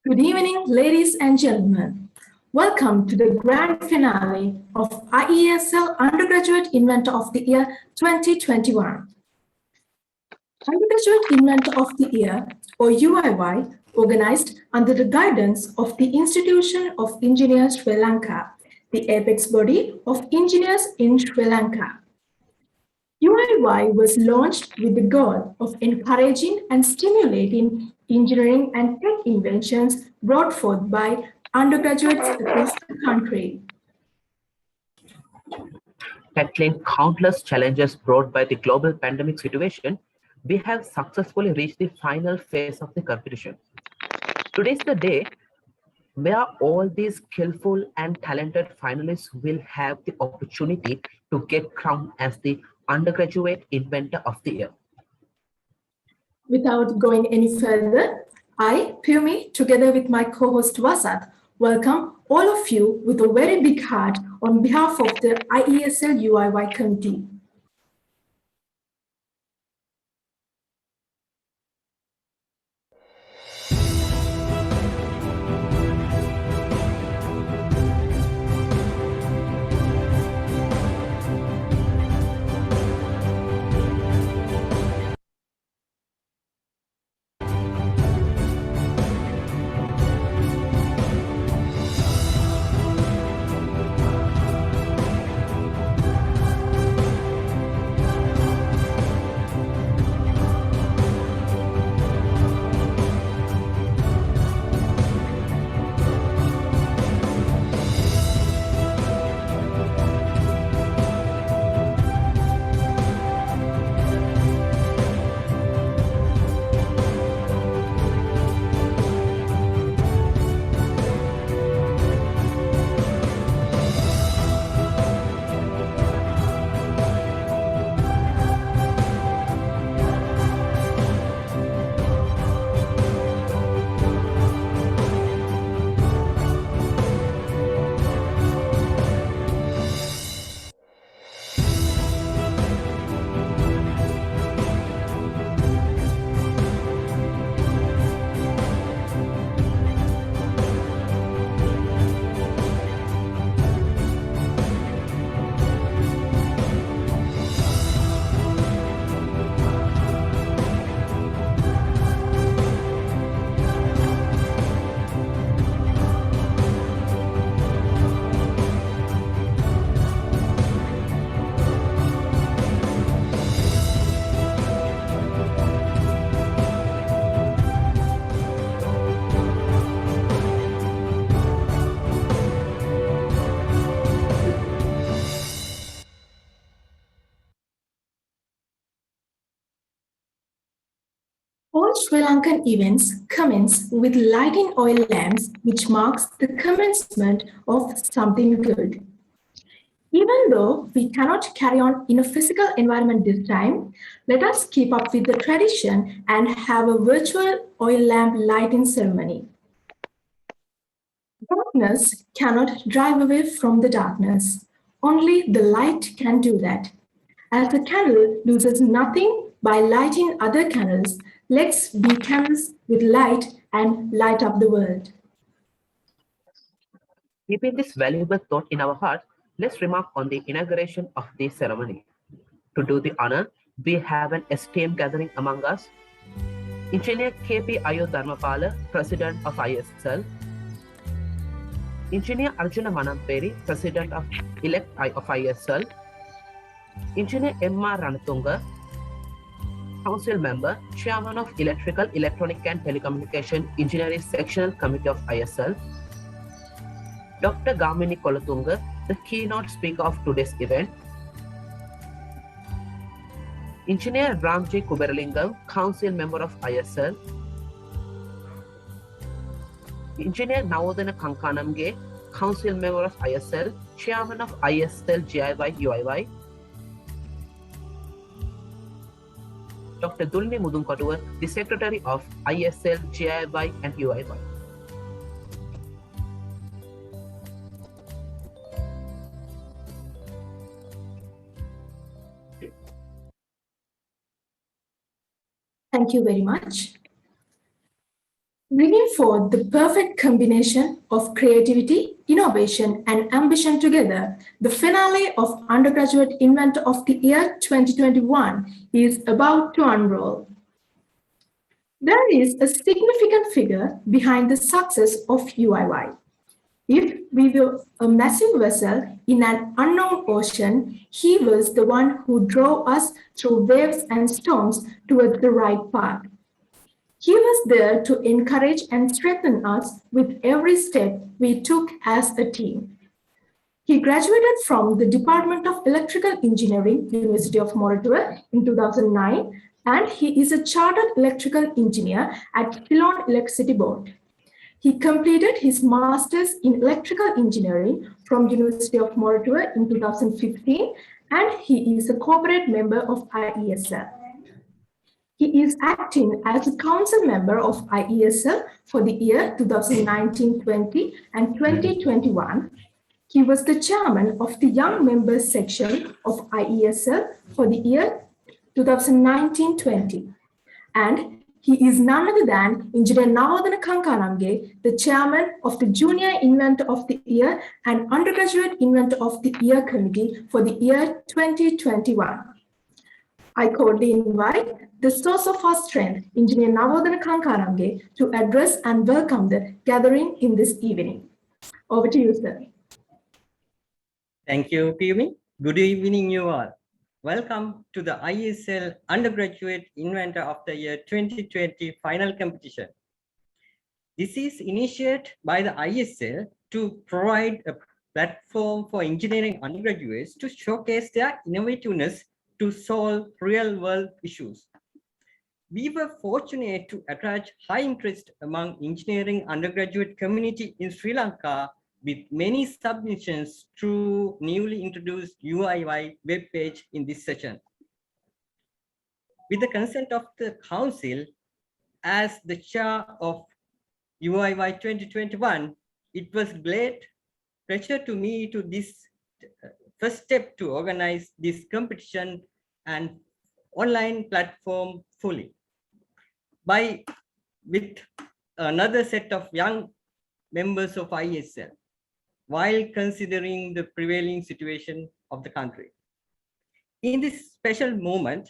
Good evening, ladies and gentlemen. Welcome to the grand finale of Iesl Undergraduate Inventor of the Year 2021. Undergraduate Inventor of the Year, or UIY, organized under the guidance of the Institution of Engineers Sri Lanka, the apex body of engineers in Sri Lanka. UIY was launched with the goal of encouraging and stimulating engineering and tech inventions brought forth by undergraduates across the country. Tackling countless challenges brought by the global pandemic situation, we have successfully reached the final phase of the competition. Today is the day where all these skillful and talented finalists will have the opportunity to get crowned as the Undergraduate Inventor of the Year. Without going any further, I, Pumi, together with my co-host Vasat, welcome all of you with a very big heart on behalf of the IESL UIY committee. All Sri Lankan events commence with lighting oil lamps, which marks the commencement of something good. Even though we cannot carry on in a physical environment this time, let us keep up with the tradition and have a virtual oil lamp lighting ceremony. Darkness cannot drive away from the darkness. Only the light can do that. As a candle loses nothing by lighting other candles, let's be candles with light and light up the world. Keeping this valuable thought in our heart, let's remark on the inauguration of the ceremony. To do the honor, we have an esteemed gathering among us. Engineer K.P. Ayo Dharmapala, President of ISL. Engineer Arjuna Manamperi, President of Elect of ISL. Engineer M.R. Ranatunga, Council Member, Chairman of Electrical, Electronic and Telecommunication Engineering Sectional Committee of ISL. Dr. Gamini Kolatunga, the keynote speaker of today's event. Engineer Ramji Kuberalingam, Council Member of ISL. Engineer Navodana Kankanamge, Council Member of ISL, Chairman of ISL GIY UIY. Dr. Dulni Mudunkotua, the Secretary of ISL GIY and UIY. Thank you very much. bringing forth the perfect combination of creativity, innovation, and ambition together. The finale of Undergraduate Inventor of the Year 2021 is about to unroll. There is a significant figure behind the success of UIY. If we were a massive vessel in an unknown ocean, he was the one who drove us through waves and storms towards the right path. He was there to encourage and strengthen us with every step we took as a team. He graduated from the Department of Electrical Engineering, University of Moratuwa in 2009, and he is a chartered electrical engineer at Ceylon Electricity Board. He completed his master's in electrical engineering from University of Moratuwa in 2015, and he is a corporate member of Iesl. He is acting as a council member of Iesl for the year 2019-20 and 2021. He was the chairman of the Young Members section of Iesl for the year 2019-20. And he is none other than Engineer Navodana Kankarange, the chairman of the Junior Inventor of the Year and Undergraduate Inventor of the Year Committee for the year 2021. I cordially invite the source of our strength, Engineer Navodana Kankarange, to address and welcome the gathering in this evening. Over to you, sir. Thank you, Piyumi. Good evening, you all. Welcome to the Iesl Undergraduate Inventor of the Year 2020 final competition. This is initiated by the Iesl to provide a platform for engineering undergraduates to showcase their innovativeness to solve real-world issues. We were fortunate to attract high interest among engineering undergraduate community in Sri Lanka with many submissions through newly introduced UIY webpage in this session. With the consent of the Council, as the chair of UIY 2021, it was great pleasure to me to this first step to organize this competition and online platform fully. With another set of young members of Iesl, while considering the prevailing situation of the country. In this special moment,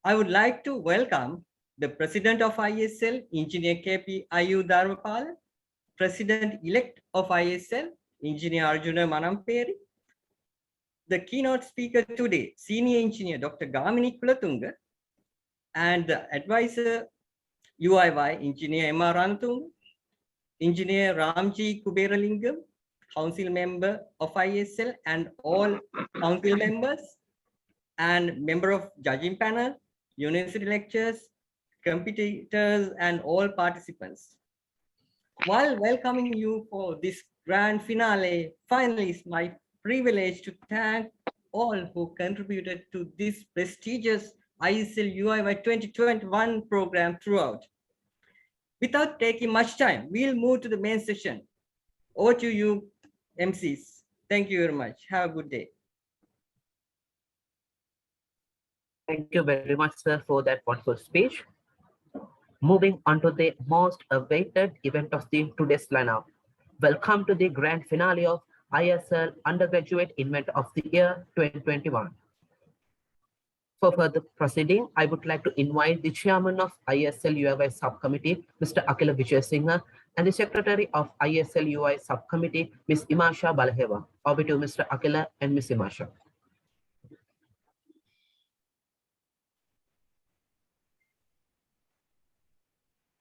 I would like to welcome the President of Iesl, Engineer KP Ayu Darwapal, President-elect of Iesl, Engineer Arjuna Manamperi, the keynote speaker today, Senior Engineer Dr. Gamini Kulatunga, and the advisor UIY, Engineer M.R. Rantung, Engineer Ramji Kuberalingam, Council member of Iesl, and all council members, and member of judging panel, university lectures, competitors, and all participants. While welcoming you for this grand finale, finally, it's my privilege to thank all who contributed to this prestigious Iesl UIY 2021 program throughout. Without taking much time, we'll move to the main session. Over to you, MCs. Thank you very much. Have a good day. Thank you very much, sir, for that wonderful speech. Moving on to the most awaited event of today's lineup. Welcome to the grand finale of Iesl Undergraduate Inventor of the Year 2021. For further proceeding, I would like to invite the chairman of Iesl UIY subcommittee, Mr. Akila Vijayasinghe, and the secretary of Iesl UI subcommittee, Ms. Imasha Balaheva. Over to Mr. Akila and Ms. Imasha.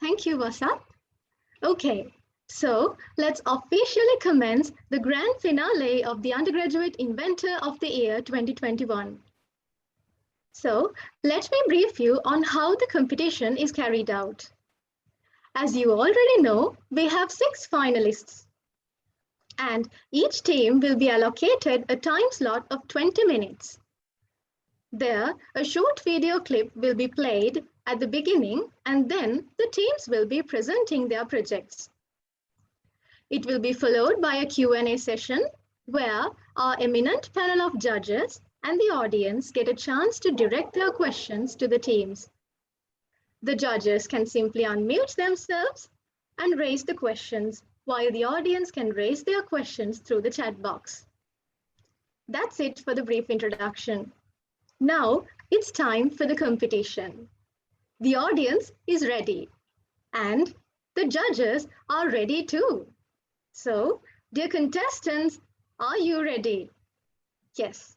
Thank you, Vasant. Okay, so let's officially commence the grand finale of the Undergraduate Inventor of the Year 2021. So let me brief you on how the competition is carried out. As you already know, we have 6 finalists, and each team will be allocated a time slot of 20 minutes. There, a short video clip will be played at the beginning, and then the teams will be presenting their projects. It will be followed by a Q&A session where our eminent panel of judges and the audience get a chance to direct their questions to the teams. The judges can simply unmute themselves and raise the questions, while the audience can raise their questions through the chat box. That's it for the brief introduction. Now it's time for the competition. The audience is ready, and the judges are ready too. So, dear contestants, are you ready? Yes,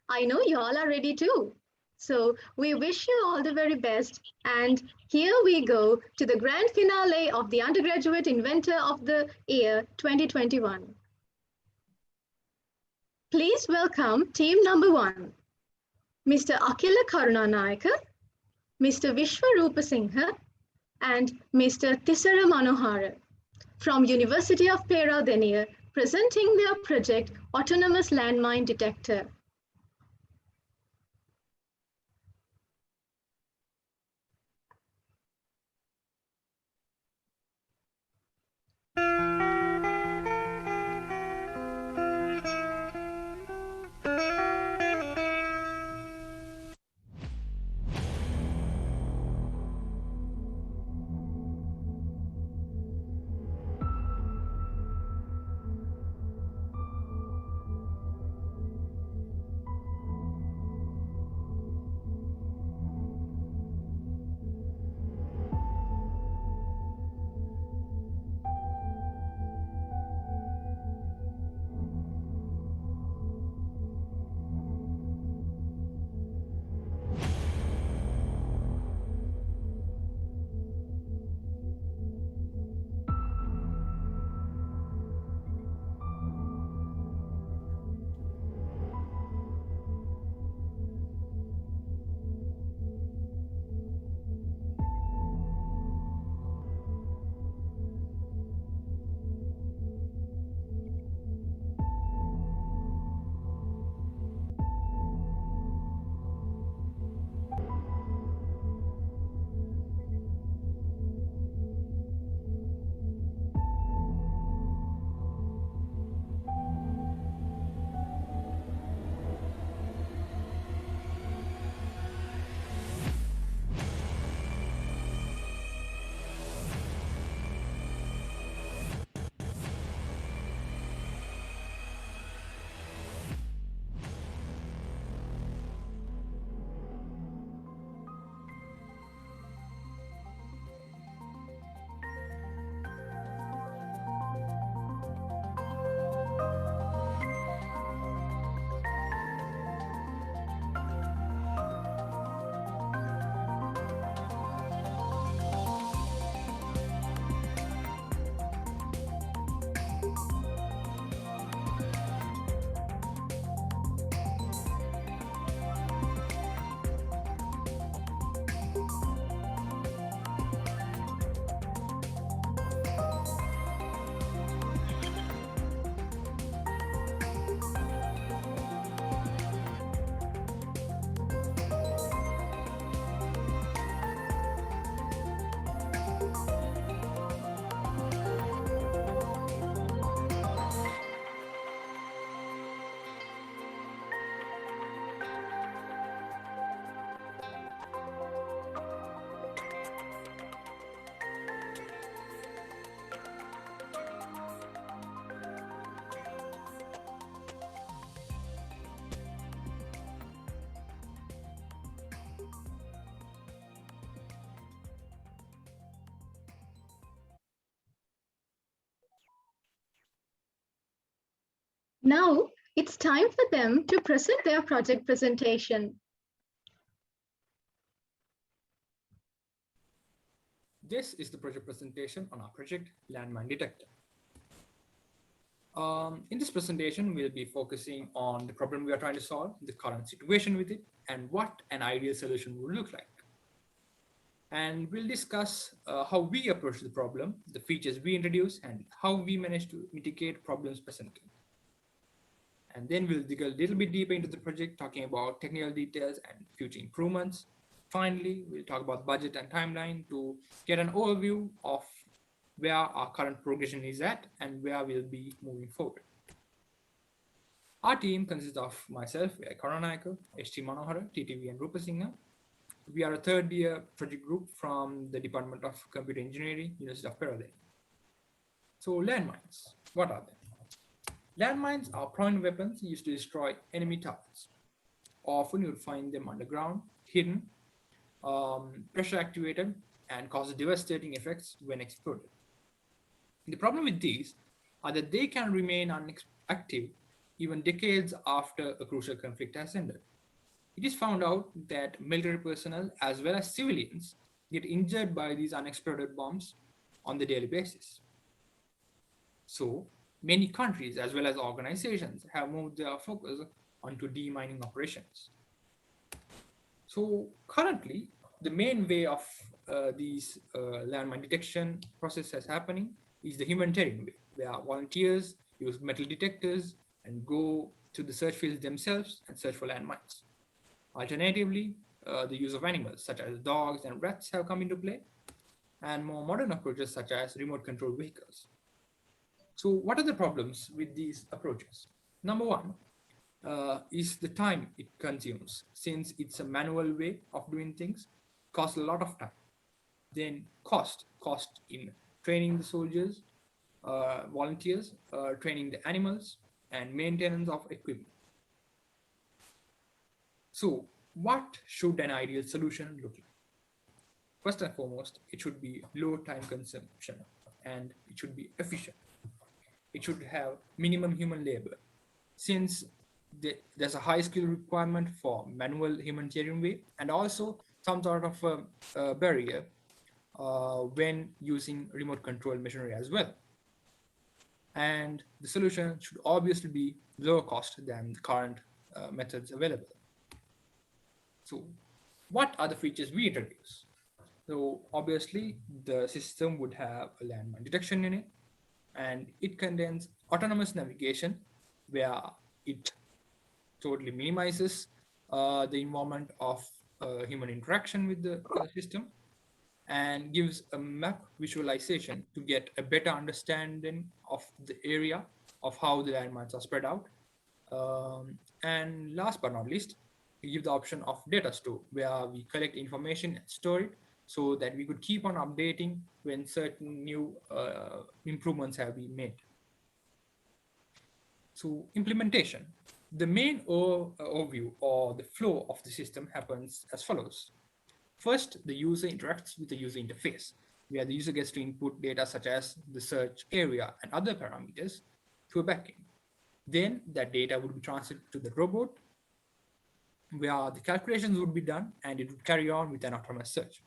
I know you all are ready too. So we wish you all the very best. And here we go to the grand finale of the Undergraduate Inventor of the Year 2021. Please welcome team number 1, Mr. Akila Karunanayaka, Mr. Vishwarupa Singha, and Mr. Tisara Manohara from University of Peradeniya, presenting their project Autonomous Landmine Detector. Now it's time for them to present their project presentation. This is the project presentation on our project Landmine Detector. In this presentation, we'll be focusing on the problem we are trying to solve, the current situation with it, and what an ideal solution would look like. And we'll discuss how we approach the problem, the features we introduce, and how we manage to mitigate problems presented. And then we'll dig a little bit deeper into the project, talking about technical details and future improvements. Finally, we'll talk about budget and timeline to get an overview of where our current progression is at and where we'll be moving forward. Our team consists of myself, Karunanayaka, HT Manohara, TTV, and Rupa Singha. We are a third-year project group from the Department of Computer Engineering, University of Peradeniya. So landmines, what are they? Landmines are prone weapons used to destroy enemy targets. Often you'll find them underground, hidden, pressure activated, and cause devastating effects when exploded. The problem with these are that they can remain active even decades after a crucial conflict has ended. It is found out that military personnel as well as civilians get injured by these unexploded bombs on the daily basis. So many countries as well as organizations have moved their focus onto demining operations. So currently, the main way of these landmine detection processes happening is the humanitarian way, where volunteers use metal detectors and go to the search fields themselves and search for landmines. Alternatively, the use of animals such as dogs and rats have come into play, and more modern approaches such as remote control vehicles. So what are the problems with these approaches? Number one is the time it consumes. Since it's a manual way of doing things, costs a lot of time. Then cost in training the soldiers, volunteers, training the animals, and maintenance of equipment. So what should an ideal solution look like? First and foremost, it should be low time consumption and it should be efficient. It should have minimum human labor. Since there's a high skill requirement for manual humanitarian way and also some sort of a barrier when using remote control machinery as well. And the solution should obviously be lower cost than the current methods available. So what are the features we introduce? So obviously the system would have a landmine detection unit, and it contains autonomous navigation where it totally minimizes the involvement of human interaction with the system and gives a map visualization to get a better understanding of the area of how the landmines are spread out. And last but not least, we give the option of data store where we collect information and store it so that we could keep on updating when certain new improvements have been made. So implementation. The main overview or the flow of the system happens as follows. First, the user interacts with the user interface, where the user gets to input data such as the search area and other parameters to a backend. Then that data would be transferred to the robot, where the calculations would be done and it would carry on with an autonomous search.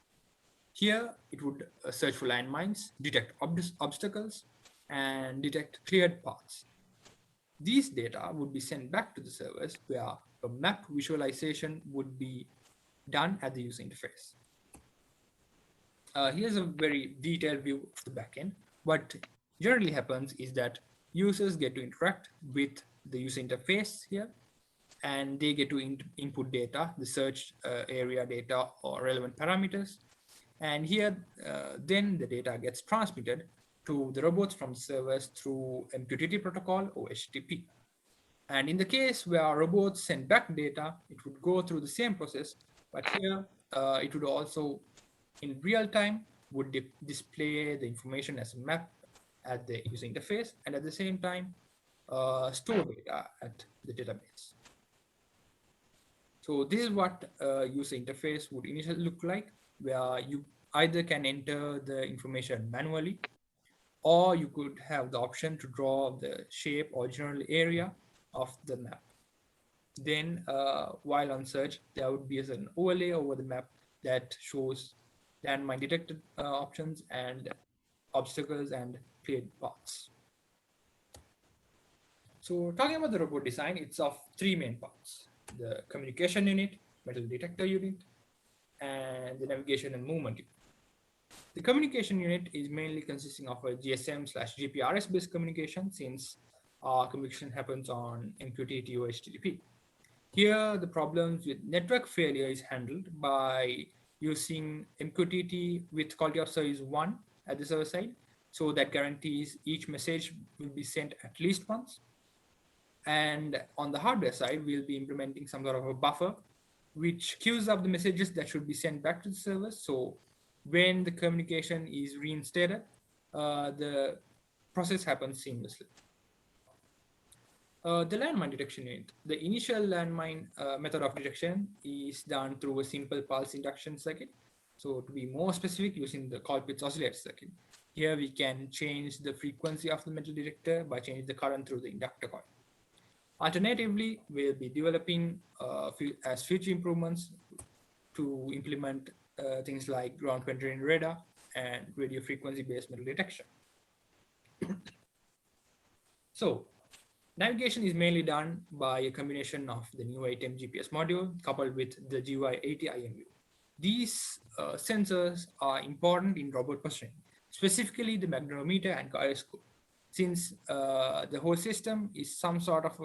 Here, it would search for landmines, detect obstacles, and detect cleared paths. These data would be sent back to the servers where a map visualization would be done at the user interface. Here's a very detailed view of the backend. What generally happens is that users get to interact with the user interface here, and they get to input data, the search area data or relevant parameters. And here, then the data gets transmitted to the robots from servers through MQTT protocol or HTTP. And in the case where robots send back data, it would go through the same process, but here it would also, in real time, would display the information as a map at the user interface, and at the same time, store data at the database. So this is what user interface would initially look like, where you either can enter the information manually, or you could have the option to draw the shape or general area of the map. Then while on search, there would be an overlay over the map that shows landmine detected options and obstacles and cleared paths. So talking about the robot design, it's of three main parts: the communication unit, metal detector unit, and the navigation and movement unit. The communication unit is mainly consisting of a GSM/GPRS based communication, since communication happens on MQTT or HTTP. Here, the problems with network failure is handled by using MQTT with quality of service 1 at the server side. So that guarantees each message will be sent at least once. And on the hardware side, we'll be implementing some sort of a buffer, which queues up the messages that should be sent back to the server. So when the communication is reinstated, the process happens seamlessly. The landmine detection unit. The initial landmine method of detection is done through a simple pulse induction circuit. So to be more specific, using the Colpitt's oscillator circuit. Here we can change the frequency of the metal detector by changing the current through the inductor coil. Alternatively, we'll be developing as future improvements to implement things like ground penetrating radar and radio frequency based metal detection. So navigation is mainly done by a combination of the new 8M GPS module coupled with the GY80 IMU. These sensors are important in robot positioning, specifically the magnetometer and gyroscope, since the whole system is sort of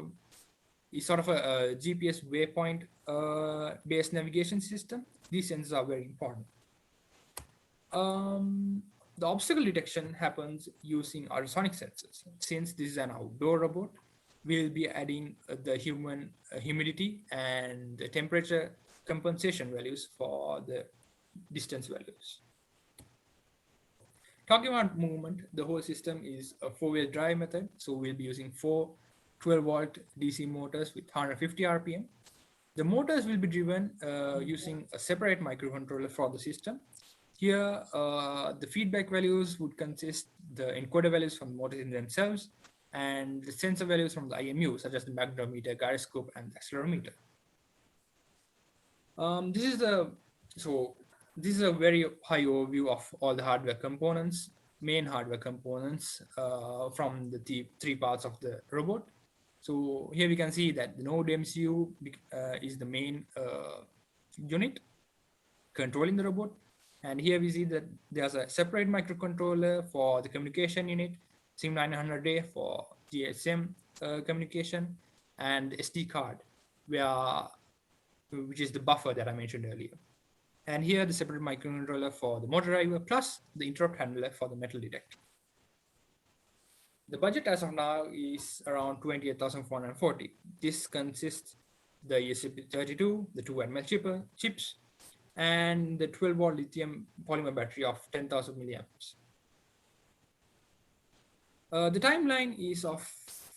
a GPS waypoint based navigation system. These sensors are very important. The obstacle detection happens using ultrasonic sensors. Since this is an outdoor robot, we'll be adding the human humidity and the temperature compensation values for the distance values. Talking about movement, the whole system is a 4-wheel drive method. So we'll be using 4 12-volt DC motors with 150 RPM. The motors will be driven using a separate microcontroller for the system. Here, the feedback values would consist the encoder values from the motors in themselves and the sensor values from the IMU, such as the magnetometer, gyroscope, and the accelerometer. This is a very high overview of all the hardware components, main hardware components from the three parts of the robot. So here we can see that the node MCU is the main unit controlling the robot. And here we see that there's a separate microcontroller for the communication unit, SIM900A for GSM communication, and SD card, which is the buffer that I mentioned earlier. And here the separate microcontroller for the motor driver plus the interrupt handler for the metal detector. The budget as of now is around 28,440. This consists the ESP32, the 2 NML chips, and the 12-volt lithium polymer battery of 10,000 milliamps. The timeline is of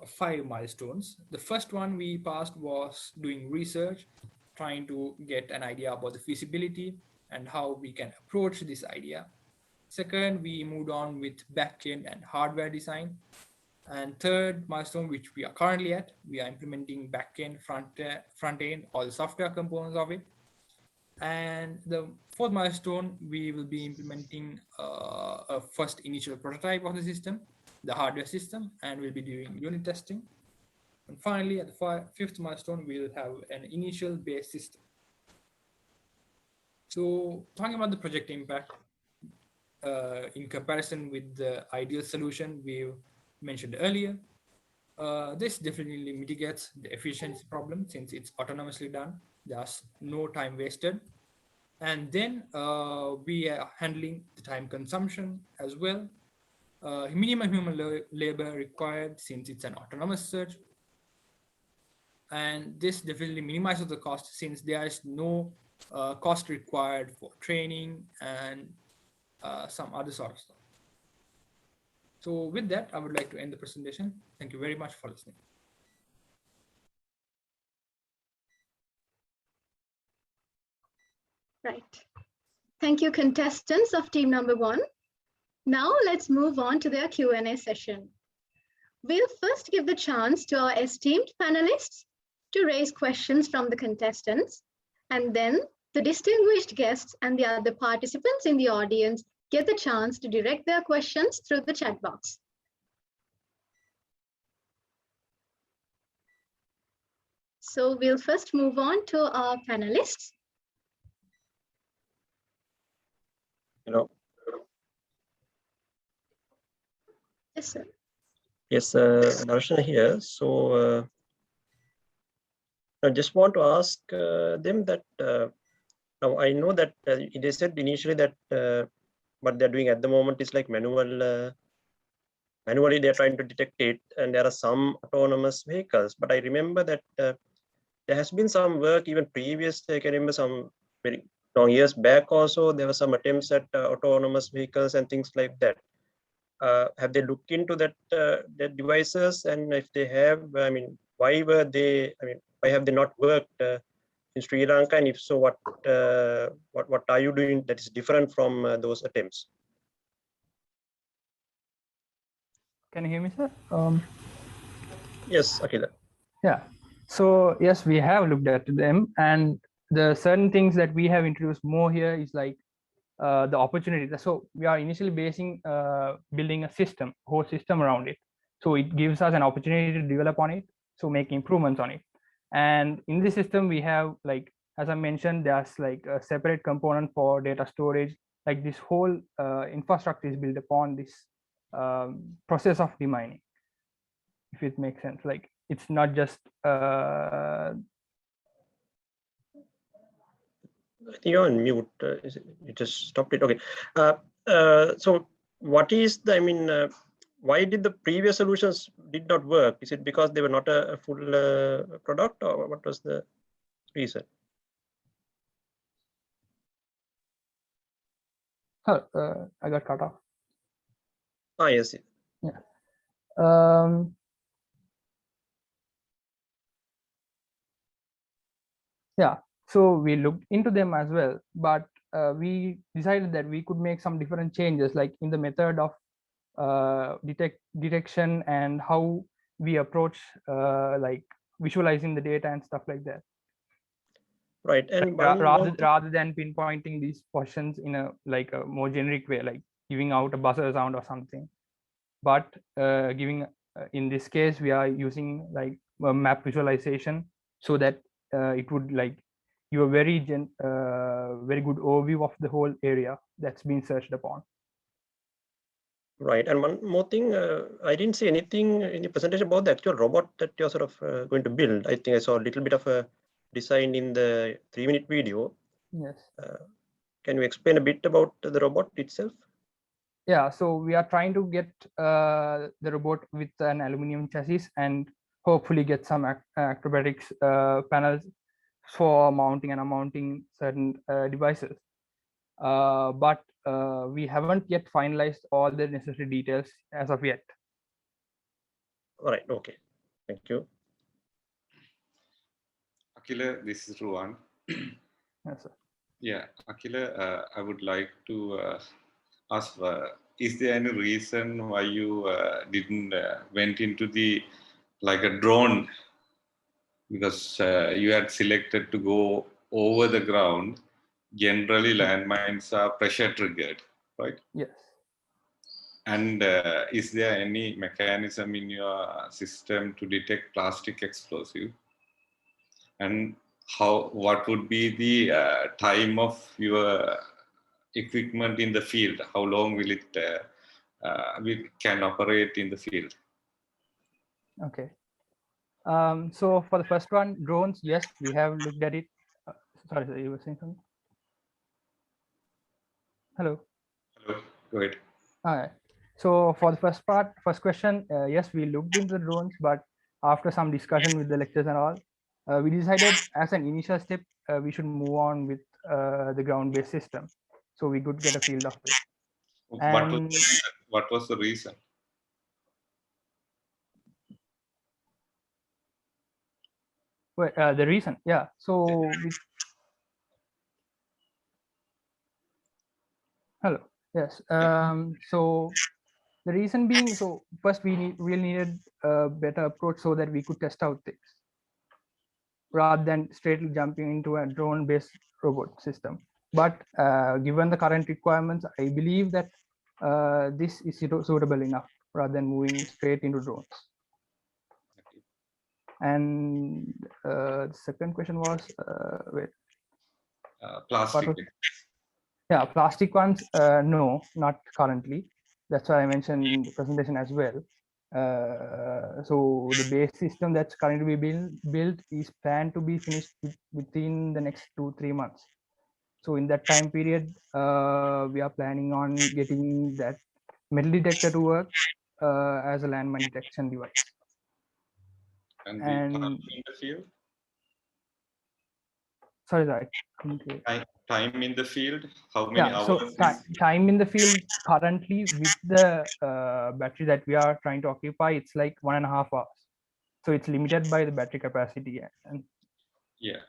5 milestones. The first one we passed was doing research, trying to get an idea about the feasibility and how we can approach this idea. Second, we moved on with backend and hardware design. And third milestone, which we are currently at, we are implementing backend, front end, all the software components of it. And the fourth milestone, we will be implementing a first initial prototype of the system, the hardware system, and we'll be doing unit testing. And finally, at the fifth milestone, we'll have an initial base system. So talking about the project impact, in comparison with the ideal solution we mentioned earlier, this definitely mitigates the efficiency problem since it's autonomously done. There's no time wasted. And then we are handling the time consumption as well. Minimum human labor required since it's an autonomous search. And this definitely minimizes the cost since there is no cost required for training and some other sort of stuff. So with that, I would like to end the presentation. Thank you very much for listening. Right. Thank you, contestants of team number 1. Now let's move on to their Q&A session. We'll first give the chance to our esteemed panelists to raise questions from the contestants, and then the distinguished guests and the other participants in the audience get the chance to direct their questions through the chat box. So we'll first move on to our panelists. Hello. Yes, sir. Yes, Darshan here. So I just want to ask them that now I know that they said initially that what they're doing at the moment is like manually they're trying to detect it, and there are some autonomous vehicles. But I remember that there has been some work even previously. I can remember some very long years back also, there were some attempts at autonomous vehicles and things like that. have they looked into that devices? And if they have, I mean, why were they? I mean, why have they not worked in Sri Lanka? And if so, what are you doing that is different from those attempts? Can you hear me, sir? Yes, Akila. Yeah. So yes, we have looked at them, and the certain things that we have introduced more here is like the opportunity. So we are initially building a system, whole system around it. So it gives us an opportunity to develop on it, so make improvements on it. And in this system, we have, like, as I mentioned, there's like a separate component for data storage. Like this whole infrastructure is built upon this process of demining, if it makes sense. Like it's not just I think you're on mute. You just stopped it. Okay. So what is the, I mean, why did the previous solutions did not work? Is it because they were not a full product, or what was the reason? I got cut off. Ah, yes. Yeah. Yeah. So we looked into them as well, but we decided that we could make some different changes, like in the method of detection and how we approach like visualizing the data and stuff like that. Right. And like, rather than pinpointing these positions in a like a more generic way, like giving out a buzzer sound or something, but giving in this case we are using like a map visualization, so that it would like give a very very good overview of the whole area that's been searched upon. Right. And one more thing, I didn't see anything in the presentation about the actual robot that you're sort of going to build. I think I saw a little bit of a design in the 3-minute video. Yes. Can you explain a bit about the robot itself? Yeah, so we are trying to get the robot with an aluminum chassis and hopefully get some acrobatics panels for mounting and unmounting certain devices. But we haven't yet finalized all the necessary details as of yet. All right. Okay. Thank you. Akila, this is Ruan. Yes, sir. Yeah, Akila, I would like to ask, is there any reason why you didn't went into the like a drone? Because you had selected to go over the ground. Generally, landmines are pressure triggered, right? Yes. And is there any mechanism in your system to detect plastic explosive? And what would be the time of your equipment in the field? How long will it can operate in the field? Okay. So for the first one, drones, yes, we have looked at it. Sorry, sir, you were saying something? Hello. Hello, go ahead. All right. So for the first question, yes, we looked into the drones, but after some discussion with the lecturers and all, we decided as an initial step, we should move on with the ground-based system, so we could get a field of it. And What was the reason? the reason, yeah. So hello. Yes. So the reason being, so first we really needed a better approach so that we could test out things, rather than straightly jumping into a drone-based robot system. But given the current requirements, I believe that this is suitable enough rather than moving straight into drones. And the second question was, wait. Plastic. Yeah, plastic ones, no, not currently. That's why I mentioned in the presentation as well. So the base system that's currently being built is planned to be finished within the next 2-3 months. So in that time period, we are planning on getting that metal detector to work as a landmine detection device. And in the field? Sorry, I couldn't hear. Time in the field, how many Yeah, so hours? Is, time in the field currently with the battery that we are trying to occupy, it's like 1.5 hours. So it's limited by the battery capacity. And yeah,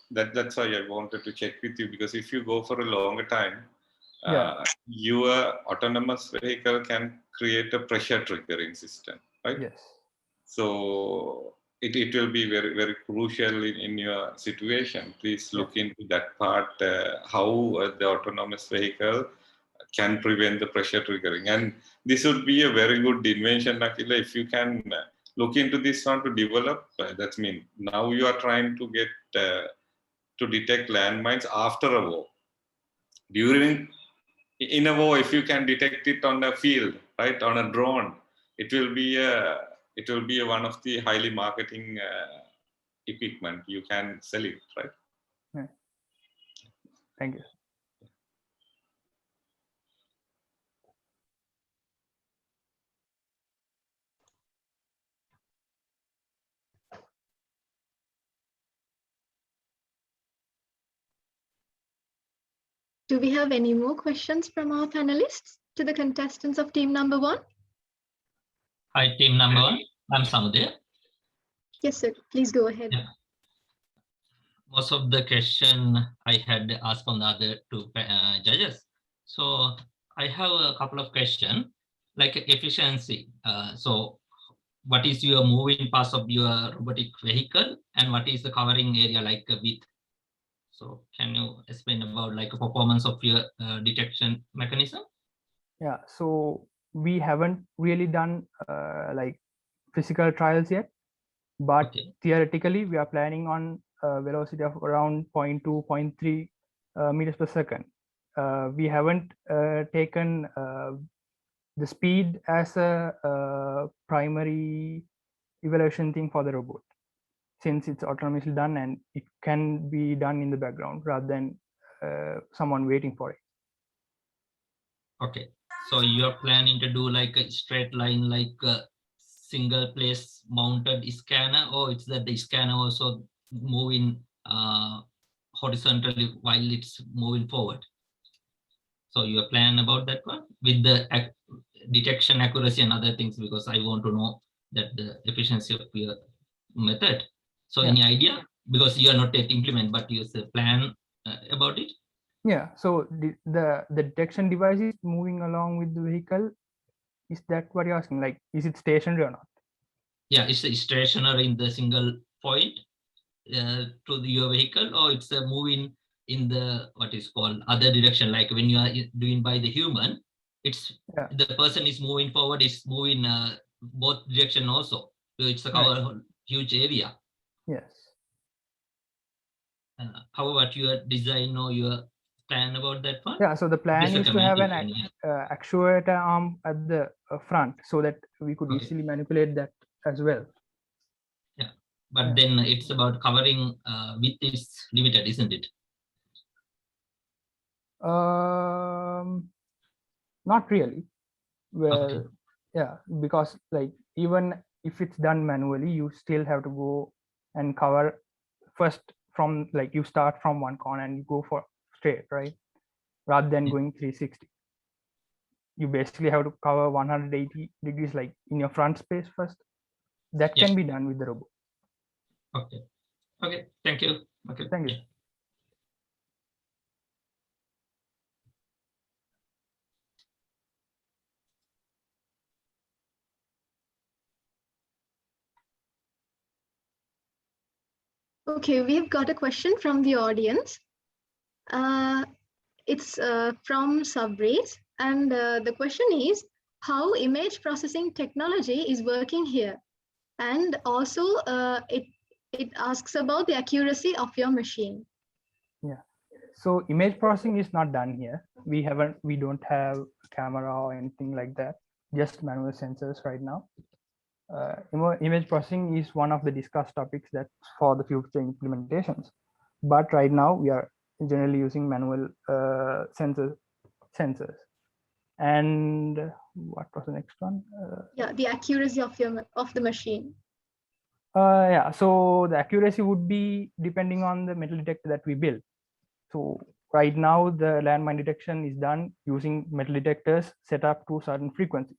that's why I wanted to check with you, because if you go for a longer time, yeah, your autonomous vehicle can create a pressure triggering system, right? yes, So it will be very, very crucial in your situation. Please look into that part, how the autonomous vehicle can prevent the pressure triggering. And this would be a very good invention, Akila, if you can look into this one to develop. That's mean now you are trying to get to detect landmines after a war. During in a war, if you can detect it on a field, right, on a drone, it will be one of the highly marketing equipment. You can sell it, right? yeah. Thank you. Do we have any more questions from our panelists to the contestants of team number 1? Hi, team number 1. I'm Samudaya. Yes, sir. Please go ahead. Yeah. Most of the question I had asked from the other two judges. So I have a couple of questions, like efficiency. So what is your moving parts of your robotic vehicle, and what is the covering area like width? So can you explain about like a performance of your detection mechanism? Yeah, so we haven't really done like physical trials yet, but theoretically we are planning on a velocity of around 0.2, 0.3 meters per second. We haven't taken the speed as a primary evaluation thing for the robot, since it's autonomously done and it can be done in the background rather than someone waiting for it. Okay, so you're planning to do like a straight line, like a single place mounted scanner, or it's that the scanner also moving horizontally while it's moving forward? So you plan about that one with the detection accuracy and other things, because I want to know that the efficiency of your method. So any idea, because you are not yet implement, but you say plan about it? Yeah, so the detection device is moving along with the vehicle. Is that what you're asking? Like, is it stationary or not? Yeah, it's a stationary in the single point to your vehicle, or it's moving in the what is called other direction, like when you are doing by the human, it's the person is moving forward, is moving both direction also, so it's a cover huge area. Yes. How about your design or your plan about that one? Yeah, so the plan is to have an actuator arm at the front so that we could easily manipulate that as well. Yeah, but then it's about covering width is limited, isn't it? Not really. Well, yeah, because like even if it's done manually, you still have to go and cover first from, like, you start from one corner and you go for straight, right? Rather than going 360. You basically have to cover 180 degrees, like in your front space first. That can be done with the robot. Okay. Okay. Thank you. Okay. Thank you. Okay, we've got a question from the audience. It's from Subrace, and the question is how image processing technology is working here, and also it asks about the accuracy of your machine. Yeah, so image processing is not done here. We don't have a camera or anything like that, just manual sensors right now. Image processing is one of the discussed topics that's for the future implementations, but right now we are generally using manual sensors. And what was the next one? Yeah, the accuracy of the machine. Yeah, so the accuracy would be depending on the metal detector that we build. So right now the landmine detection is done using metal detectors set up to certain frequencies.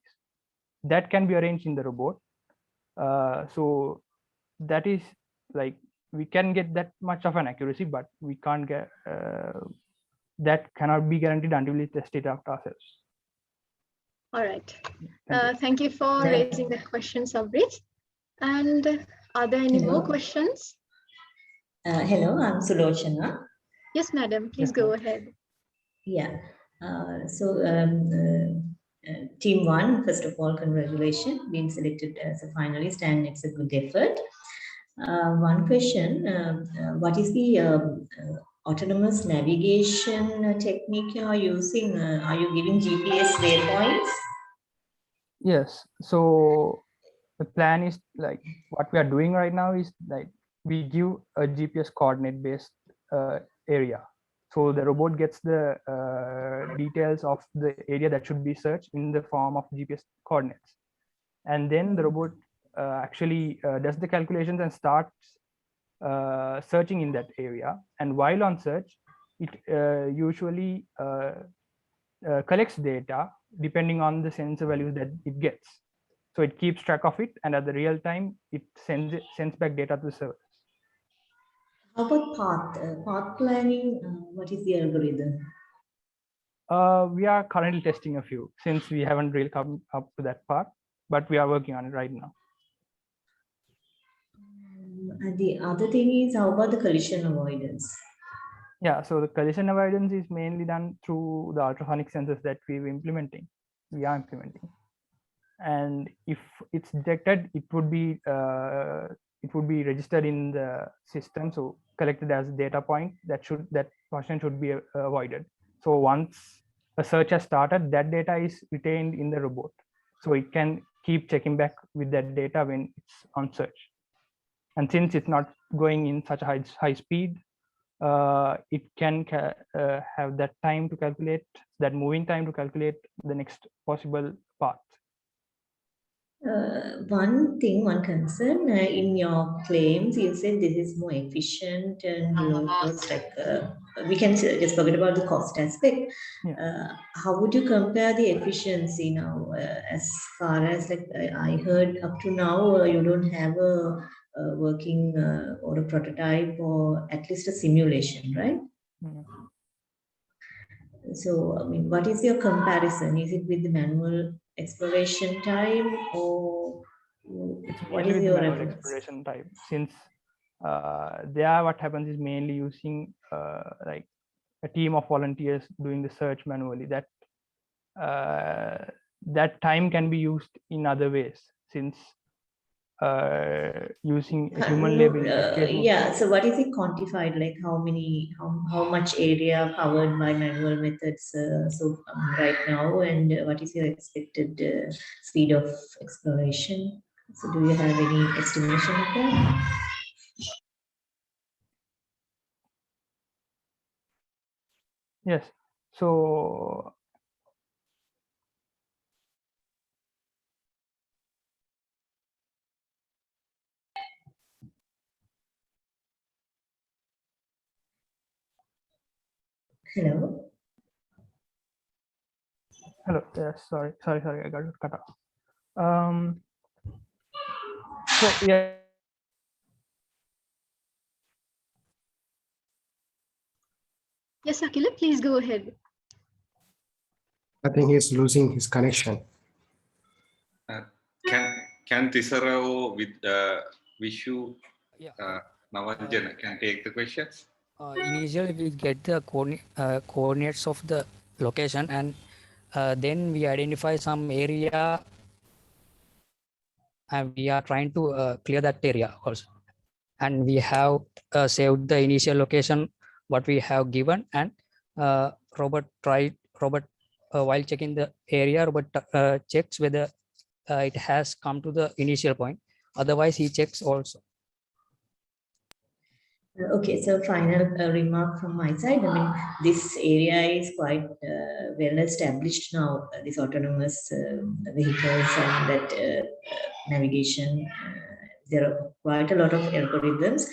That can be arranged in the robot. So that is like, we can get that much of an accuracy, but we can't get, that cannot be guaranteed until we test it out ourselves. All right. Thank you for raising the question, Sabrit. And are there any more questions? Hello, I'm Sulochana. Yes, madam, please go ahead. Yeah. Team 1, first of all, congratulations, being selected as a finalist, and it's a good effort. One question, what is the autonomous navigation technique you are using? Are you giving GPS waypoints? Yes, so the plan is like, what we are doing right now is like, we give a GPS coordinate based area. So the robot gets the details of the area that should be searched in the form of GPS coordinates. And then the robot actually does the calculations and starts searching in that area. And while on search, it usually collects data depending on the sensor values that it gets. So it keeps track of it, and at the real time, it sends back data to the servers. How about path planning? What is the algorithm? We are currently testing a few, since we haven't really come up to that part, but we are working on it right now. And the other thing is, how about the collision avoidance? Yeah, so the collision avoidance is mainly done through the ultrasonic sensors that we are implementing. And if it's detected, it would be registered in the system, so collected as a data point. That portion should be avoided. So once a search has started, that data is retained in the robot, so it can keep checking back with that data when it's on search. And since it's not going in such a high speed, it can have that time to calculate, that moving time to calculate the next possible path. One concern in your claims, you said this is more efficient and low cost. Like we can just forget about the cost aspect. Yeah. How would you compare the efficiency now? As far as like I heard up to now, you don't have a working or a prototype or at least a simulation, right? Mm-hmm. So, I mean, what is your comparison? Is it with the manual exploration time, or what is your reference? Exploration time? Since there, what happens is mainly using like a team of volunteers doing the search manually. That time can be used in other ways, since using human labor. Yeah. So, what is it quantified? Like how much area covered by manual methods? Right now, and what is your expected speed of exploration? So, do you have any estimation of that? Yes. So hello. Yes, sorry, I got cut off. So yeah. Yes, Akila, please go ahead. I think he's losing his connection. Can Tisarao with Vishu Navanjan can take the questions? Initially, we get the coordinates of the location, and then we identify some area, and we are trying to clear that area also. And we have saved the initial location what we have given, and robot while checking the area, robot checks whether it has come to the initial point. Otherwise, he checks also. Okay, so final remark from my side. I mean, this area is quite well established now, this autonomous vehicles and that navigation there are quite a lot of algorithms.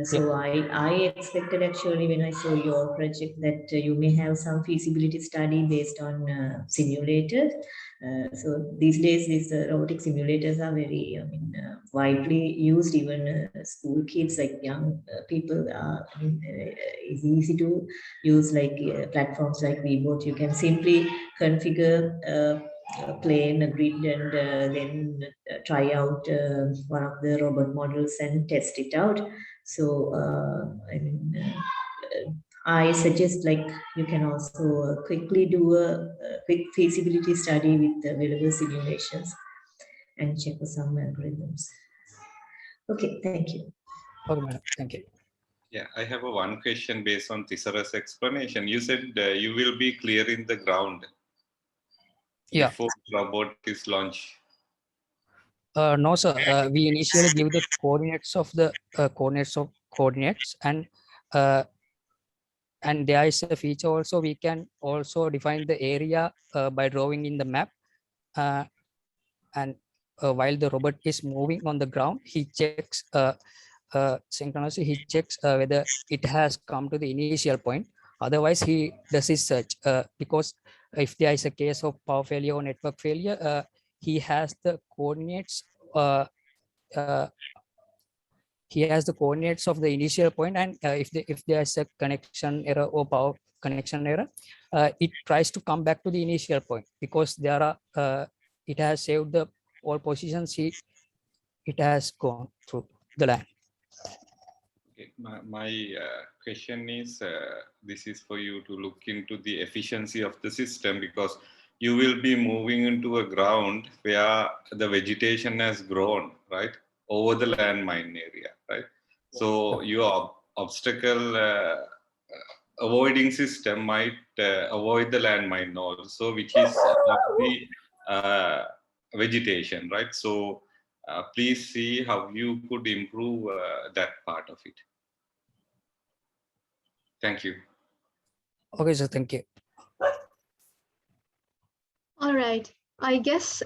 So I expected actually when I saw your project that you may have some feasibility study based on simulators. So these days, these robotic simulators are very, widely used. Even school kids, like young people, it's easy to use, like platforms like VBot. You can simply configure a plane, a grid, and then try out one of the robot models and test it out. So I suggest, like, you can also quickly do a quick feasibility study with the available simulations and check for some algorithms. Okay, thank you. Okay, madam. Thank you. Yeah, I have one question based on Tisara's explanation. You said you will be clearing the ground before robot is launched. No, sir. We initially give the coordinates of the coordinates, and there is a feature also. We can also define the area by drawing in the map, and while the robot is moving on the ground, he checks synchronously. He checks whether it has come to the initial point. Otherwise, he does his search because if there is a case of power failure or network failure, he has the coordinates. He has the coordinates of the initial point, and if there is a connection error or power connection error, it tries to come back to the initial point because there are it has saved the all positions it has gone through the land. Okay. My question is, this is for you to look into the efficiency of the system, because you will be moving into a ground where the vegetation has grown, right, over the landmine area, right? So your obstacle avoiding system might avoid the landmine also, which is the vegetation, right? So please see how you could improve that part of it. Thank you. Okay, sir. Thank you. All right. I guess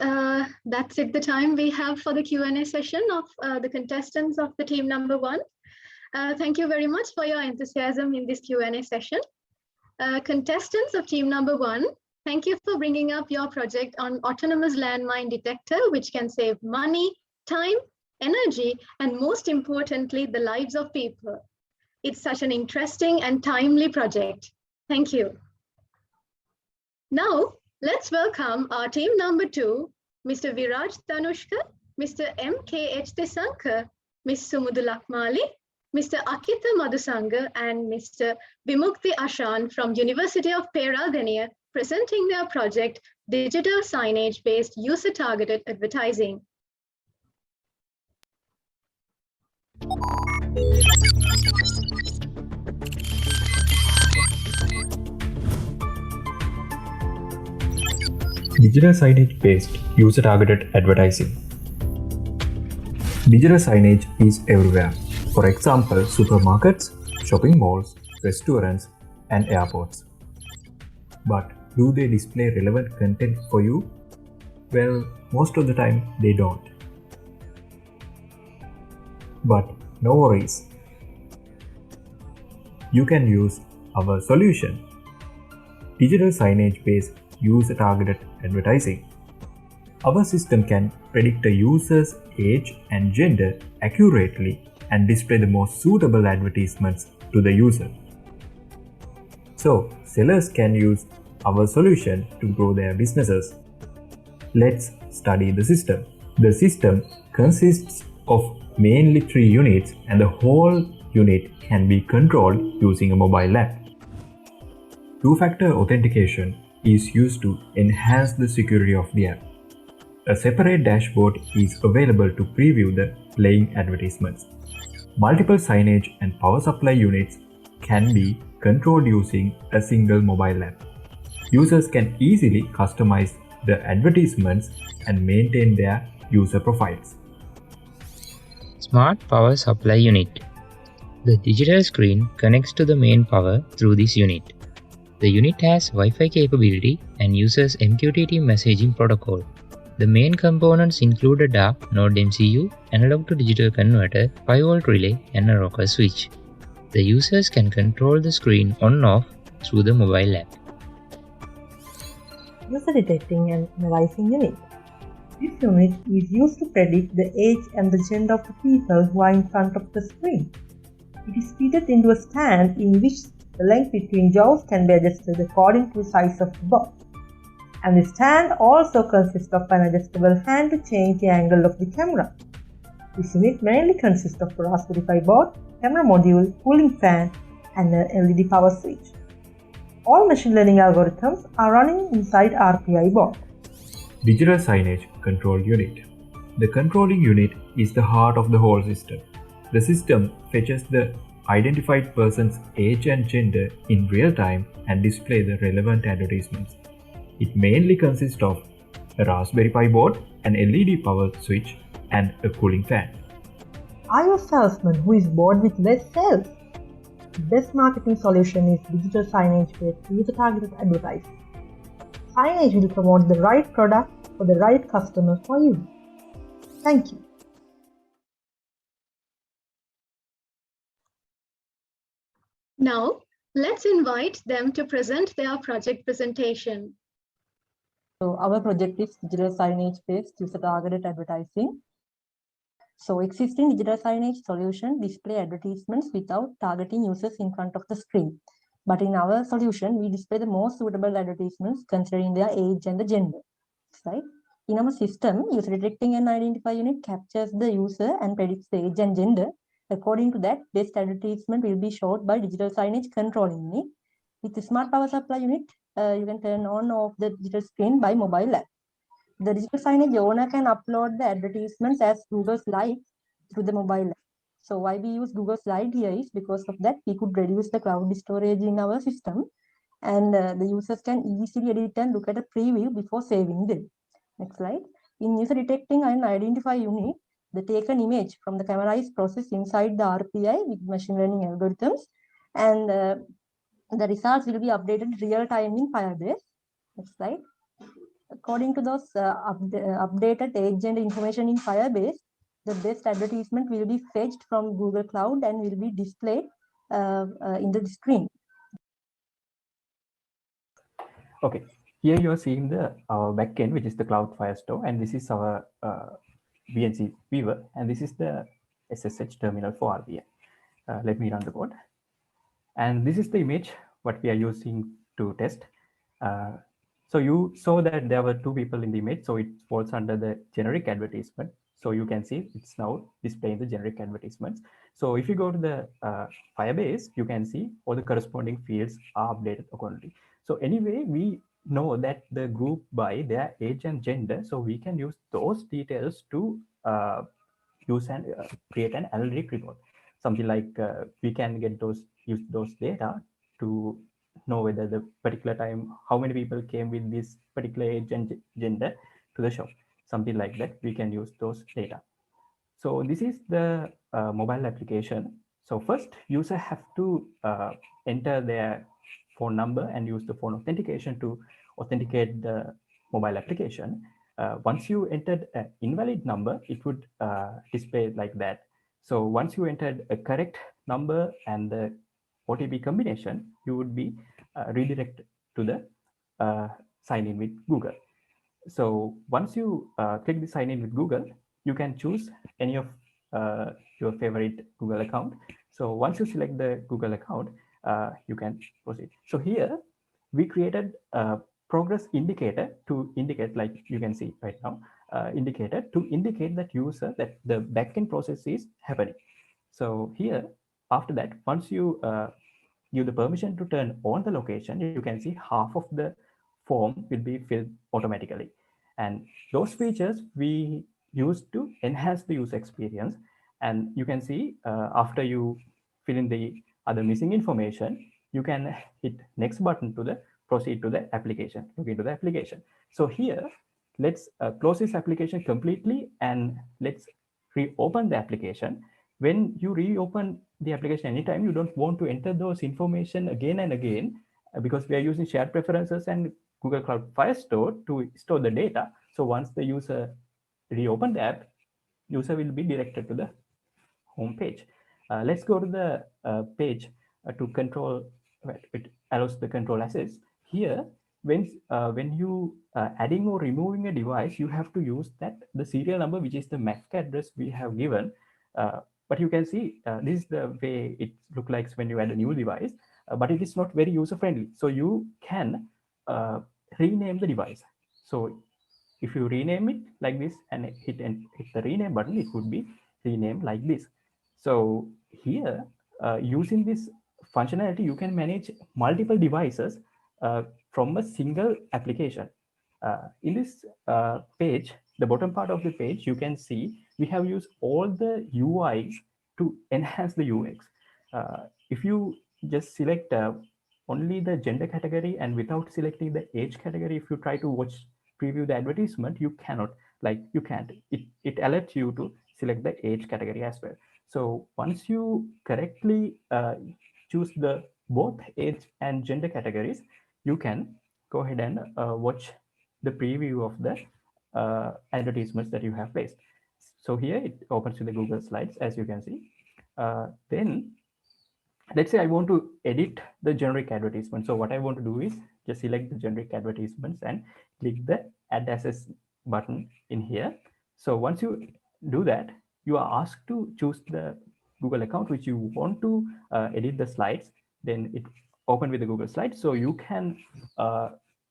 that's it, the time we have for the Q&A session of the contestants of the team number 1. Thank you very much for your enthusiasm in this Q&A session. Contestants of team number 1, thank you for bringing up your project on autonomous landmine detector, which can save money, time, energy, and most importantly, the lives of people. It's such an interesting and timely project. Thank you. Now, let's welcome our team number 2, Mr. Viraj Tanushka, Mr. M.K.H. Desanka, Ms. Sumudu Lakmali, Mr. Akita Madhusanga, and Mr. Vimukti Ashan from University of Peradeniya, presenting their project, Digital Signage-Based User-Targeted Advertising. Digital signage-based user-targeted advertising. Digital signage is everywhere. For example, supermarkets, shopping malls, restaurants, and airports. But do they display relevant content for you? Well, most of the time they don't. But no worries. You can use our solution. Digital signage-based user-targeted advertising. Our system can predict a user's age and gender accurately and display the most suitable advertisements to the user. So, sellers can use our solution to grow their businesses. Let's study the system. The system consists of mainly 3 units, and the whole unit can be controlled using a mobile app. Two-factor authentication is used to enhance the security of the app. A separate dashboard is available to preview the playing advertisements. Multiple signage and power supply units can be controlled using a single mobile app. Users can easily customize the advertisements and maintain their user profiles. Smart Power Supply Unit. The digital screen connects to the main power through this unit. The unit has Wi-Fi capability and uses MQTT messaging protocol. The main components include a DAC, Node MCU, analog to digital converter, 5-volt relay, and a rocker switch. The users can control the screen on-off through the mobile app. User detecting and analyzing unit. This unit is used to predict the age and the gender of the people who are in front of the screen. It is fitted into a stand in which the length between jaws can be adjusted according to the size of the box. And the stand also consists of an adjustable hand to change the angle of the camera. This unit mainly consists of a Raspberry Pi board, camera module, cooling fan, and an LED power switch. All machine learning algorithms are running inside RPI board. Digital signage control unit. The controlling unit is the heart of the whole system. The system fetches the identified person's age and gender in real time and displays the relevant advertisements. It mainly consists of a Raspberry Pi board, an LED power switch, and a cooling fan. Are you a salesman who is bored with less sales? The best marketing solution is digital signage-based user-targeted advertising. Signage will promote the right product for the right customer for you. Thank you. Now, let's invite them to present their project presentation. So our project is digital signage-based user-targeted advertising. So existing digital signage solution display advertisements without targeting users in front of the screen. But in our solution, we display the most suitable advertisements considering their age and the gender. Right? In our system, user detecting and identify unit captures the user and predicts the age and gender. According to that, best advertisement will be showed by digital signage controlling unit. With the smart power supply unit, you can turn on or off the digital screen by mobile app. The digital signage owner can upload the advertisements as Google Slides through the mobile app. So why we use Google Slide here is because of that we could reduce the cloud storage in our system, and the users can easily edit and look at a preview before saving them. Next slide. In user detecting and identify unit, the taken image from the camera is processed inside the RPI with machine learning algorithms, and the results will be updated real time in Firebase. Next slide. According to those updated age and information in Firebase, the best advertisement will be fetched from Google Cloud and will be displayed in the screen. Okay, here you are seeing the our backend, which is the Cloud Firestore, and this is our VNC viewer, and this is the SSH terminal for RPI. Let me run the code. And this is the image what we are using to test. So you saw that there were two people in the image, so it falls under the generic advertisement. So you can see it's now displaying the generic advertisements. So if you go to the Firebase, you can see all the corresponding fields are updated accordingly. So anyway, we know that the group by their age and gender, so we can use those details to use and create an analytic report. Something like we can get use those data to know whether the particular time, how many people came with this particular age and gender to the shop. Something like that, we can use those data. So this is the mobile application. So first, user have to enter their phone number and use the phone authentication to authenticate the mobile application. Once you entered an invalid number, it would display like that. So once you entered a correct number and the OTP combination, you would be redirected to the sign in with Google. So once you click the sign in with Google, you can choose any of your favorite Google account. So once you select the Google account, you can proceed. So here we created a progress indicator to indicate, like you can see right now, indicator to indicate that user that the backend process is happening. So here, after that, once you give the permission to turn on the location, you can see half of the form will be filled automatically. And those features we use to enhance the user experience. And you can see after you fill in the other missing information, you can hit next button to the proceed to the application, look into the application. So here, let's close this application completely and let's reopen the application. When you reopen the application anytime, you don't want to enter those information again and again because we are using shared preferences and Google Cloud Firestore to store the data. So So once the user reopen the app, user will be directed to the home page. Let's go to the page to control. It allows the control access. Here, when you adding or removing a device, you have to use the serial number, which is the MAC address we have given. But you can see this is the way it looks like when you add a new device, but it is not very user friendly. So you can rename the device. So if you rename it like this and hit the rename button, it would be renamed like this. So here, using this functionality, you can manage multiple devices from a single application. In this page, the bottom part of the page, you can see we have used all the UIs to enhance the UX. If you just select only the gender category and without selecting the age category, if you try to preview the advertisement, you cannot, you can't. It alerts you to select the age category as well. So once you correctly choose the both age and gender categories, you can go ahead and watch the preview of the advertisements that you have placed. So here it opens with the Google Slides, as you can see. Then let's say I want to edit the generic advertisement. So what I want to do is just select the generic advertisements and click the add access button in here. So once you do that, you are asked to choose the Google account which you want to edit the slides. Then it open with the Google Slides. So you can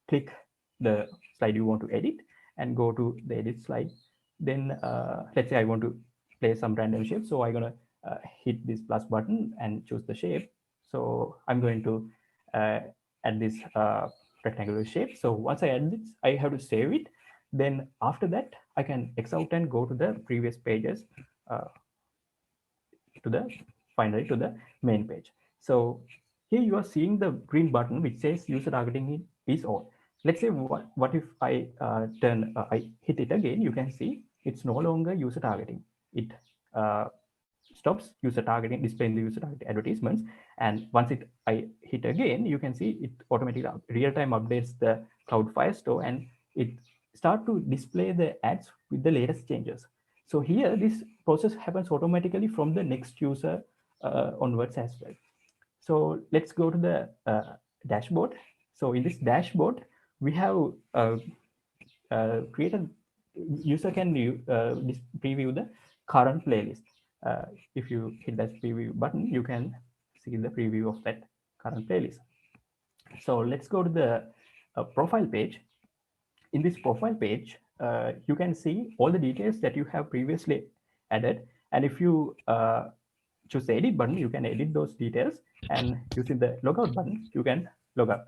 click the slide you want to edit and go to the edit slide. Then let's say I want to play some random shape. So I'm gonna hit this plus button and choose the shape. So I'm going to add this rectangular shape. So once I add this, I have to save it. Then after that, I can X out and go to the previous pages finally to the main page. So here you are seeing the green button which says user targeting is on. Let's say what if I I hit it again, you can see it's no longer user targeting. It stops user targeting, displaying the user targeting advertisements. And once I hit again, you can see it automatically real-time updates the Cloud Firestore and it start to display the ads with the latest changes. So here this process happens automatically from the next user onwards as well. So let's go to the dashboard. So in this dashboard, we have created, user can preview the current playlist. If you hit that preview button, you can see the preview of that current playlist. So let's go to the profile page. In this profile page, you can see all the details that you have previously added. And if you choose the edit button, you can edit those details, and using the logout button, you can log out.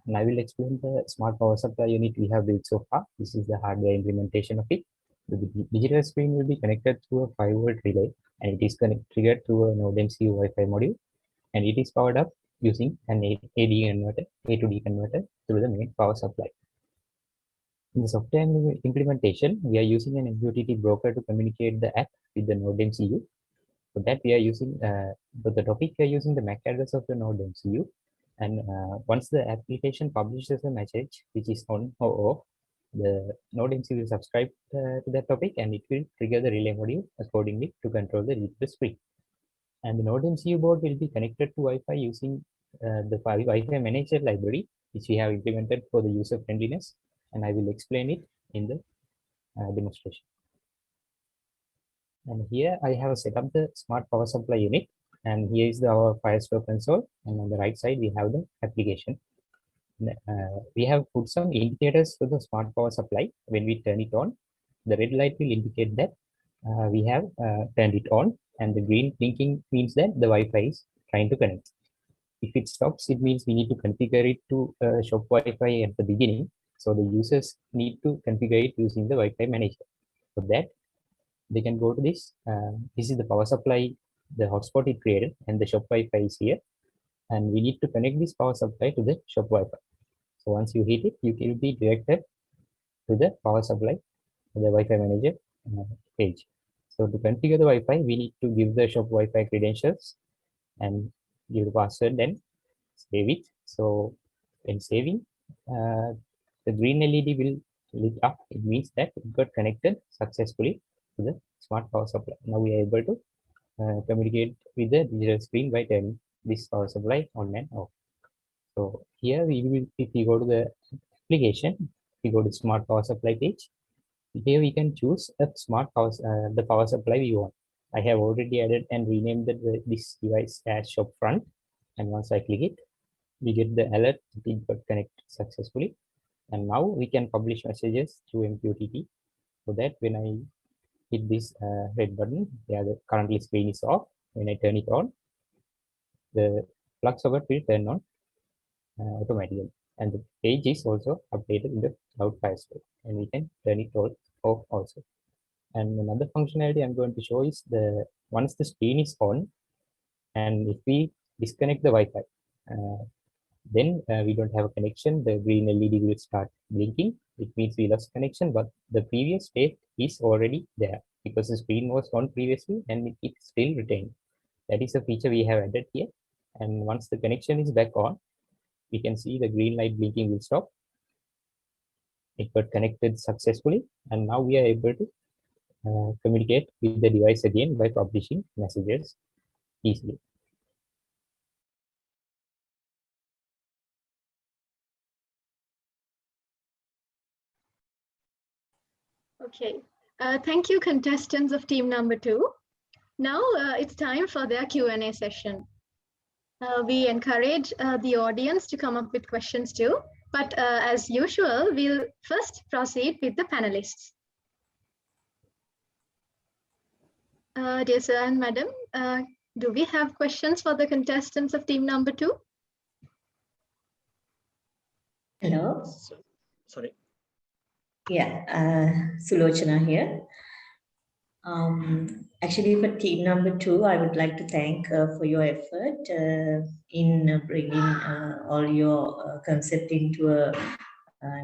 And I will explain the smart power supply unit we have built so far. This is the hardware implementation of it. The digital screen will be connected through a 5-volt relay, and it is triggered through a Node MCU Wi-Fi module, and it is powered up using an A to D converter through the main power supply. In the software implementation, we are using an MQTT broker to communicate the app with the Node MCU. For that, we are using, for the topic, we are using the MAC address of the Node MCU. And once the application publishes a message, which is on or off, the Node MCU will subscribe to that topic and it will trigger the relay module accordingly to control the digital screen. And the Node MCU board will be connected to Wi-Fi using the Wi-Fi manager library, which we have implemented for the user friendliness. And I will explain it in the demonstration. And here I have set up the smart power supply unit. And here is our Firestore console. And on the right side, we have the application. We have put some indicators for the smart power supply. When we turn it on, the red light will indicate that we have turned it on, and the green blinking means that the Wi-Fi is trying to connect. If it stops, it means we need to configure it to shop Wi-Fi at the beginning. So the users need to configure it using the Wi-Fi manager. For that, they can go to this. This is the power supply, the hotspot it created, and the shop Wi-Fi is here. And we need to connect this power supply to the shop Wi-Fi. So once you hit it, you will be directed to the power supply, the Wi-Fi manager page. So to configure the Wi-Fi, we need to give the shop Wi-Fi credentials and give the password, then save it. So when saving, The green LED will lit up. It means that it got connected successfully to the smart power supply. Now we are able to communicate with the digital screen by turning this power supply on and off. So here we will, if we go to the application, we go to smart power supply page. Here we can choose a smart power, the power supply we want. I have already added and renamed this device as shop front. And once I click it, we get the alert that it got connected successfully. And now we can publish messages through MQTT, so that when I hit this red button, the currently screen is off. When I turn it on, the plug socket will turn on automatically. And the page is also updated in the cloud Firestore, and we can turn it all off also. And another functionality I'm going to show is once the screen is on, and if we disconnect the Wi-Fi, then we don't have a connection, the green LED will start blinking. It means we lost connection, but the previous state is already there because the screen was on previously and it still retained. That is a feature we have added here. And once the connection is back on, we can see the green light blinking will stop. It got connected successfully, and now we are able to communicate with the device again by publishing messages easily. Okay, thank you, contestants of team number 2. Now it's time for their Q&A session. We encourage the audience to come up with questions too, but as usual, we'll first proceed with the panelists. Dear sir and madam, do we have questions for the contestants of team number 2? Hello. Sorry. Yeah, Sulochana here. Actually, for team number 2, I would like to thank for your effort in bringing all your concept into a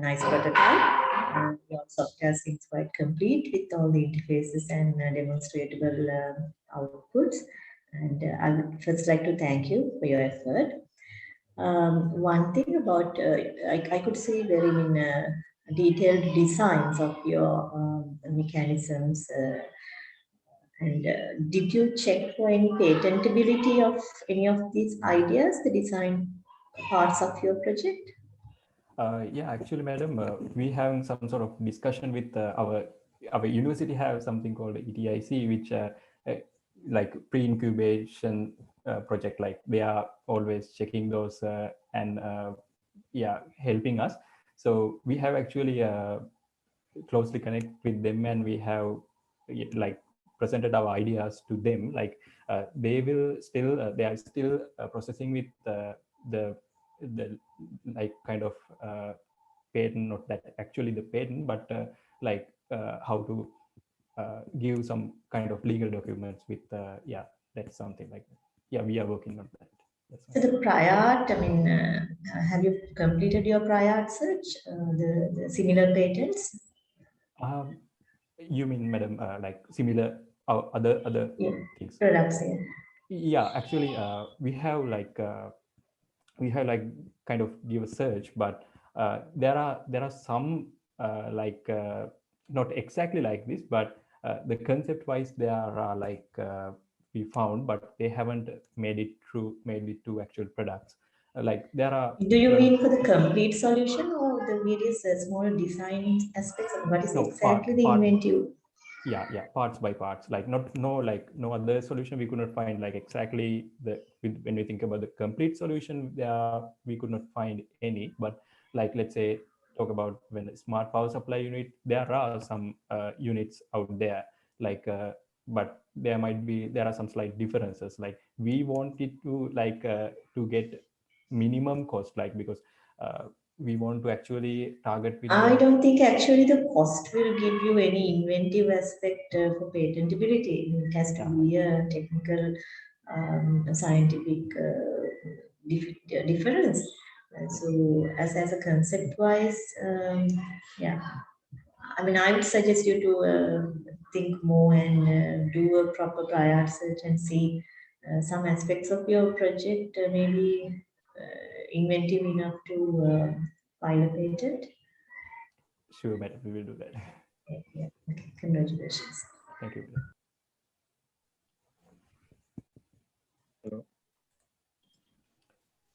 nice prototype. Your software seems quite complete with all the interfaces and demonstratable outputs. And I would first like to thank you for your effort. One thing about, I could see very detailed designs of your mechanisms. And did you check for any patentability of any of these ideas, the design parts of your project? Yeah, actually, madam, we having some sort of discussion with our university have something called ETIC, which like pre-incubation project. Like they are always checking those and yeah, helping us. So we have actually closely connect with them, and we have like presented our ideas to them. Like they will still they are still processing with the like kind of patent, not that actually the patent, but like how to give some kind of legal documents with yeah, that's something like that. Yeah, we are working on that. So the prior art, I mean, have you completed your prior art search, the similar patents? You mean, madam, like similar other things? Products, yeah. Yeah, actually, we have like kind of give a search, but there are some like not exactly like this, but the concept wise there are like we found, but they haven't made it to actual products. Like there are. Do you mean for the complete solution or the various small design aspects? What is exactly the inventive? Yeah, parts by parts, like no other solution we could not find like exactly when we think about the complete solution there, we could not find any. But like, let's say, talk about when a smart power supply unit, there are some units out there, like but there are some slight differences. Like we wanted to like to get minimum cost, like because we want to actually target with I don't think actually the cost will give you any inventive aspect for patentability. It has to be a technical, scientific difference. So as a concept wise, yeah, I mean, I would suggest you to think more and do a proper prior search and see some aspects of your project maybe inventive enough to file a patent. Sure, madam, we will do that. Yeah. Okay. Congratulations. Thank you.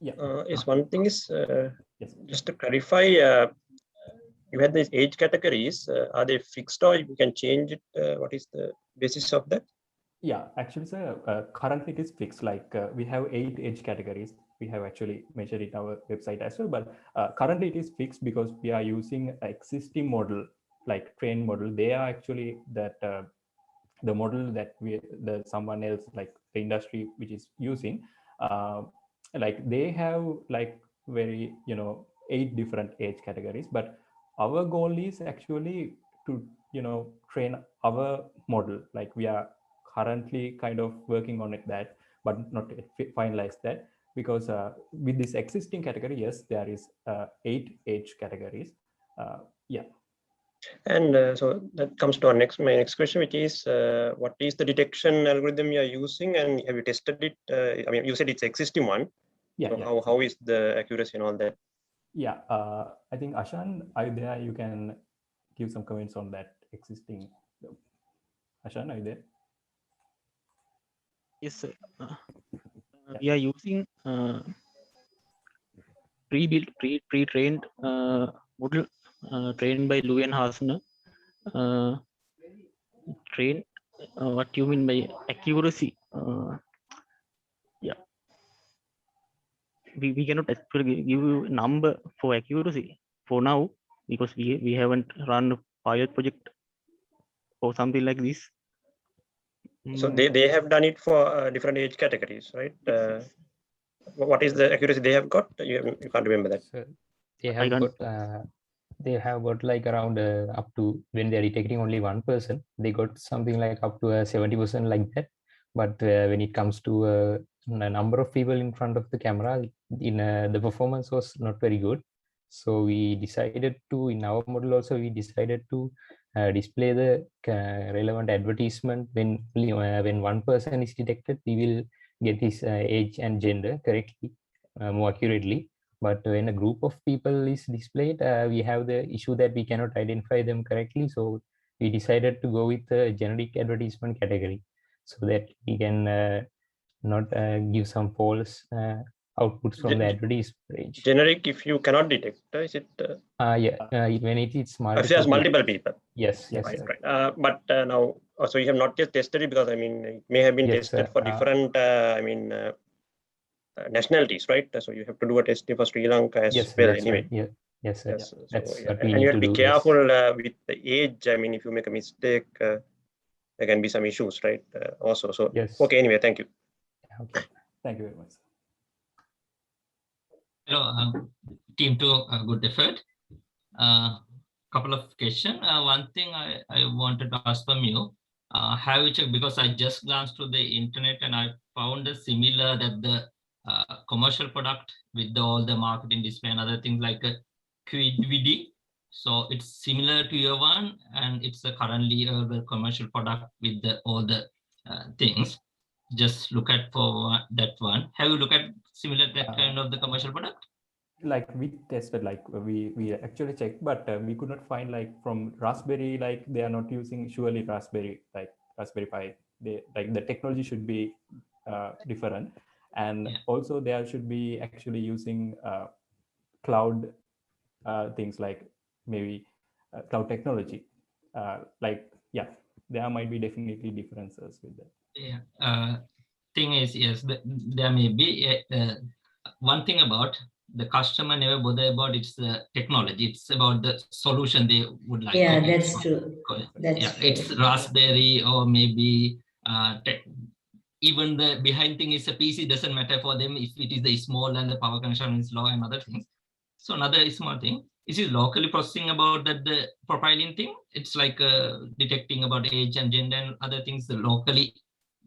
Yeah. Yes, one thing is yes. Just to clarify, you had these age categories. Are they fixed or you can change it? What is the basis of that? Yeah, actually, sir, currently it is fixed. Like we have 8 age categories. We have actually measured it our website as well, but currently it is fixed because we are using an existing model, like train model. They are actually that the model that someone else, like the industry which is using, like they have like very 8 different age categories, but our goal is actually to train our model. Like we are currently kind of working on it, that but not finalized that, because with this existing category, yes, there is 8 age categories. Yeah. And so that comes to my next question, which is what is the detection algorithm you are using, and have you tested it? I mean, you said it's existing one. Yeah. So Yeah. how is the accuracy and all that? Yeah, I think Ashan, are you there? You can give some comments on that existing. Ashan, are you there? Yes, sir. We are using pre-built, pre-trained model trained by Uiy and Hasner. Train, what you mean by accuracy? Yeah, we cannot actually give you a number for accuracy for now, because we haven't run a pilot project or something like this. So they have done it for different age categories, right? What is the accuracy they have got? You can't remember that. So they have got like around up to, when they're detecting only one person, they got something like up to 70% like that. But when it comes to a number of people in front of the camera, the performance was not very good. So we decided to, in our model also, we decided to display the relevant advertisement when one person is detected. We will get his age and gender correctly, more accurately. But when a group of people is displayed, we have the issue that we cannot identify them correctly. So we decided to go with the generic advertisement category, so that we can not give some false outputs from the advertisement page. Generic, if you cannot detect, is it? Yeah, when it's There's multiple people. Yes, yes. Right. But now, so you have not yet tested it, because I mean, it may have been tested for different, nationalities, right? So you have to do a testing for Sri Lanka as well, anyway. Right. Yeah. Yes, sir. Yes. So, That's yeah. what we And need you have to to be do. careful with the age. I mean, if you make a mistake, there can be some issues, right? Also. So yes. Okay. Anyway, thank you. Okay. Thank you very much. Hello, team 2, good effort. Couple of questions. One thing I wanted to ask from you, have you checked, because I just glanced through the internet and I found a similar, that the commercial product with all the marketing display and other things like a QVD. So it's similar to your one, and it's a currently a commercial product with all the things. Just look at for that one. Have you looked at similar that kind of the commercial product? Like we tested, like we actually checked, but we could not find, like from Raspberry, like they are not using surely Raspberry, like Raspberry Pi. They, like the technology should be different, and also there should be actually using cloud things, like maybe cloud technology. Like yeah, there might be definitely differences with that. Yeah. Thing is, yes, there may be one thing about the customer never bother about it's the technology. It's about the solution they would like. Yeah, okay, that's true. That's true. It's Raspberry or maybe even the behind thing is a PC. Doesn't matter for them if it is the small and the power consumption is low and other things. So another small thing. Is it locally processing about that the profiling thing? It's like detecting about age and gender and other things locally,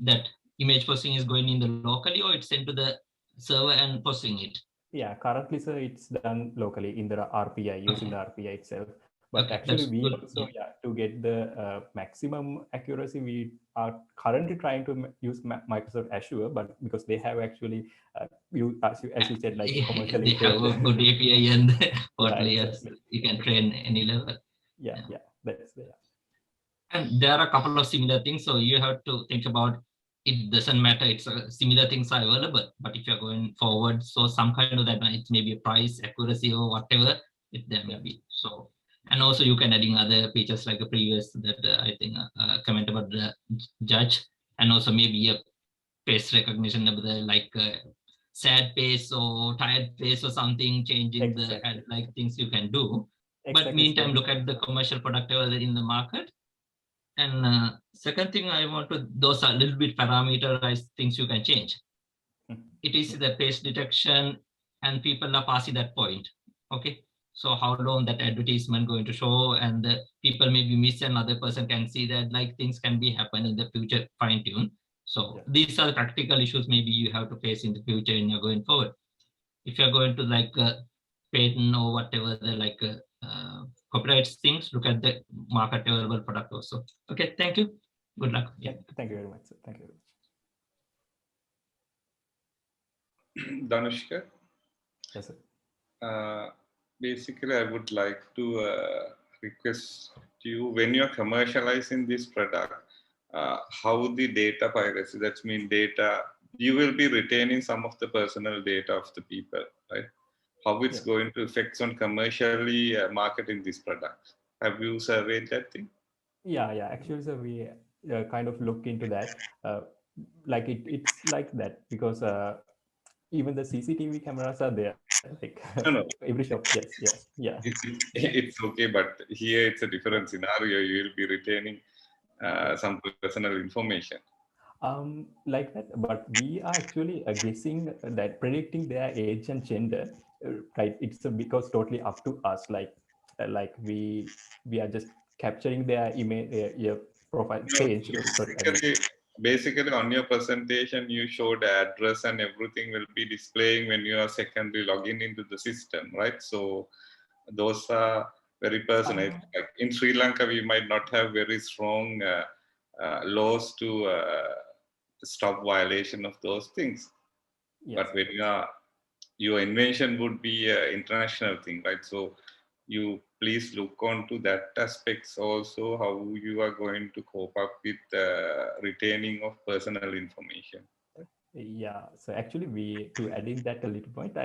that image processing is going in the locally, or it's sent to the server and processing it? Yeah, currently, sir, it's done locally in the RPI, using the RPI itself. But actually, we also, to get the maximum accuracy, we are currently trying to use Microsoft Azure, but because they have actually, as you said, like commercially they have a good API and yeah, exactly. You can train any level. Yeah, that's there. And there are a couple of similar things, so you have to think about it. Doesn't matter, it's similar things are available, but if you're going forward, so some kind of that, it may be a price, accuracy, or whatever it there may be. So, and also you can adding other features like a previous that I think comment about the judge, and also maybe a face recognition, like sad face or tired face or something, changing the like things you can do. But meantime, look at the commercial product available in the market. And second thing I want to, those are a little bit parameterized things you can change. It is the face detection and people are passing that point. Okay. So how long that advertisement going to show, and the people maybe miss, another person can see that like things can be happen in the future, fine tune. So these are the practical issues maybe you have to face in the future when you're going forward. If you're going to like patent or whatever the like copyright things, look at the market available product also. Okay, thank you. Good luck. Yeah. Thank you very much, sir. Thank you. Danushka? Yes, sir. Basically, I would like to request you, when you're commercializing this product, how the data piracy, that means data, you will be retaining some of the personal data of the people, right? How it's going to affect on commercially marketing this product. Have you surveyed that thing? Yeah, actually, so we kind of look into that. Like it's like that because even the CCTV cameras are there, like No. every shop. Yes, yeah. It's okay, but here it's a different scenario. You will be retaining some personal information. Like that, but we are actually guessing that, predicting their age and gender, right? It's because totally up to us. Like we are just capturing their email, profile page. Basically, on your presentation, you showed the address and everything will be displaying when you are secondary logging into the system, right? So those are very personal. Like in Sri Lanka, we might not have very strong laws to stop violation of those things. But when your invention would be an international thing, right? So you please look on to that aspects also, how you are going to cope up with retaining of personal information. Yeah, so actually to add in that a little point,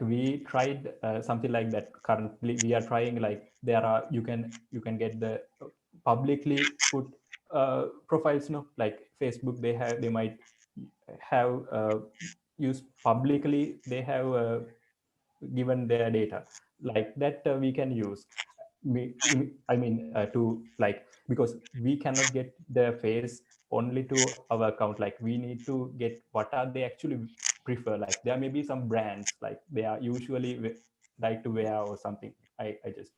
we tried something like that. Currently we are trying, like you can get the publicly put profiles, like Facebook, they might have used publicly, they have given their data like that. We can use, to because we cannot get their face only to our account. Like we need to get what are they actually prefer. Like there may be some brands like they are usually like to wear or something. I just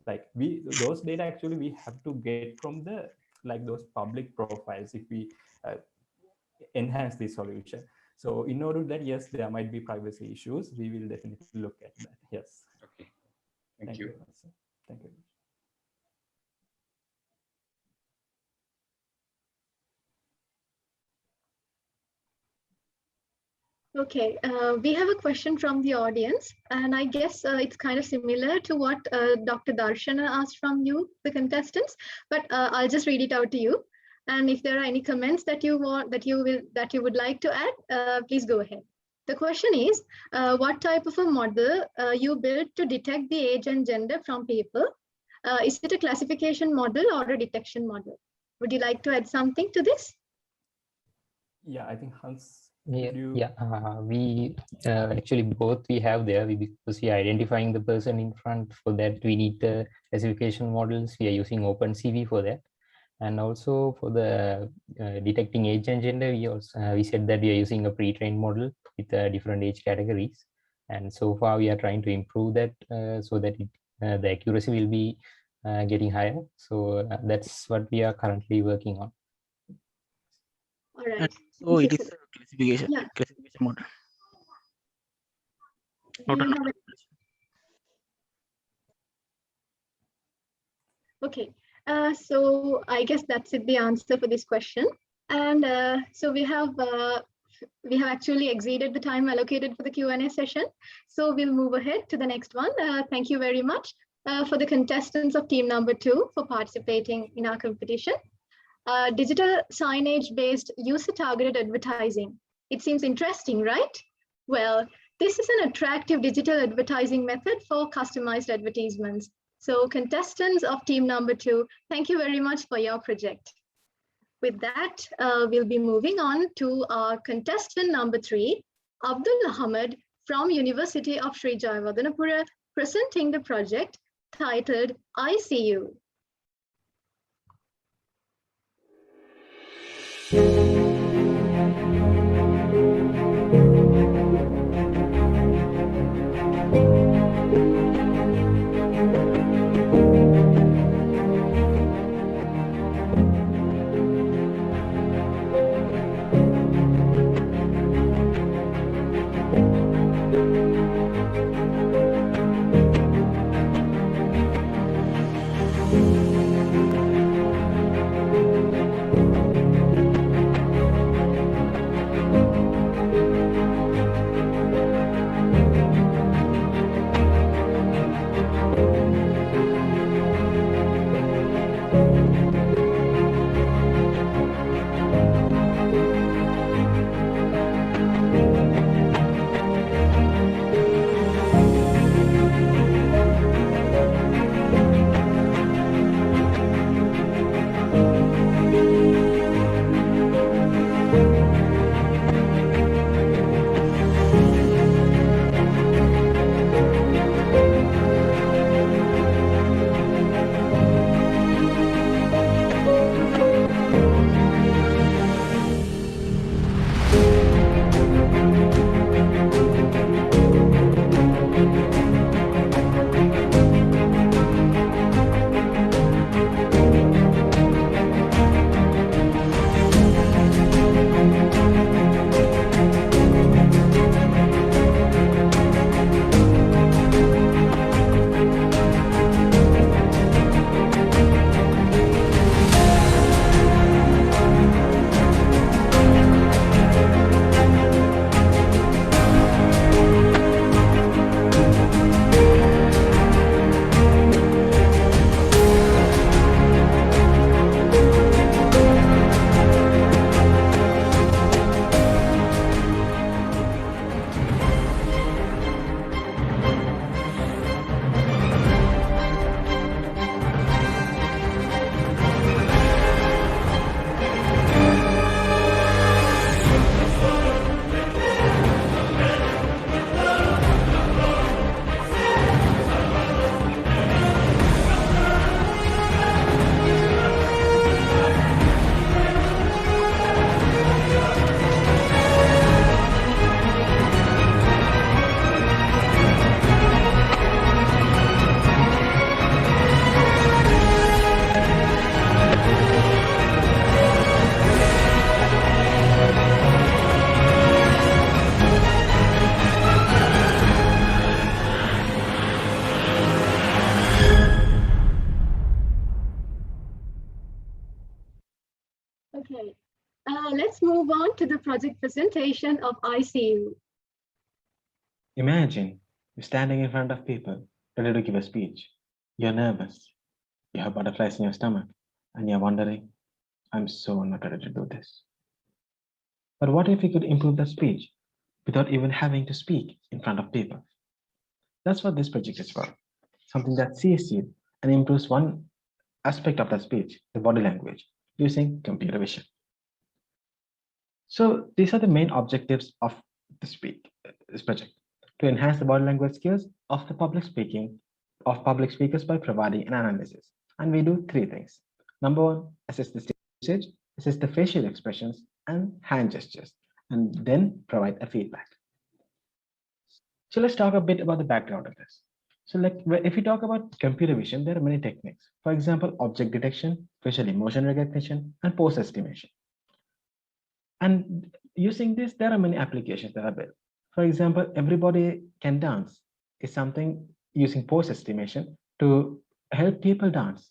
like those data actually we have to get from the those public profiles if we enhance the solution. So in order that, yes, there might be privacy issues. We will definitely look at that. Yes. Okay. Thank you. Very much, sir. Thank you. Okay, we have a question from the audience, and I guess it's kind of similar to what Dr. Darshana asked from you, the contestants, but I'll just read it out to you. And if there are any comments that you would like to add, please go ahead. The question is, what type of a model you built to detect the age and gender from people? Is it a classification model or a detection model? Would you like to add something to this? Yeah, I think Hans. We actually both we have there, because we are identifying the person in front. For that we need the classification models. We are using OpenCV for that, and also for the detecting age and gender, we said that we are using a pre-trained model with different age categories, and so far we are trying to improve that so that the accuracy will be getting higher. So that's what we are currently working on. All right. So it is classification model. Okay, so I guess that's the answer for this question. And so we have actually exceeded the time allocated for the Q&A session. So we'll move ahead to the next one. Thank you very much for the contestants of team number 2 for participating in our competition. Digital signage-based user-targeted advertising. It seems interesting, right? Well, this is an attractive digital advertising method for customized advertisements. So contestants of team number 2, thank you very much for your project. With that, we'll be moving on to our contestant number 3, Abdul Ahmed from University of Sri Jayawardenepura, presenting the project titled I See You. Okay, let's move on to the project presentation of I See You. Imagine you're standing in front of people ready to give a speech. You're nervous. You have butterflies in your stomach and you're wondering, I'm so not ready to do this. But what if you could improve that speech without even having to speak in front of people? That's what this project is about. Something that sees you and improves one aspect of that speech, the body language, using computer vision. So these are the main objectives of this project: to enhance the body language skills of the public speakers by providing an analysis. And we do 3 things. Number 1, assess the usage, assess the facial expressions and hand gestures, and then provide a feedback. So let's talk a bit about the background of this. So if we talk about computer vision, there are many techniques. For example, object detection, facial emotion recognition, and pose estimation. And using this, there are many applications that are built. For example, everybody can dance is something using pose estimation to help people dance.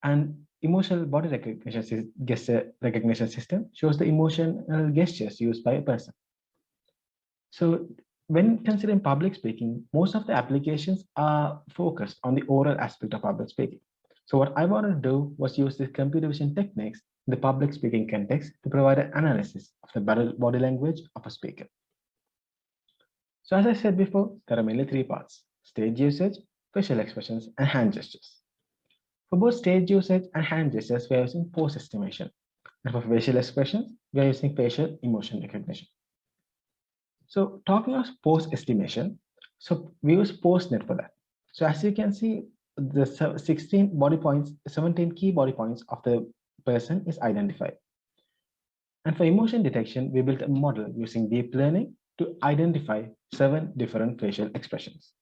And emotional body recognition gesture recognition system shows the emotional gestures used by a person. So when considering public speaking, most of the applications are focused on the oral aspect of public speaking. So what I wanted to do was use the computer vision techniques in the public speaking context to provide an analysis of the body language of a speaker. So as I said before, there are mainly three parts: stage usage, facial expressions, and hand gestures. For both stage usage and hand gestures, we are using pose estimation. And for facial expressions, we are using facial emotion recognition. So talking of pose estimation, so we use PoseNet for that. So as you can see, the 16 body points, 17 key body points of the person is identified. And for emotion detection, we built a model using deep learning to identify 7 different facial expressions.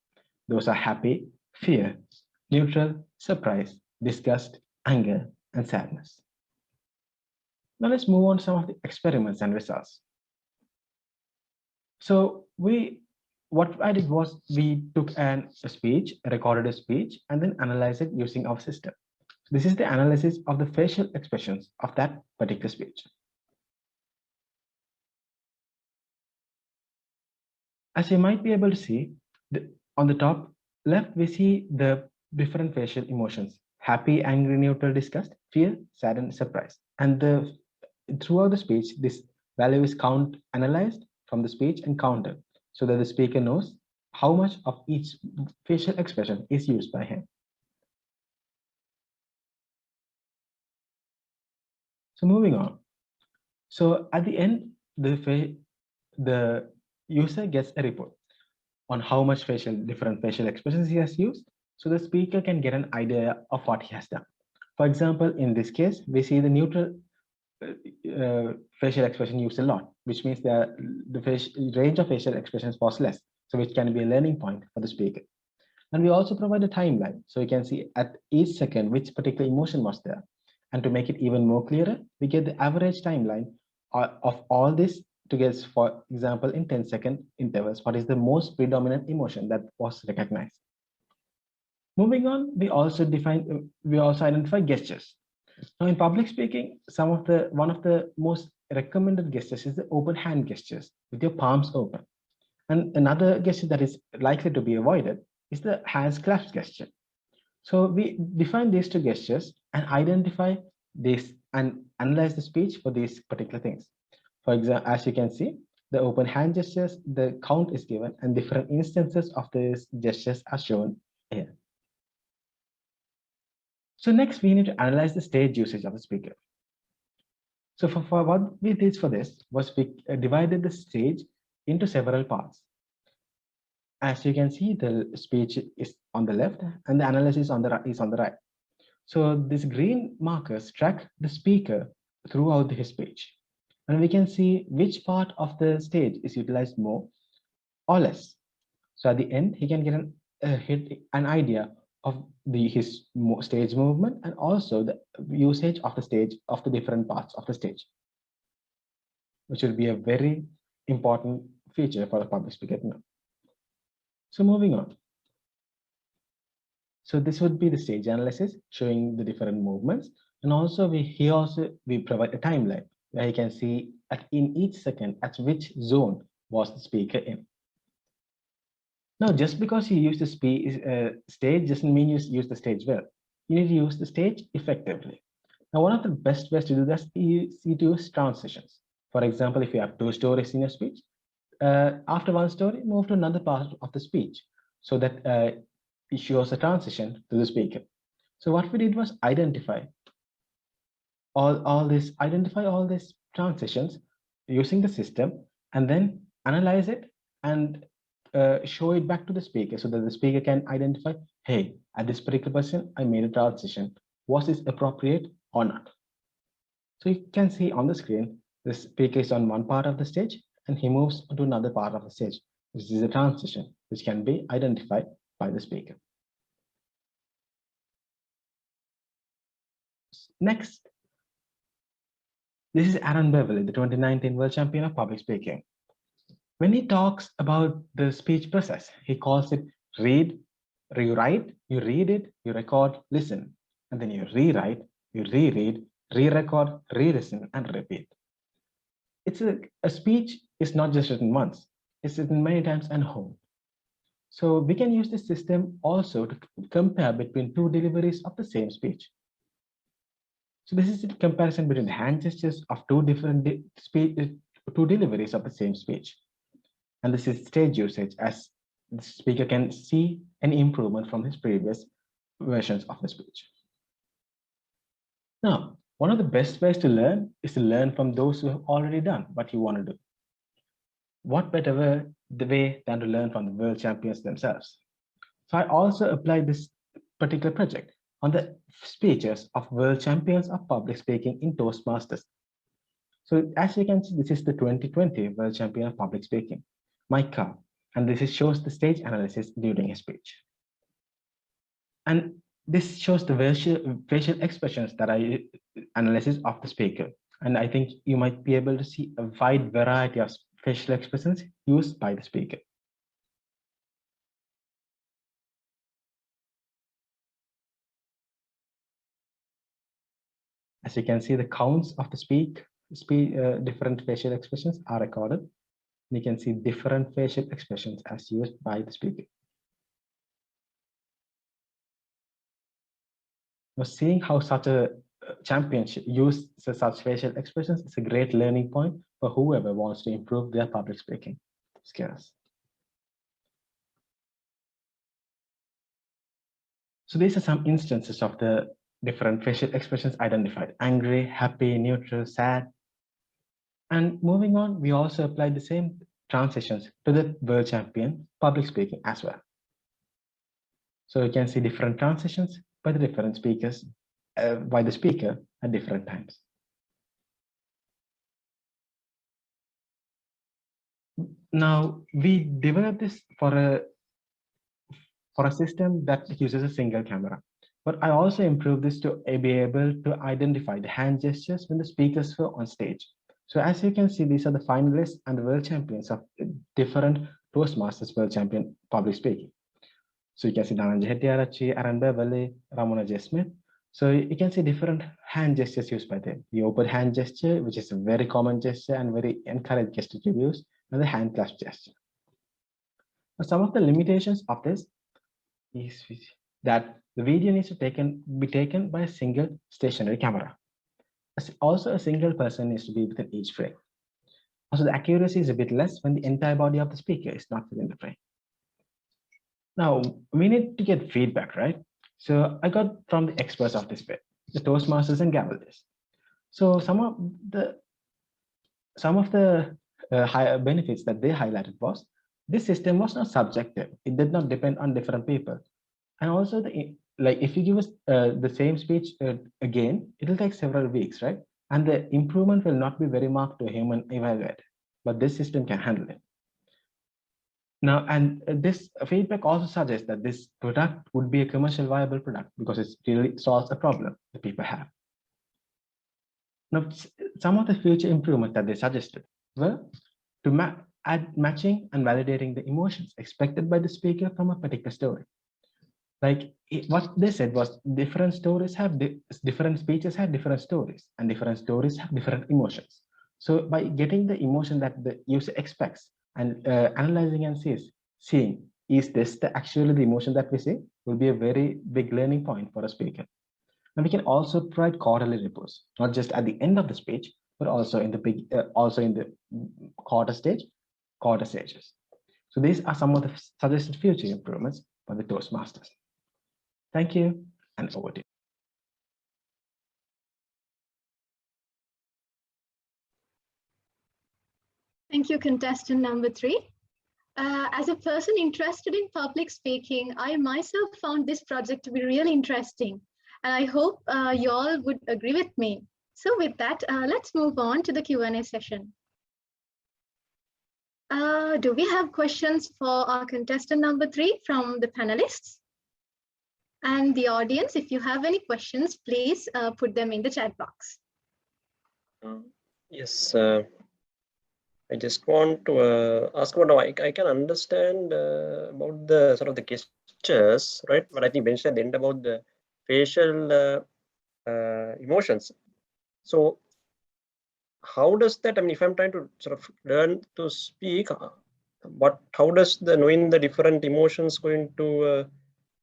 Those are happy, fear, neutral, surprise, disgust, anger, and sadness. Now let's move on to some of the experiments and results. So what I did was we took a speech, recorded a speech, and then analyzed it using our system. This is the analysis of the facial expressions of that particular speech. As you might be able to see, on the top left, we see the different facial emotions: happy, angry, neutral, disgust, fear, sad, and surprise. And throughout the speech, this value is analyzed from the speech and counted, so that the speaker knows how much of each facial expression is used by him. So moving on. So at the end, the user gets a report on how much different facial expressions he has used, so the speaker can get an idea of what he has done. For example, in this case, we see the neutral facial expression used a lot, which means the range of facial expressions was less, so which can be a learning point for the speaker. And we also provide a timeline, so you can see at each second which particular emotion was there. And to make it even more clearer, we get the average timeline of all this together. For example, in 10-second intervals, what is the most predominant emotion that was recognized. Moving on, we also identify gestures. Now, in public speaking, one of the most recommended gestures is the open hand gestures with your palms open. And another gesture that is likely to be avoided is the hands clasped gesture. So we define these two gestures and identify this and analyze the speech for these particular things. For example, as you can see, the open hand gestures, the count is given and different instances of these gestures are shown here. So next, we need to analyze the stage usage of the speaker. So for what we did for this was we divided the stage into several parts. As you can see, the speech is on the left and the analysis is on the right. So these green markers track the speaker throughout his speech. And we can see which part of the stage is utilized more or less. So at the end, he can get an idea of his stage movement and also the usage of the stage of the different parts of the stage, which will be a very important feature for the public speaker to know. So moving on. So this would be the stage analysis showing the different movements. And also we provide a timeline where you can see in each second at which zone was the speaker in. Now, just because you use the stage doesn't mean you use the stage well. You need to use the stage effectively. Now, one of the best ways to do that is to use transitions. For example, if you have 2 stories in your speech, after one story, move to another part of the speech so that it shows a transition to the speaker. So what we did was identify all these transitions using the system and then analyze it and show it back to the speaker so that the speaker can identify, hey, at this particular person, I made a transition. Was this appropriate or not? So you can see on the screen, the speaker is on one part of the stage and he moves to another part of the stage. This is a transition which can be identified by the speaker. Next, this is Aaron Beverly, the 2019 World Champion of Public Speaking. When he talks about the speech process, he calls it read, you write, you read it, you record, listen, and then you rewrite, you reread, re-record, re-listen, and repeat. It's a speech is not just written once. is written many times and home. So we can use this system also to compare between two deliveries of the same speech. So this is the comparison between the hand gestures of two different two deliveries of the same speech. And this is stage usage, as the speaker can see an improvement from his previous versions of the speech. Now, one of the best ways to learn is to learn from those who have already done what you want to do. What better way than to learn from the world champions themselves? So I also applied this particular project on the speeches of world champions of public speaking in Toastmasters. So as you can see, this is the 2020 world champion of public speaking, Mike Carr, and this shows the stage analysis during his speech. And this shows the facial expressions that I analysis of the speaker. And I think you might be able to see a wide variety of facial expressions used by the speaker. As you can see, the counts of the different facial expressions are recorded. You can see different facial expressions as used by the speaker. Now, seeing how such a championship uses such facial expressions is a great learning point for whoever wants to improve their public speaking skills. So these are some instances of the different facial expressions identified: angry, happy, neutral, sad. And moving on, we also applied the same transitions to the world champion public speaking as well. So you can see different transitions by the different speakers, by the speaker at different times. Now, we developed this for a system that uses a single camera. But I also improved this to be able to identify the hand gestures when the speakers were on stage. So as you can see, these are the finalists and the world champions of different Toastmasters World Champion public speaking. So you can see Dhananjay Hettiarachchi, Aaron Beverly, Ramona J. Smith. So you can see different hand gestures used by them. The open hand gesture, which is a very common gesture and very encouraged gesture to use, and the hand clasp gesture. Now, some of the limitations of this is that the video needs to be taken by a single stationary camera. Also, a single person needs to be within each frame. Also, the accuracy is a bit less when the entire body of the speaker is not within the frame. Now, we need to get feedback, right? So I got from the experts of this bit, the Toastmasters and Gavaldis. So some of the higher benefits that they highlighted was this system was not subjective. It did not depend on different people. And also, if you give us the same speech again, it will take several weeks, right? And the improvement will not be very marked to a human evaluator, but this system can handle it. Now, and this feedback also suggests that this product would be a commercial viable product because it really solves a problem that people have. Now, some of the future improvements that they suggested were to add matching and validating the emotions expected by the speaker from a particular story. What they said was different stories have different speeches have different stories, and different stories have different emotions. So by getting the emotion that the user expects and analyzing and seeing, is this actually the emotion that we see, will be a very big learning point for a speaker. And we can also provide quarterly reports, not just at the end of the speech, but also in the quarter stages. So these are some of the suggested future improvements for the Toastmasters. Thank you, and over to you. Thank you, contestant number 3. As a person interested in public speaking, I myself found this project to be really interesting, and I hope you all would agree with me. So with that, let's move on to the Q&A session. Do we have questions for our contestant number 3 from the panelists? And the audience, if you have any questions, please put them in the chat box. Yes, I just want to ask about, I can understand about the sort of the gestures, right? But I think mentioned at the end about the facial emotions. So how does that, I mean, if I'm trying to sort of learn to speak, But how does the knowing the different emotions going to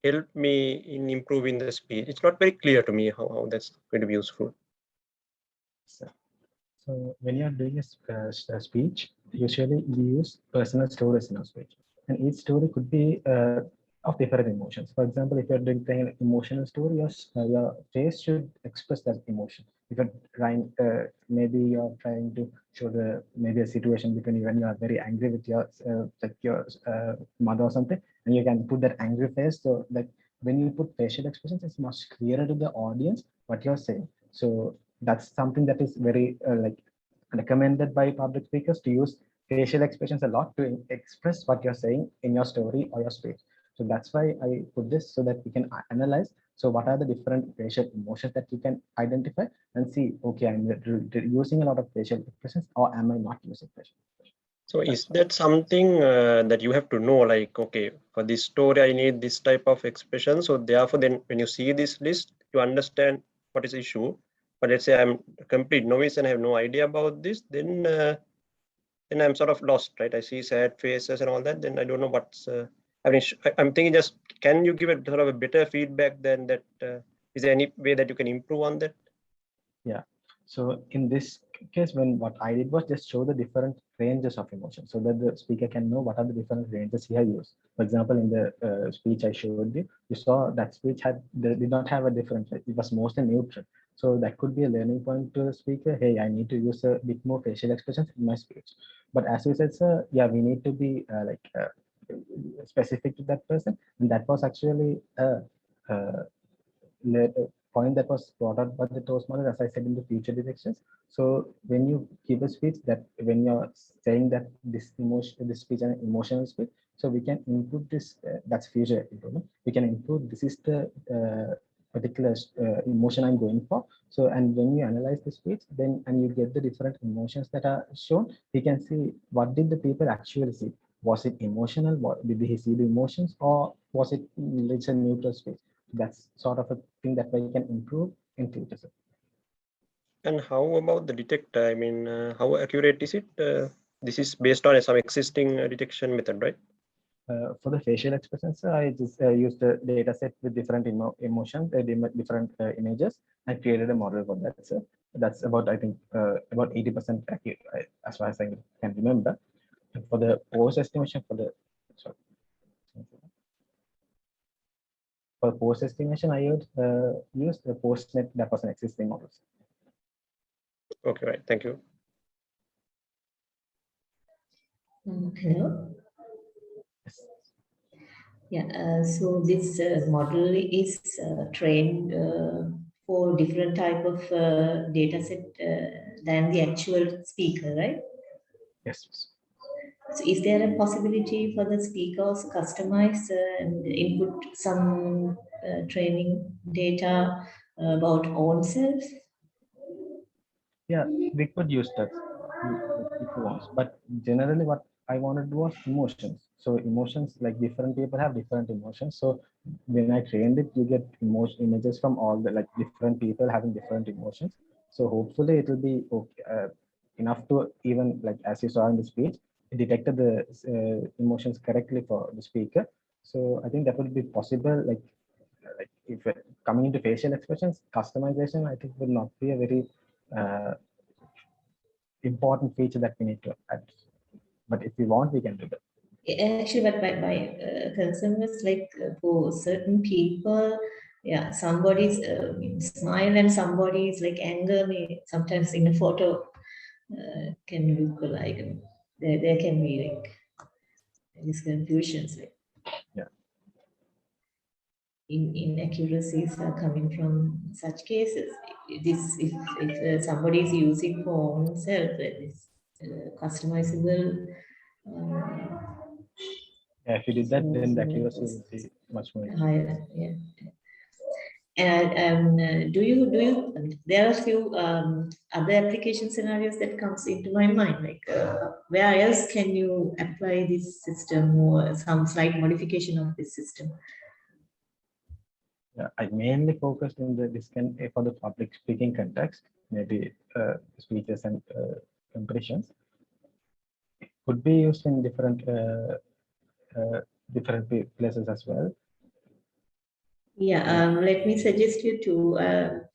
help me in improving the speech? It's not very clear to me how that's going to be useful. So when you're doing a speech, usually we use personal stories in our speech, and each story could be of different emotions. For example, if you're doing an emotional story, your face should express that emotion. If you're trying, maybe you're trying to show maybe a situation between you when you are very angry with your like your mother or something, and you can put that angry face. So that when you put facial expressions, it's much clearer to the audience what you're saying. So that's something that is very like recommended by public speakers to use facial expressions a lot to express what you're saying in your story or your speech. So that's why I put this so that we can analyze. So what are the different facial emotions that you can identify and see, okay, I'm using a lot of facial expressions or am I not using facial expressions? So is that something that you have to know, like, okay, for this story, I need this type of expression. So therefore, then when you see this list, you understand what is the issue. But let's say I'm a complete novice and I have no idea about this, then I'm sort of lost, right? I see sad faces and all that, then I don't know what's. I mean, I'm thinking just, can you give a sort of a better feedback than that? Is there any way that you can improve on that? Yeah. So in this case, when what I did was just show the different ranges of emotion so that the speaker can know what are the different ranges he has used. For example, in the speech I showed you, you saw that speech did not have a different, it was mostly neutral. So that could be a learning point to the speaker. Hey, I need to use a bit more facial expressions in my speech. But as you said, sir, yeah, we need to be specific to that person. And that was actually point that was brought up by the Toastmasters, as I said in the future directions. So when you give a speech, that when you're saying that this speech is an emotional speech, so we can include this. That's future improvement. We can include this is the particular emotion I'm going for. So and when you analyze the speech, then and you get the different emotions that are shown, we can see what did the people actually see. Was it emotional? What did he see the emotions, or was it it's a neutral speech? That's sort of a thing that we can improve in future. And how about the detector? I mean, how accurate is it? This is based on some existing detection method, right? For the facial expressions, I just used a data set with different emotions, different images, and created a model for that. So that's about, I think, about 80% accurate, as far as I can remember. And for the pose estimation, for the pose estimation, I used the postnet that was an existing model. Okay, right. Thank you. Hello. Yeah, so this model is trained for different type of data set than the actual speaker, right? Yes. So is there a possibility for the speakers customize and input some training data about own self? Yeah, we could use that if you want, but generally what I wanted to do was emotions. So emotions, like different people have different emotions. So when I trained it, you get images from all the like different people having different emotions. So hopefully it will be okay, enough to even like as you saw in the speech, it detected the emotions correctly for the speaker. So I think that would be possible. Like if coming into facial expressions, customization I think will not be a very important feature that we need to add. But if we want, we can do that. Actually, but my concern was like for certain people, yeah, somebody's smile and somebody's like anger may sometimes in a photo can look like there can be like these confusions. Like, yeah. Inaccuracies are coming from such cases. This if somebody is using for own self, it's customizable. Yeah, if you did that, then the So accuracy will be much more higher. Yeah. And do you? There are a few other application scenarios that comes into my mind. Like where else can you apply this system or some slight modification of this system? Yeah, I mainly focused in this can for the public speaking context, maybe speeches and competitions. could be used in different places as well. Yeah, let me suggest you two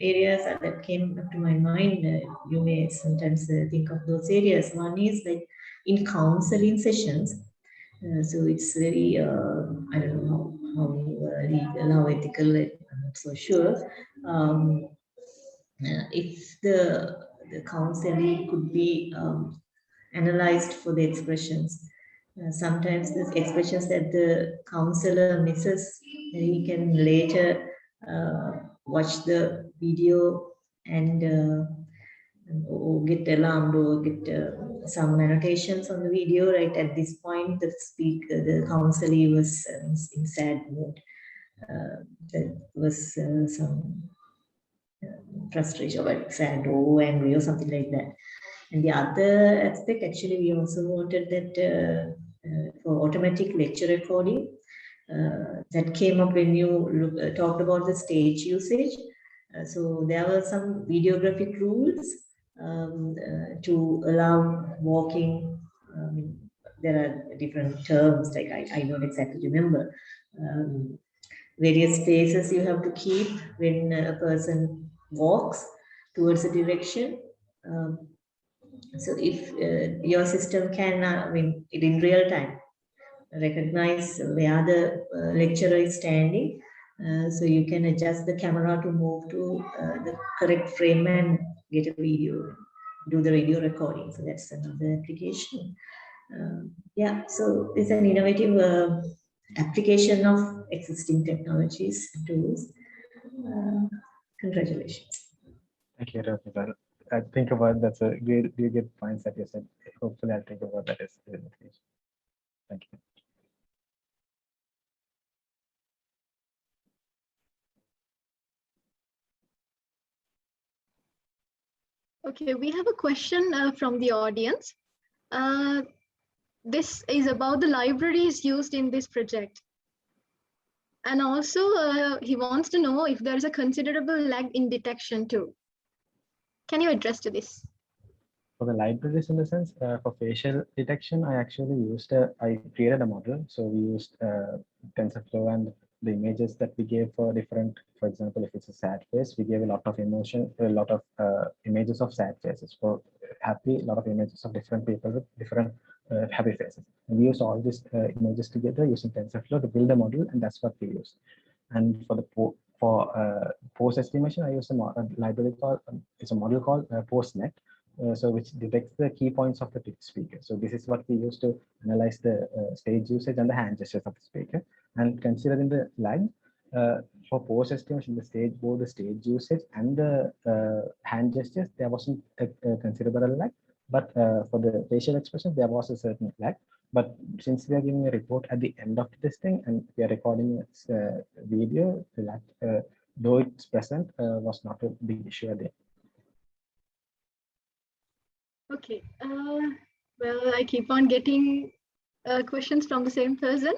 areas that came up to my mind. You may sometimes think of those areas. One is like in counseling sessions. So it's very, I don't know how legal, how ethical, I'm not so sure. If the counseling could be analyzed for the expressions. Sometimes the expressions that the counselor misses, he can later watch the video and or get alarmed or get some annotations on the video. Right at this point, the counselor was in sad mood. There was some frustration, or sad or angry or something like that. And the other aspect, actually, we also wanted that for automatic lecture recording, that came up when you talked about the stage usage. So there were some videographic rules to allow walking. There are different terms, like I don't exactly remember. Various spaces you have to keep when a person walks towards a direction. So if your system can, in real time, recognize where the lecturer is standing, so you can adjust the camera to move to the correct frame and get a video, do the video recording. So that's another application. Yeah, so it's an innovative application of existing technologies, tools. Congratulations. Thank you, Rafizal. I think about that's a great, good points that you said. Hopefully, I'll think about that as in the future. Thank you. Okay, we have a question from the audience. This is about the libraries used in this project. And also, he wants to know if there is a considerable lag in detection too. Can you address to this? For the libraries, in the sense, for facial detection, I actually used, I created a model. So we used TensorFlow, and the images that we gave for different, for example, if it's a sad face, we gave a lot of emotion, a lot of images of sad faces. For happy, a lot of images of different people with different happy faces. And we used all these images together using TensorFlow to build a model, and that's what we used. And for the pose estimation, I used a library called, it's a model called PoseNet. So which detects the key points of the speaker. So this is what we use to analyze the stage usage and the hand gestures of the speaker. And considering the lag, for pose estimation, the stage, both the stage usage and the hand gestures, there wasn't a considerable lag. But for the facial expression, there was a certain lag. But since we are giving a report at the end of the testing and we are recording a video, the lag, though it's present, was not a big issue there. Okay, well, I keep on getting questions from the same person.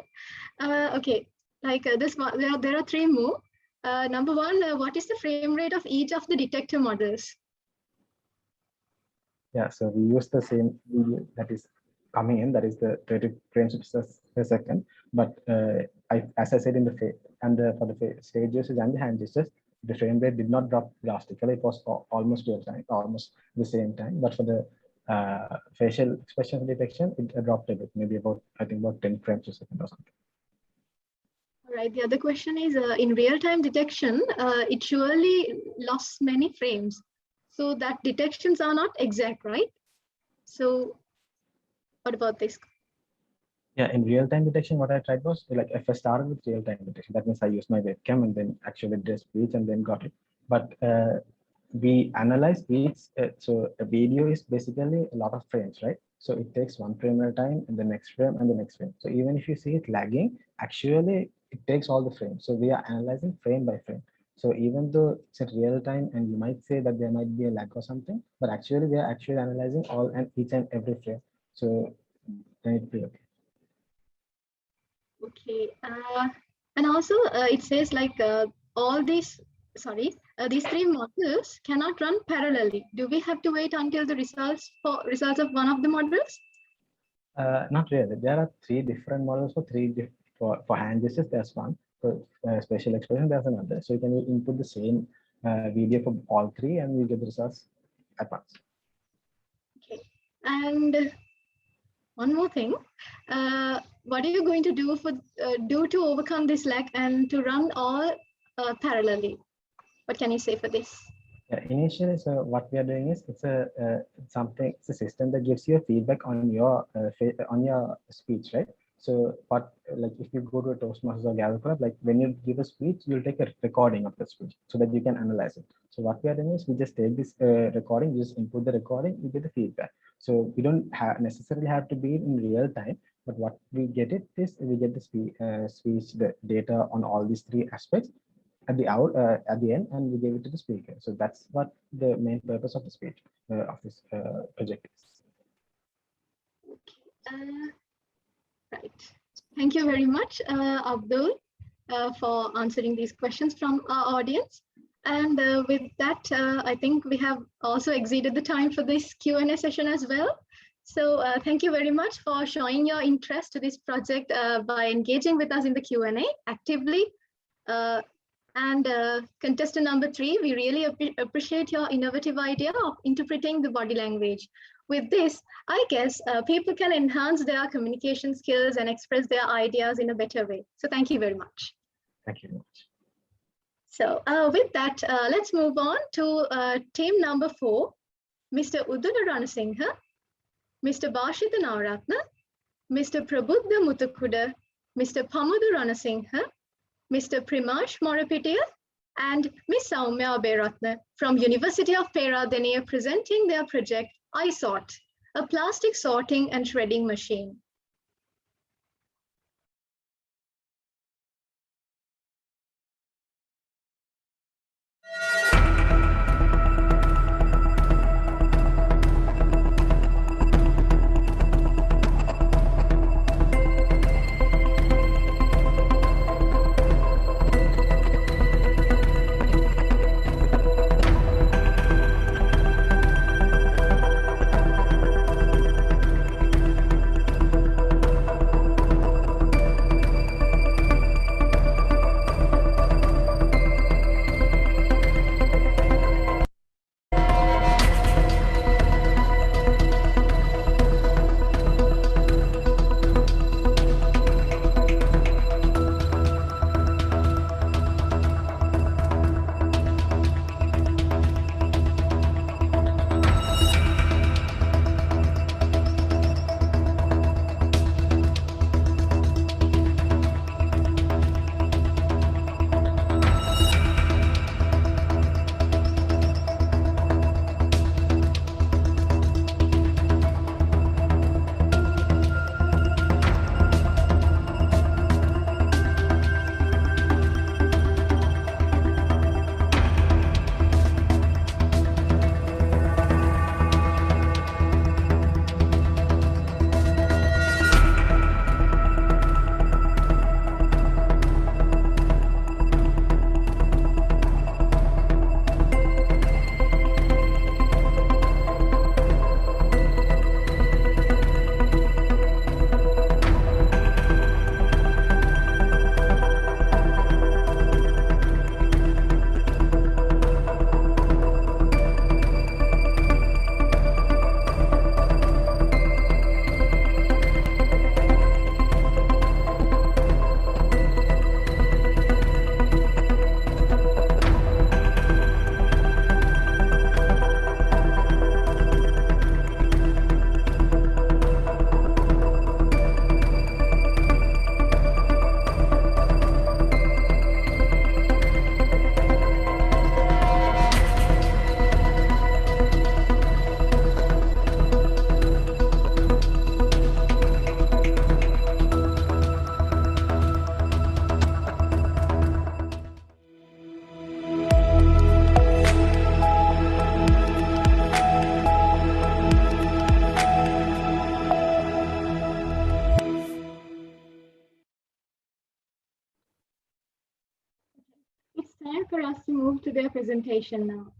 Okay, like this one, there are three more. Number one, what is the frame rate of each of the detector models? Yeah, so we use the same video that is coming in, that is the 30 frames per second. But as I said in the for the stage usage and the hand gestures, the frame rate did not drop drastically. It was almost real time, almost the same time. But for the facial expression detection, it dropped a bit, maybe about, I think, about 10 frames per second or something. All right, the other question is, in real-time detection, it surely lost many frames. So that detections are not exact, right? So what about this? Yeah, in real-time detection, what I tried was, like, if I started with real-time detection, that means I used my webcam and then actually did speech and then got it. But we analyze each, so a video is basically a lot of frames, right? So it takes one frame at a time and the next frame and the next frame. So even if you see it lagging, actually it takes all the frames. So we are analyzing frame by frame. So even though it's at real time and you might say that there might be a lag or something, but actually we are actually analyzing all and each and every frame. So then it'd be okay. Okay, and also it says like all these, these three models cannot run parallelly. Do we have to wait until the results of one of the models? Not really. There are three different models for hand gestures. There's one. For special expression, there's another. So you can input the same video for all three, and you get the results at once. Okay. And one more thing. What are you going to do to overcome this lag and to run all parallelly? What can you say for this? Yeah, initially, so what we are doing is it's a system that gives you a feedback on your speech, right? So like if you go to a Toastmasters or Gather Club, like when you give a speech, you'll take a recording of the speech so that you can analyze it. So what we are doing is we just take this recording, you just input the recording, you get the feedback. So we don't necessarily have to be in real time, but what we get we get the speech data on all these three aspects at the end, and we gave it to the speaker. So that's what the main purpose of the speech of this project is. Right. Thank you very much, Abdul, for answering these questions from our audience. And with that, I think we have also exceeded the time for this Q&A session as well. So thank you very much for showing your interest to this project by engaging with us in the Q&A actively. And contestant number 3, we really appreciate your innovative idea of interpreting the body language. With this, I guess people can enhance their communication skills and express their ideas in a better way. So thank you very much. Thank you very much. So with that, let's move on to team number 4, Mr. Udula Ranasinghe, Mr. Bashita Navaratna, Mr. Prabuddha Muthukuda, Mr. Pamudu Ranasinghe, Mr. Primash Morapitiya, and Ms. Saumya Aberatna from University of Peradeniya presenting their project iSort, a plastic sorting and shredding machine. It's time for us to move to their presentation now.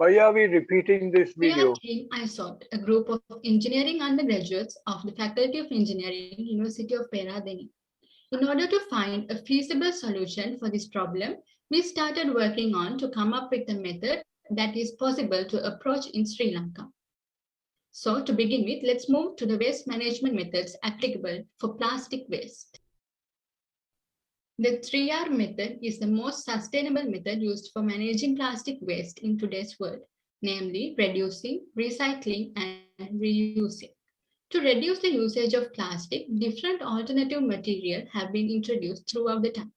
Why are we repeating this We are video? Team ISOT, a group of engineering undergraduates of the Faculty of Engineering, University of Peradeniya. In order to find a feasible solution for this problem, we started working on to come up with a method that is possible to approach in Sri Lanka. So to begin with, let's move to the waste management methods applicable for plastic waste. The 3R method is the most sustainable method used for managing plastic waste in today's world, namely reducing, recycling, and reusing. To reduce the usage of plastic, different alternative materials have been introduced throughout the time.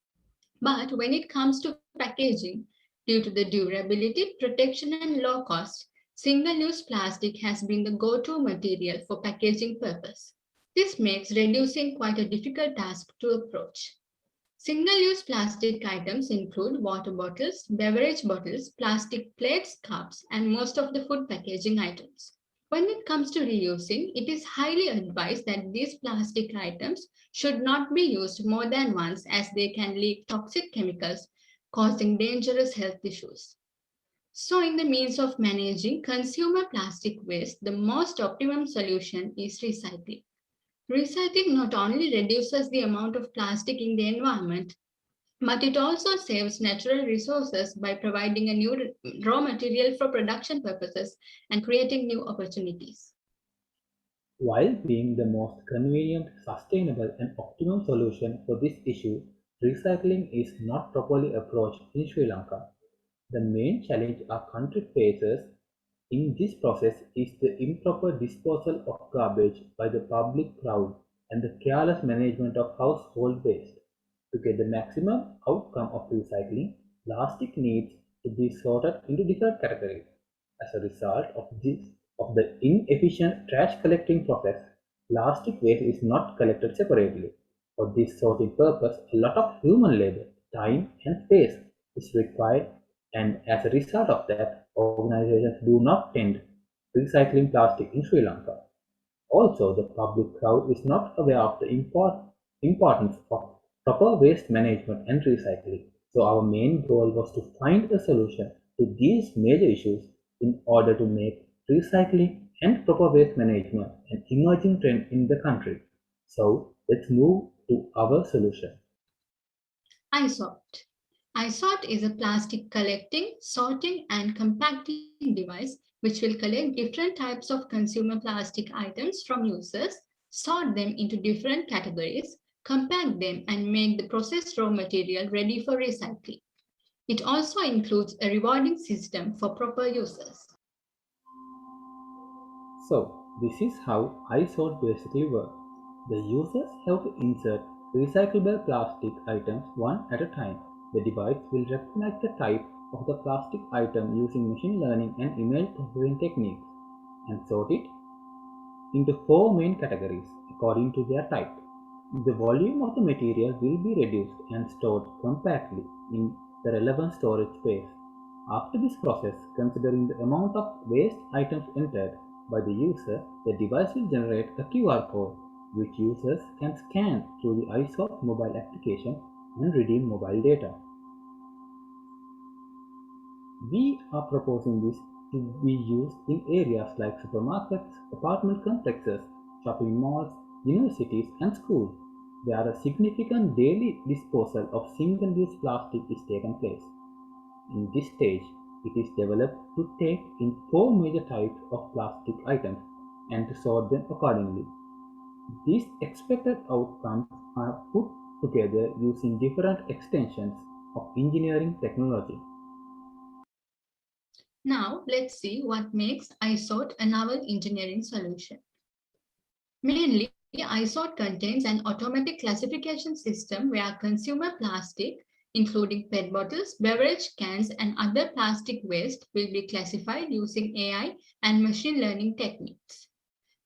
But when it comes to packaging, due to the durability, protection, and low cost, single-use plastic has been the go-to material for packaging purpose. This makes reducing quite a difficult task to approach. Single-use plastic items include water bottles, beverage bottles, plastic plates, cups, and most of the food packaging items. When it comes to reusing, it is highly advised that these plastic items should not be used more than once as they can leak toxic chemicals, causing dangerous health issues. So in the means of managing consumer plastic waste, the most optimum solution is recycling. Recycling not only reduces the amount of plastic in the environment, but it also saves natural resources by providing a new raw material for production purposes and creating new opportunities. While being the most convenient, sustainable, and optimum solution for this issue, recycling is not properly approached in Sri Lanka. The main challenge our country faces in this process is the improper disposal of garbage by the public crowd and the careless management of household waste. To get the maximum outcome of recycling, plastic needs to be sorted into different categories. As a result of the inefficient trash collecting process, plastic waste is not collected separately. For this sorting purpose, a lot of human labor, time, and space is required, and as a result of that, organizations do not tend recycling plastic in Sri Lanka. Also, the public crowd is not aware of the importance of proper waste management and recycling. So our main goal was to find a solution to these major issues in order to make recycling and proper waste management an emerging trend in the country. So let's move to our solution. ISOT. ISOT is a plastic collecting, sorting, and compacting device which will collect different types of consumer plastic items from users, sort them into different categories, compact them, and make the processed raw material ready for recycling. It also includes a rewarding system for proper users. So this is how iSort basically works. The users have to insert recyclable plastic items one at a time. The device will recognize the type of the plastic item using machine learning and image processing techniques and sort it into four main categories according to their type. The volume of the material will be reduced and stored compactly in the relevant storage space. After this process, considering the amount of waste items entered by the user, the device will generate a QR code which users can scan through the iSort mobile application and redeem mobile data. We are proposing this to be used in areas like supermarkets, apartment complexes, shopping malls, universities, and schools, where a significant daily disposal of single-use plastic is taken place. In this stage, it is developed to take in four major types of plastic items and to sort them accordingly. These expected outcomes are put together using different extensions of engineering technology. Now, let's see what makes ISOT a novel engineering solution. Mainly, ISOT contains an automatic classification system where consumer plastic, including PET bottles, beverage cans, and other plastic waste, will be classified using AI and machine learning techniques.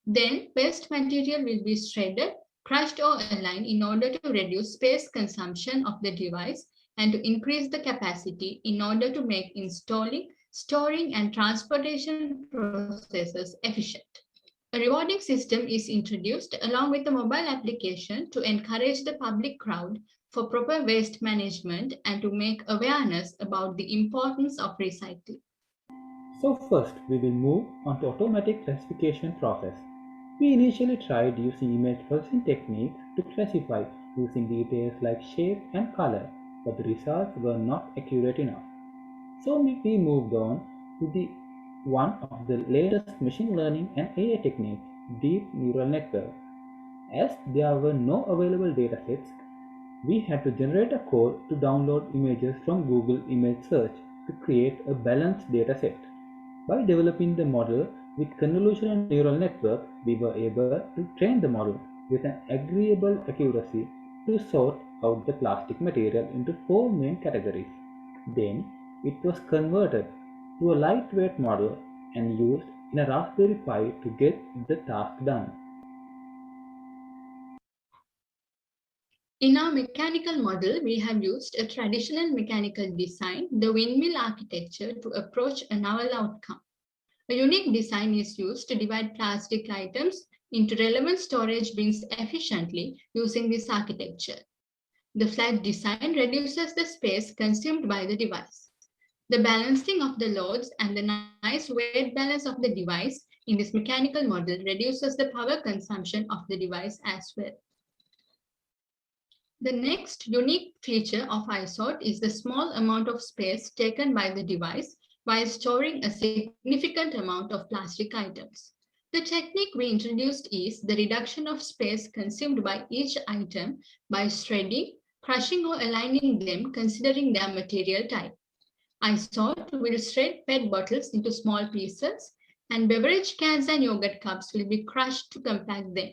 Then, waste material will be shredded, crushed, or aligned in order to reduce space consumption of the device and to increase the capacity in order to make installing, storing, and transportation processes efficient. A rewarding system is introduced along with the mobile application to encourage the public crowd for proper waste management and to make awareness about the importance of recycling. So first, we will move on to automatic classification process. We initially tried using image processing techniques to classify using details like shape and color, but the results were not accurate enough. So we moved on to the one of the latest machine learning and AI techniques, deep neural network. As there were no available datasets, we had to generate a code to download images from Google Image Search to create a balanced dataset. By developing the model with convolutional neural network, we were able to train the model with an agreeable accuracy to sort out the plastic material into 4 main categories. Then it was converted to a lightweight model and used in a Raspberry Pi to get the task done. In our mechanical model, we have used a traditional mechanical design, the windmill architecture, to approach a novel outcome. A unique design is used to divide plastic items into relevant storage bins efficiently using this architecture. The flat design reduces the space consumed by the device. The balancing of the loads and the nice weight balance of the device in this mechanical model reduces the power consumption of the device as well. The next unique feature of iSort is the small amount of space taken by the device while storing a significant amount of plastic items. The technique we introduced is the reduction of space consumed by each item by shredding, crushing or aligning them considering their material type. iSort will shred PET bottles into small pieces and beverage cans and yogurt cups will be crushed to compact them.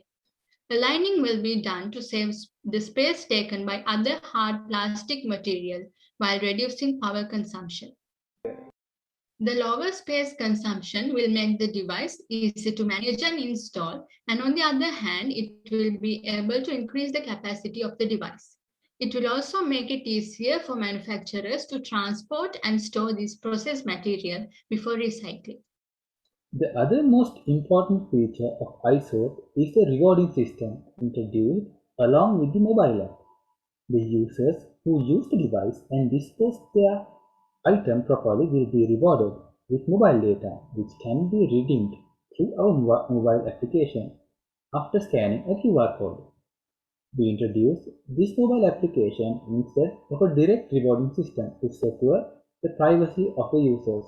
Aligning will be done to save the space taken by other hard plastic material while reducing power consumption. The lower space consumption will make the device easy to manage and install, and on the other hand, it will be able to increase the capacity of the device. It will also make it easier for manufacturers to transport and store this processed material before recycling. The other most important feature of iSort is the rewarding system introduced along with the mobile app. The users who use the device and dispose their item properly will be rewarded with mobile data, which can be redeemed through our mobile application after scanning a QR code. We introduced this mobile application instead of a direct rewarding system to secure the privacy of the users.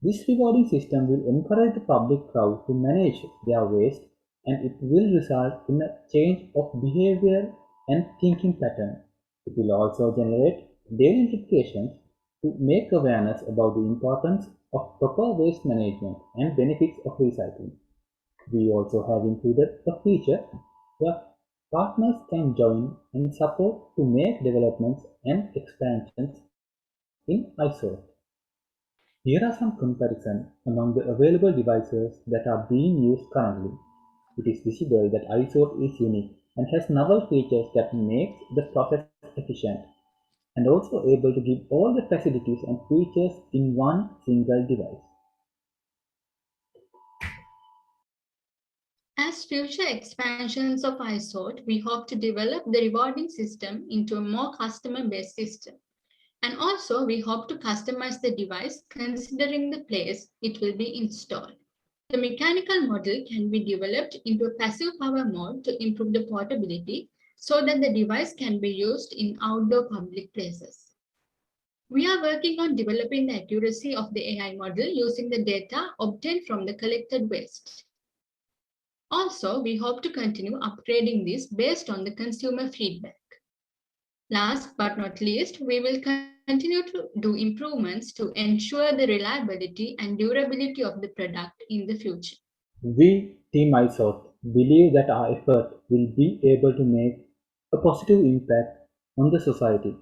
This rewarding system will encourage the public crowd to manage their waste, and it will result in a change of behavior and thinking pattern. It will also generate daily notifications to make awareness about the importance of proper waste management and benefits of recycling. We also have included a feature where partners can join and support to make developments and expansions in iSort. Here are some comparisons among the available devices that are being used currently. It is visible that iSort is unique and has novel features that makes the process efficient and also able to give all the facilities and features in one single device. As future expansions of iSort, we hope to develop the rewarding system into a more customer-based system. And also, we hope to customize the device considering the place it will be installed. The mechanical model can be developed into a passive power mode to improve the portability so that the device can be used in outdoor public places. We are working on developing the accuracy of the AI model using the data obtained from the collected waste. Also, we hope to continue upgrading this based on the consumer feedback. Last but not least, we will continue to do improvements to ensure the reliability and durability of the product in the future. We, Team iSort, believe that our effort will be able to make a positive impact on the society,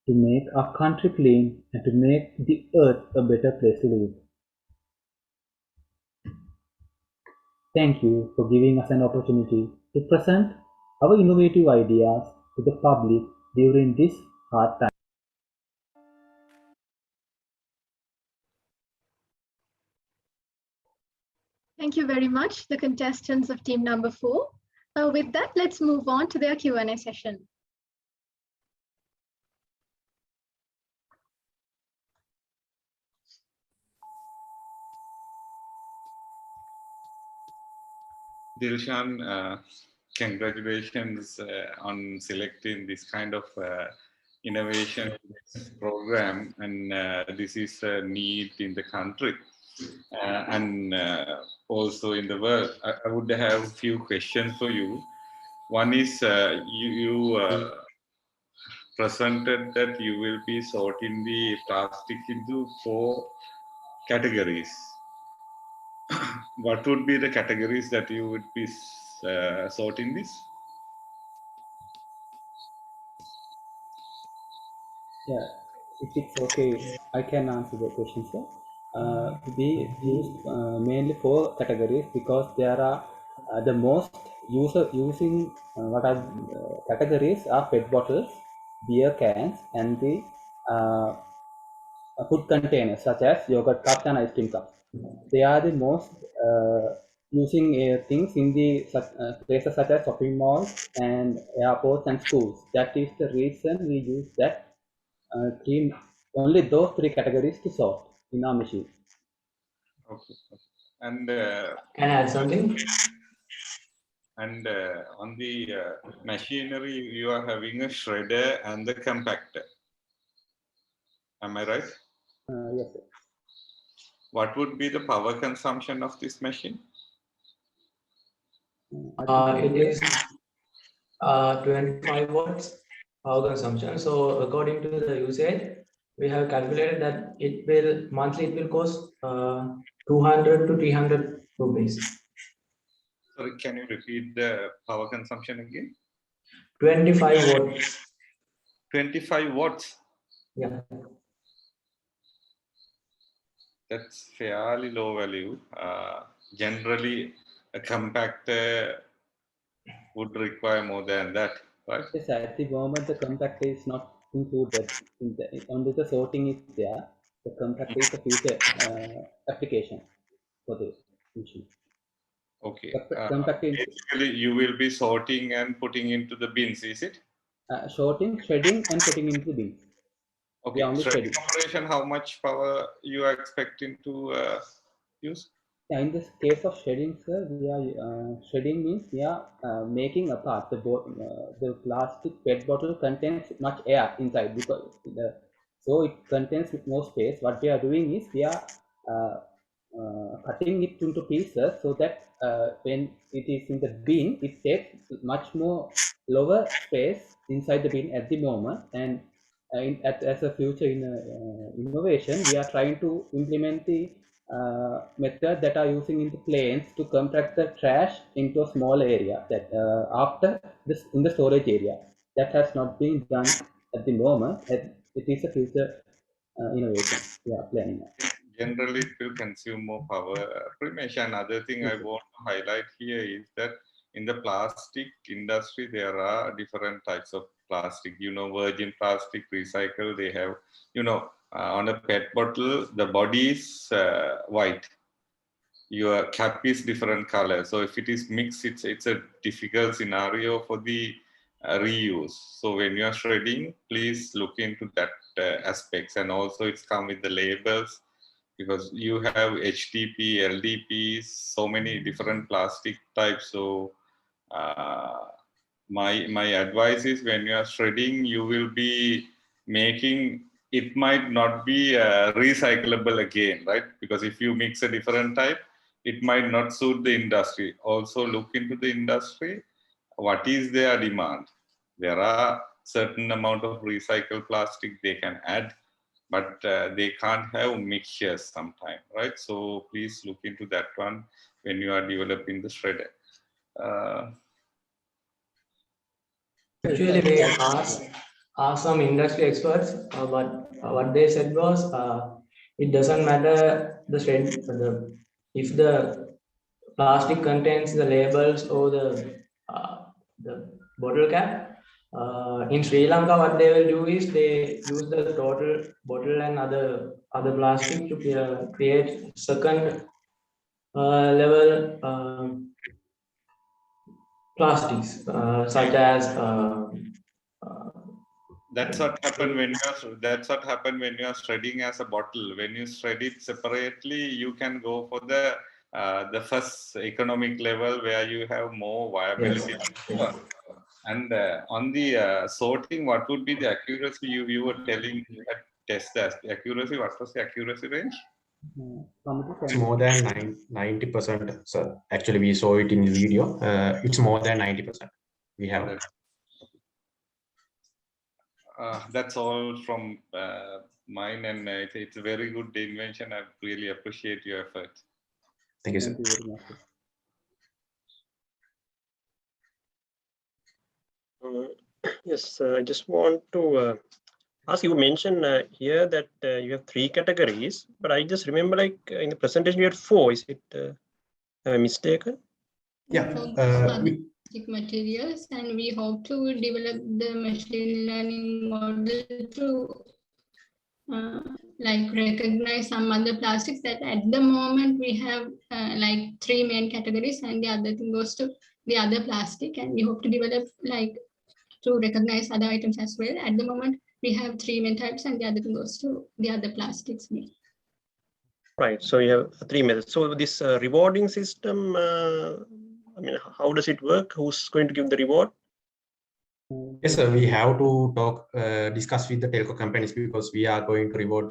to make our country clean, and to make the earth a better place to live. Thank you for giving us an opportunity to present our innovative ideas to the public during this hard time. Thank you very much, the contestants of team number 4. With that, let's move on to their Q&A session. Dilshan, congratulations on selecting this kind of innovation program, and this is a need in the country and also in the world. I would have a few questions for you. One is you presented that you will be sorting the plastic into 4 categories. What would be the categories that you would be sorting this? Yeah, if it's okay, I can answer the question, sir. We used mainly 4 categories because there are the most using what are categories are PET bottles, beer cans, and the food containers such as yogurt cups and ice cream cups. They are the most using things in the places such as shopping malls and airports and schools. That is the reason we use that only those 3 categories to sort in our machine. Okay. And can I add something? And on the machinery, you are having a shredder and the compactor. Am I right? Yes, sir. What would be the power consumption of this machine? It is 25 watts power consumption. So according to the usage, we have calculated that it will monthly cost 200 to 300 rupees. Sorry, can you repeat the power consumption again? 25 watts. 25 watts? Yeah. That's fairly low value. Generally, a compactor would require more than that, right? Yes, at the moment the compactor is not included. Only the sorting is there. The compactor is a future application for the machine. Okay. Compactor Basically, you will be sorting and putting into the bins, is it? sorting, shredding, and putting into the bins. Okay. Shredding operation, how much power you are expecting to use? Yeah, in this case of shredding, sir, we are shredding means we are making apart the plastic PET bottle contains much air inside because so it contains more space. What we are doing is we are cutting it into pieces so that when it is in the bin, it takes much more lower space inside the bin at the moment. And as a future innovation, we are trying to implement the method that are using in the planes to compact the trash into a small area that after this in the storage area. That has not been done at the moment. It is a future innovation we are planning. Generally, it will consume more power. Primesh, another thing I want to highlight here is that in the plastic industry, there are different types of plastic. You know, virgin plastic, recycle. They have, you know, on a PET bottle, the body is white. Your cap is different color. So if it is mixed, it's a difficult scenario for the reuse. So when you are shredding, please look into that aspects. And also it's come with the labels, because you have HDP, LDPs, so many different plastic types. So my advice is, when you are shredding, you will be making, it might not be recyclable again, right? Because if you mix a different type, it might not suit the industry. Also look into the industry, what is their demand. There are certain amount of recycled plastic they can add, but they can't have mixtures sometime, right? So please look into that one when you are developing the shredder. Actually, we asked some industry experts, but what they said was it doesn't matter if the plastic contains the labels or the bottle cap. In Sri Lanka, what they will do is they use the total bottle and other plastic to create second level plastics, such as that's what happened when you are shredding as a bottle. When you shred it separately, you can go for the the first economic level where you have more viability. Yes. And on the sorting, what would be the accuracy you were telling you had tested? The accuracy, what was the accuracy range? It's more than 90%, sir. Actually, we saw it in the video. It's more than 90%. We have. That's all from mine, and it's a very good invention. I really appreciate your effort. Thank you, sir. Thank you very much. Yes, I just want to ask, you mentioned here that you have 3 categories, but I just remember like in the presentation you had 4. Is it am I mistaken? Yeah. Plastic materials, and we hope to develop the machine learning model to like recognize some other plastics. That at the moment we have like 3 main categories, and the other thing goes to the other plastic, and we hope to develop like to recognize other items as well. At the moment we have 3 main types, and the other thing goes to the other plastics. Right. So you have 3 methods. So this rewarding system, I mean, how does it work? Who's going to give the reward? Yes, sir. We have to talk, discuss with the telco companies because we are going to reward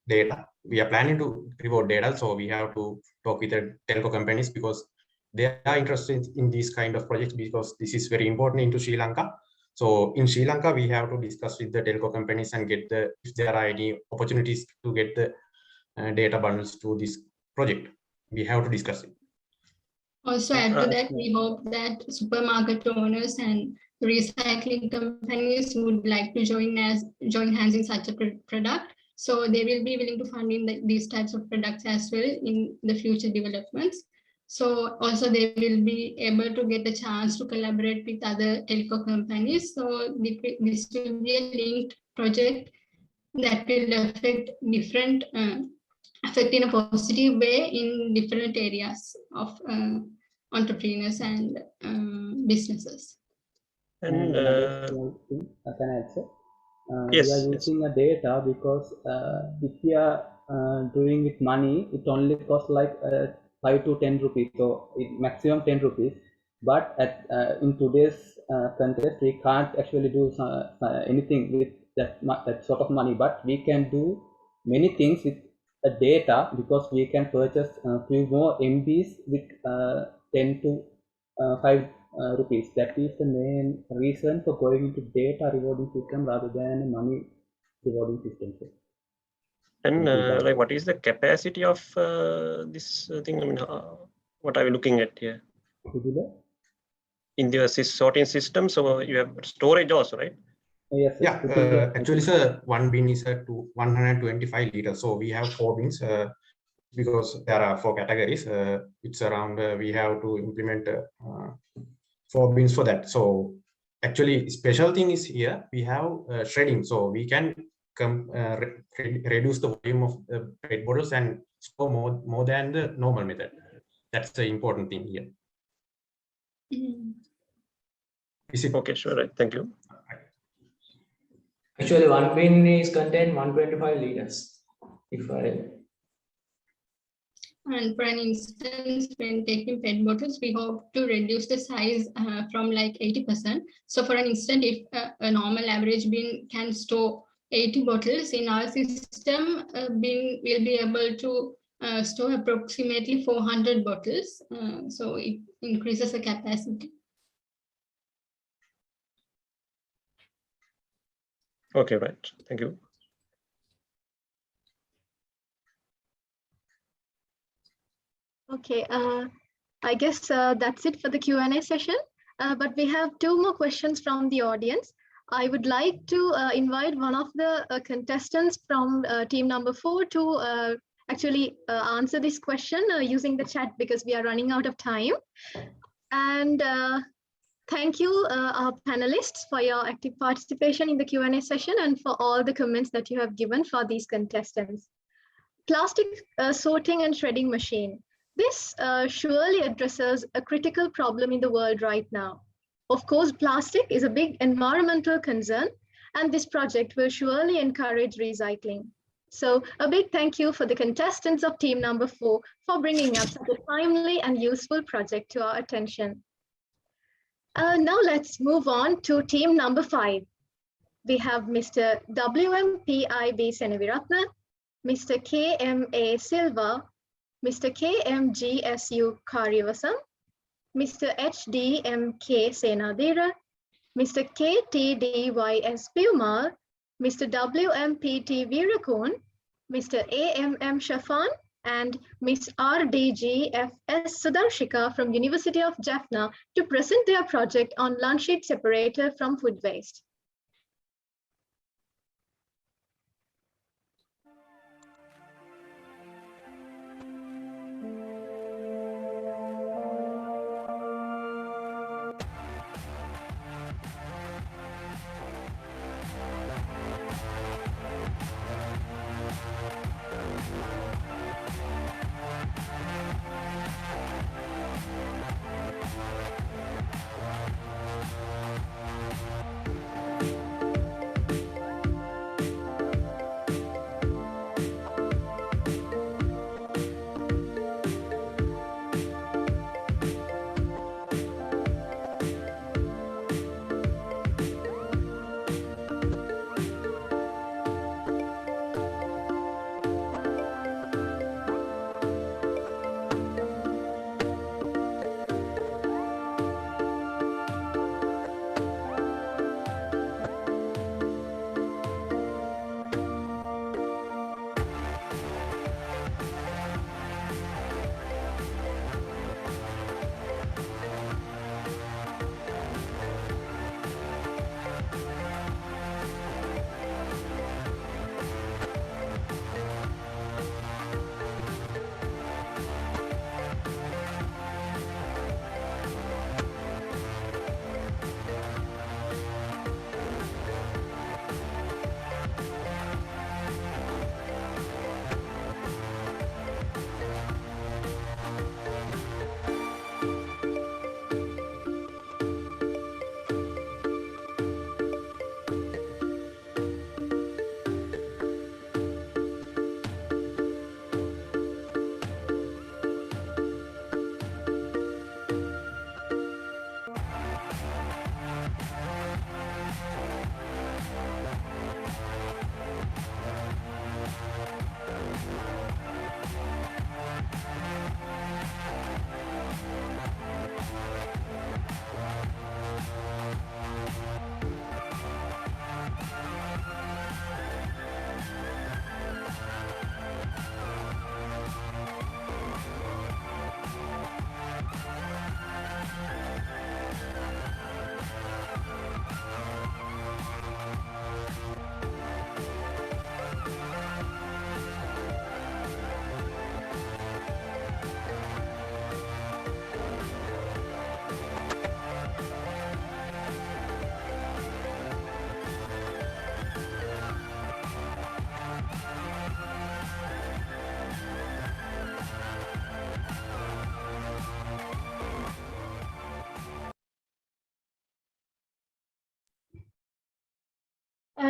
data. We are planning to reward data, so we have to talk with the telco companies because they are interested in these kind of projects because this is very important into Sri Lanka. So in Sri Lanka, we have to discuss with the telco companies and get the if there are any opportunities to get the data bundles to this project. We have to discuss it. Also add to that, we hope that supermarket owners and recycling companies would like to join hands in such a product. So they will be willing to fund in these types of products as well in the future developments. So also they will be able to get the chance to collaborate with other telco companies. So this will be a linked project that will affect different affect in a positive way in different areas of entrepreneurs and businesses. And I can answer. Yes, we are using a data because if we are doing with money, it only costs like 5 to 10 rupees, so maximum 10 rupees. But in today's context, we can't actually do anything with that sort of money. But we can do many things with the data because we can purchase a few more MBs with 10 to 5 rupees. That is the main reason for going into data rewarding system rather than a money rewarding system. And like, what is the capacity of this thing? I mean, what are we looking at here? In the sorting system, so you have storage also, right? Yes. Yeah. Actually, sir, one bin is 125 liters. So we have 4 bins because there are 4 categories. It's around we have to implement 4 bins for that. So actually, special thing is here we have shredding, so we can reduce the volume of PET bottles and store more than the normal method. That's the important thing here. Is it okay? Sure. Right. Thank you. Actually, one bin is contain 125 liters. And for an instance, when taking PET bottles, we hope to reduce the size from like 80%. So for an instance, if a normal average bin can store 80 bottles, in our system, bin will be able to store approximately 400 bottles. So it increases the capacity. Okay, right. Thank you. Okay, I guess that's it for the Q&A session. But we have 2 more questions from the audience. I would like to invite one of the contestants from team number 4 to actually answer this question using the chat because we are running out of time. And thank you, our panelists, for your active participation in the Q&A session and for all the comments that you have given for these contestants. Plastic sorting and shredding machine. This surely addresses a critical problem in the world right now. Of course, plastic is a big environmental concern, and this project will surely encourage recycling. So a big thank you for the contestants of team number 4 for bringing up such a timely and useful project to our attention. Now let's move on to team number 5. We have Mr. WMPIB Senaviratna, Mr. KMA Silva, Mr. KMGSU Karyavasam, Mr. HDMK Senadira, Mr. KTDYS Pumal, Mr. WMPT Virakon, Mr. AMM Shafan, and Ms. RDGFS Sudarshika from University of Jaffna to present their project on lunch sheet separator from food waste.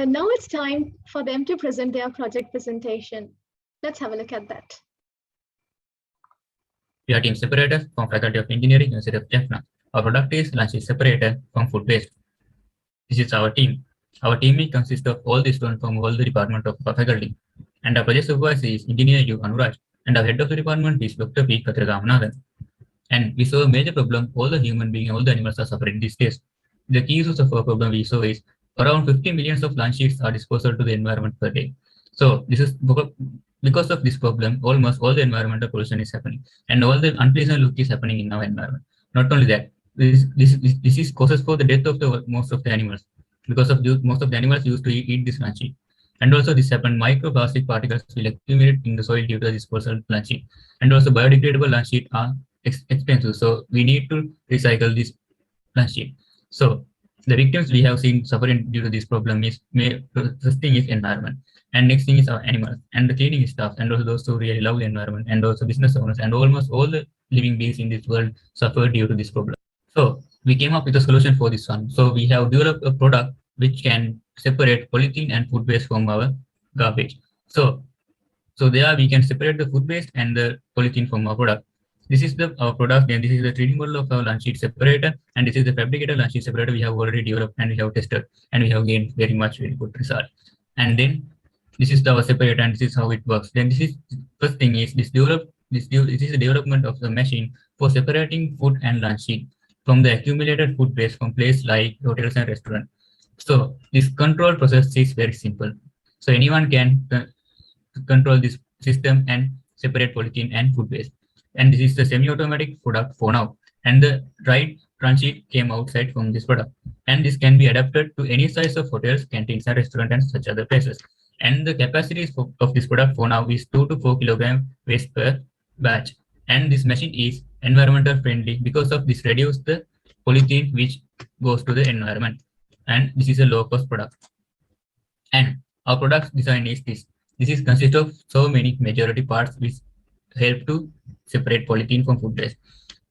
Now it's time for them to present their project presentation. Let's have a look at that. We are team separators from Faculty of Engineering, University of Jaffna. Our product is lunch sheet separator from food waste. This is our team. Our team consists of all the students from all the department of our faculty. And our project supervisor is Engineer U. Anuraj. And our head of the department is Dr. P. Kathiramanathan. And we saw a major problem. All the human beings, all the animals are suffering these days. The key source of our problem we saw is around 50 millions of lunch sheets are disposed to the environment per day. So this is because of this problem, almost all the environmental pollution is happening, and all the unpleasant look is happening in our environment. Not only that, this is causes for the death of most of the animals, because of most of the animals used to eat this lunch sheet. And also this happened, microplastic particles will accumulate in the soil due to the disposal of lunch sheet. And also biodegradable lunch sheet are expensive, so we need to recycle this lunch sheet. So the victims we have seen suffering due to this problem is first thing is environment, and next thing is our animals, and the cleaning staff, and also those who really love the environment, and also business owners, and almost all the living beings in this world suffer due to this problem. So we came up with a solution for this one. So we have developed a product which can separate polythene and food waste from our garbage. So So there we can separate the food waste and the polythene from our product. This is our product, and this is the 3D model of our lunch sheet separator, and this is the fabricated lunch sheet separator we have already developed and we have tested, and we have gained very good result. And then this is our separator, and this is how it works. Then this is first thing is this is the development of the machine for separating food and lunch sheet from the accumulated food waste from places like hotels and restaurants. So this control process is very simple. So anyone can control this system and separate polythene and food waste. And this is the semi-automatic product for now. And the dried run sheet came outside from this product. And this can be adapted to any size of hotels, canteens, and restaurants and such other places. And the capacity of this product for now is 2 to 4 kilogram waste per batch. And this machine is environmental friendly because of this reduce the polythene which goes to the environment. And this is a low cost product. And our product design is this. This is consist of so many majority parts which help to separate polythene from food waste.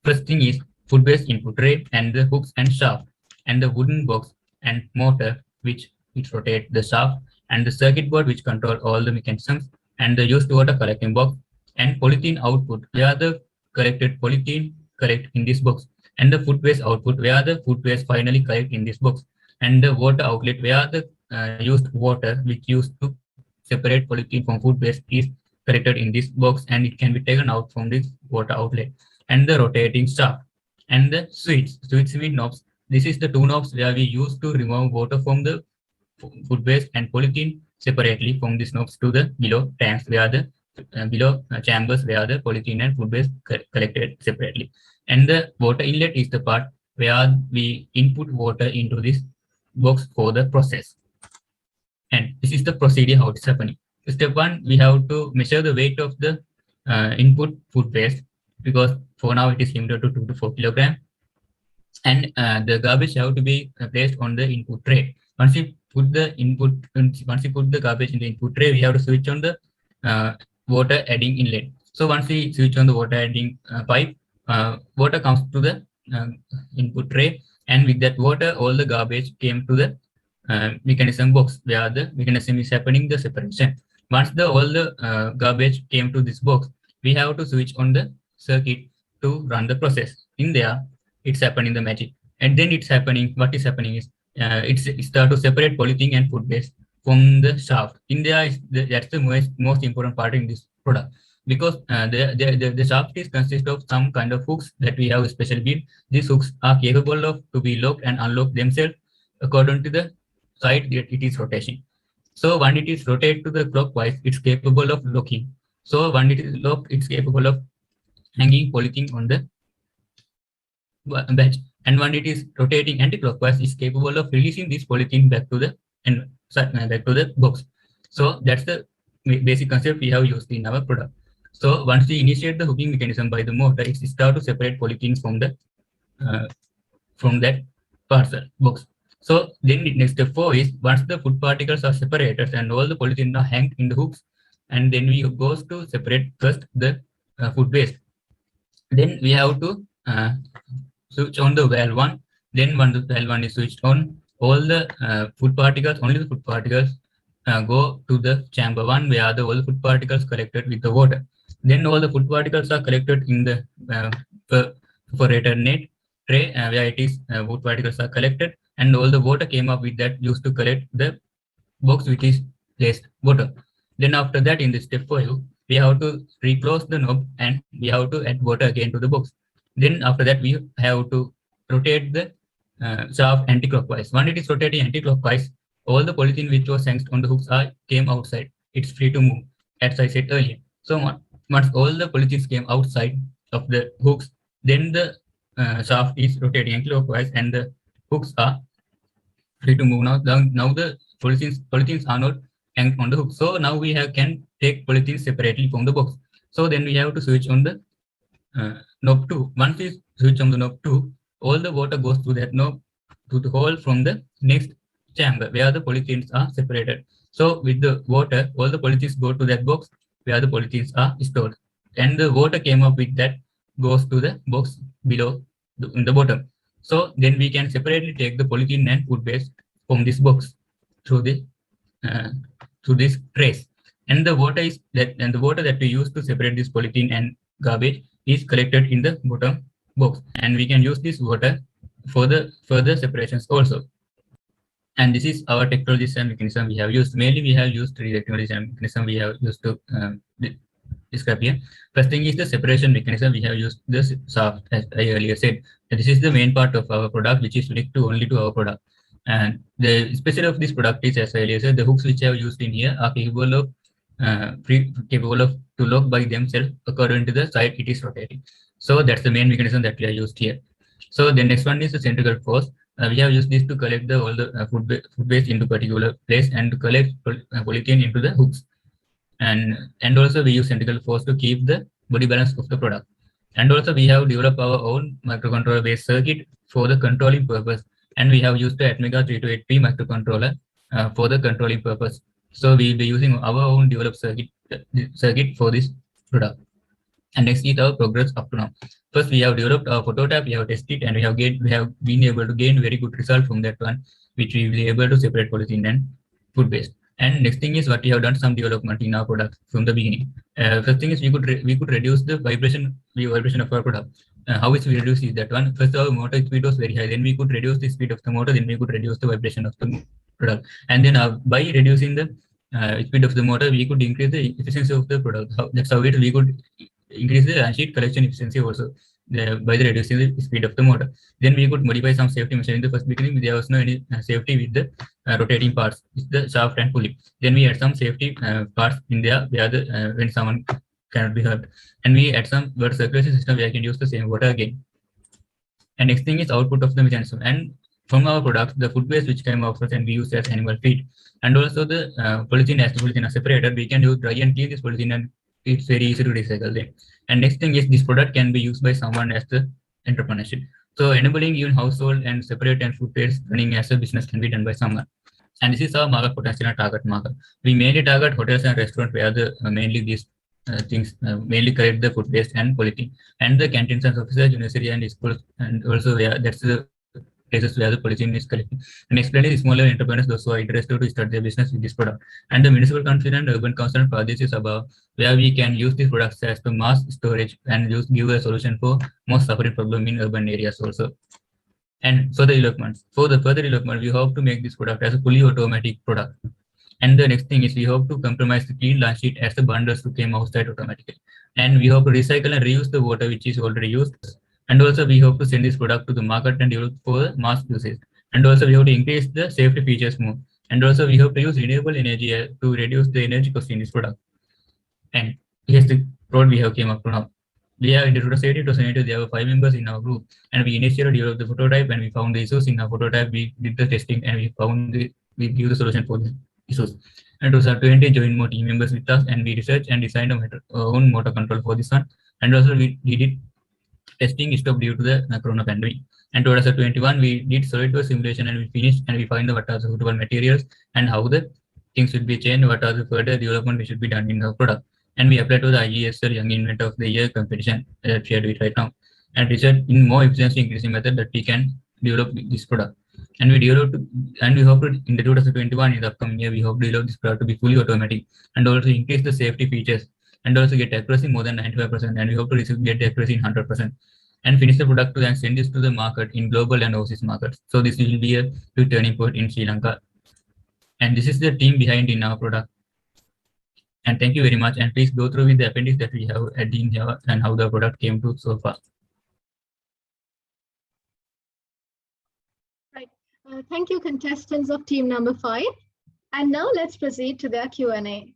First thing is food waste input tray and the hooks and shaft and the wooden box and motor which rotate the shaft and the circuit board which control all the mechanisms and the used water collecting box and polythene output where the collected polythene collect in this box and the food waste output where the food waste finally collect in this box and the water outlet where the used water which used to separate polythene from food waste is collected in this box and it can be taken out from this water outlet and the rotating shaft and the switch mean knobs. This is the two knobs where we use to remove water from the food waste and polythene separately from these knobs to the below tanks where the below chambers where the polythene and food waste collected separately. And the water inlet is the part where we input water into this box for the process. And this is the procedure how it's happening. Step one, we have to measure the weight of the input food waste because for now it is limited to 2 to 4 kilogram. And the garbage have to be placed on the input tray. Once you put the garbage in the input tray, we have to switch on the water adding inlet. So once we switch on the water adding pipe, water comes to the input tray, and with that water, all the garbage came to the mechanism box where the mechanism is happening the separation. Once all the garbage came to this box, we have to switch on the circuit to run the process. In there, it's happening the magic, and then it's happening. What is happening is it start to separate polythene and food waste from the shaft. In there, that's the most important part in this product because the shaft is consist of some kind of hooks that we have a special build. These hooks are capable of to be locked and unlocked themselves according to the side that it is rotation. So when it is rotate to the clockwise, it's capable of locking. So when it is locked, it's capable of hanging polythene on the batch. And when it is rotating anti-clockwise, it's capable of releasing this polythene back to the box. So that's the basic concept we have used in our product. So once we initiate the hooking mechanism by the motor, it starts to separate polythenes from that parcel box. So then next step 4 is once the food particles are separated and all the polythene are hanged in the hooks, and then we goes to separate first the food waste. Then we have to switch on the valve 1. Then when the valve 1 is switched on, all the food particles, only the food particles go to the chamber 1 where all the food particles collected with the water. Then all the food particles are collected in the perforated net tray where it is food particles are collected, and all the water came up with that used to collect the box which is placed water. Then after that in the step 5, we have to reclose the knob and we have to add water again to the box. Then after that we have to rotate the shaft anti-clockwise. When it is rotating anti-clockwise, all the polythene which was hanged on the hooks came outside. It's free to move, as I said earlier. So once all the polythenes came outside of the hooks, then the shaft is rotating anti-clockwise and the hooks are free to move. Now the polythenes are not hanged on the hook. So now we can take polythenes separately from the box. So then we have to switch on the knob 2. Once we switch on the knob 2, all the water goes through that knob to the hole from the next chamber where the polythenes are separated. So with the water, all the polythenes go to that box where the polythenes are stored. And the water came up with that goes to the box below in the bottom. So then we can separately take the polythene and food waste from this box through this trace. And the water that we use to separate this polythene and garbage is collected in the bottom box, and we can use this water for the further separations also. And this is our technology design mechanism we have used. Mainly we have used three technology design mechanism we have used to describe here. First thing is the separation mechanism. We have used this shaft, as I earlier said. This is the main part of our product, which is linked to only to our product. And the special of this product is, as I earlier said, the hooks which I have used in here are capable of to lock by themselves according to the side it is rotating. So that's the main mechanism that we have used here. So the next one is the centrifugal force. We have used this to collect all the food waste into particular place and to collect polythene into the hooks. And also we use centrifugal force to keep the body balance of the product. And also we have developed our own microcontroller based circuit for the controlling purpose. And we have used the Atmega 328P microcontroller for the controlling purpose. So we will be using our own developed circuit for this product. And next is our progress up to now. First, we have developed our prototype, we have tested, and we have been able to gain very good result from that one, which we will be able to separate polythene and food waste. And next thing is what we have done some development in our product from the beginning. First thing is we could reduce the vibration of our product. How is we reduce is that one? First, our motor speed was very high. Then we could reduce the speed of the motor. Then we could reduce the vibration of the product. And then by reducing the speed of the motor, we could increase the efficiency of the product. That's how we could increase the sheet collection efficiency also by the reducing the speed of the motor. Then we could modify some safety measure. In the first beginning, there was no any safety with the rotating parts, with the shaft and pulley. Then we add some safety parts in there where the when someone cannot be hurt. And we add some water circulation system where I can use the same water again. And next thing is output of the mechanism. And from our products, the food waste which came out and we use as animal feed. And also the polythene, as the polythene are separated, we can use dry and clean this polythene, and it's very easy to recycle them. And next thing is this product can be used by someone as the entrepreneurship. So enabling even household and separate and food waste running as a business can be done by someone. And this is our market potential and target market. We mainly target hotels and restaurants where the mainly these things mainly collect the food waste and polythene, and the canteen science officers, university and schools, and also where that's the places where the polythene is collected. And explain the smaller entrepreneurs, those who are interested to start their business with this product. And the municipal council and urban council and projects is about where we can use these products as the mass storage and give a solution for most suffering problem in urban areas also. And further development, we hope to make this product as a fully automatic product. And the next thing is we hope to compromise the clean launch sheet as the bundles to came outside automatically. And we hope to recycle and reuse the water which is already used. And also we hope to send this product to the market and develop for mass usage. And also we have to increase the safety features more. And also we hope to use renewable energy to reduce the energy cost in this product. And here's the road we have came up to now. We have in 2018, there were 5 members in our group, and we initially developed the prototype, and we found the issues in our prototype. We did the testing, and we give the solution for the issues. And 2020 joined more team members with us, and we researched and designed our own motor control for this one. And also we did testing stopped due to the corona pandemic. And 2021 we did SolidWorks simulation, and we finished, and we find what are the suitable materials and how the things should be changed, what are the further development which should be done in the product. And we applied to the Iesl Young Inventor of the Year competition that we are doing right now, and research in more efficiency increasing method that we can develop this product. And we developed, and we hope to, in the 2021 in the upcoming year, we hope to develop this product to be fully automatic and also increase the safety features and also get accuracy more than 95%. And we hope to get accuracy in 100% and finish the product and send this to the market in global and overseas markets. So this will be a big turning point in Sri Lanka. And this is the team behind in our product. And thank you very much. And please go through with the appendix that we have adding here and how the product came to so far. Right. Thank you, contestants of team number 5. And now let's proceed to their Q&A.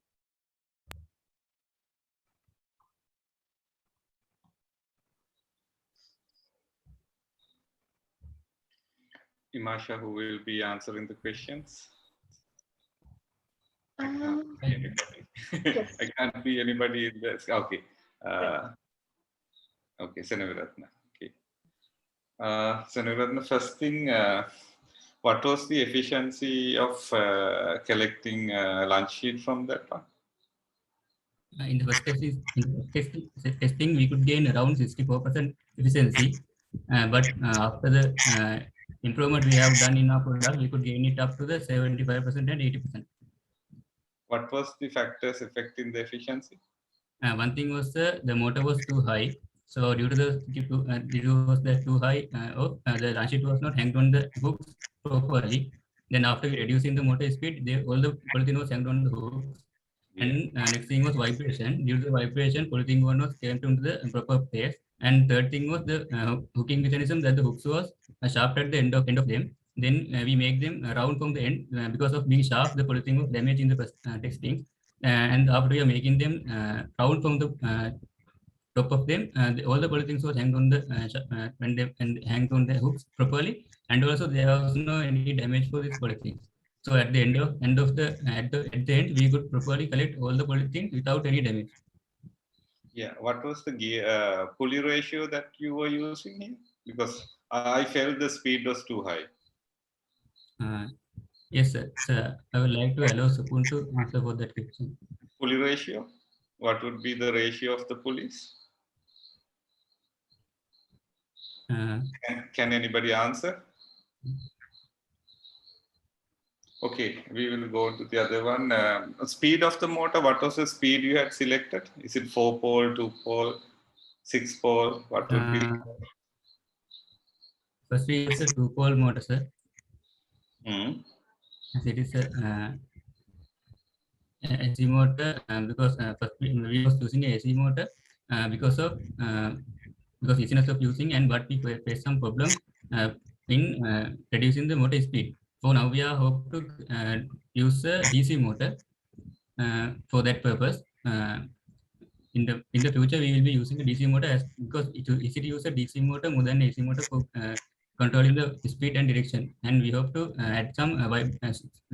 Imasha, who will be answering the questions? Yes. I can't be anybody in this. Okay. Okay, Senaviratna. Okay. Senaviratna, first thing, what was the efficiency of collecting lunch sheet from that one? In the first testing, we could gain around 64% efficiency. But after the improvement we have done in our product, we could gain it up to the 75% and 80%. What was the factors affecting the efficiency? One thing was the motor was too high. So due to the too high, the launch sheet was not hanged on the hooks properly. Then after reducing the motor speed, all the polythene was hanged on the hooks. And next thing was vibration. Due to the vibration, polythene one was came to the proper place. And third thing was the hooking mechanism, that the hooks was sharp at the end of them. Then we make them round from the end. Because of being sharp, the polythene was damaged in the testing. And after we are making them round from the top of them, all the polythenes was hanged on the when they and hanged on the hooks properly, and also there was no any damage for these polythenes. So at the at the end, we could properly collect all the polythenes without any damage. Yeah, what was the pulley ratio that you were using here? Because I felt the speed was too high. Yes, sir. So I would like to allow Supun to answer for that question. Pulley ratio? What would be the ratio of the pulleys? Can anybody answer? Okay, we will go to the other one. Speed of the motor, what was the speed you had selected? Is it 4-pole, 2-pole, 6-pole? What would be? First we use a 2-pole motor, sir. As it is a AC motor, because first we was using a AC motor because easiness of using, and but we face some problem in reducing the motor speed. So now we are hope to use a DC motor for that purpose. In the future, we will be using a DC motor because it easy to use a DC motor more than AC motor for controlling the speed and direction. And we hope to add some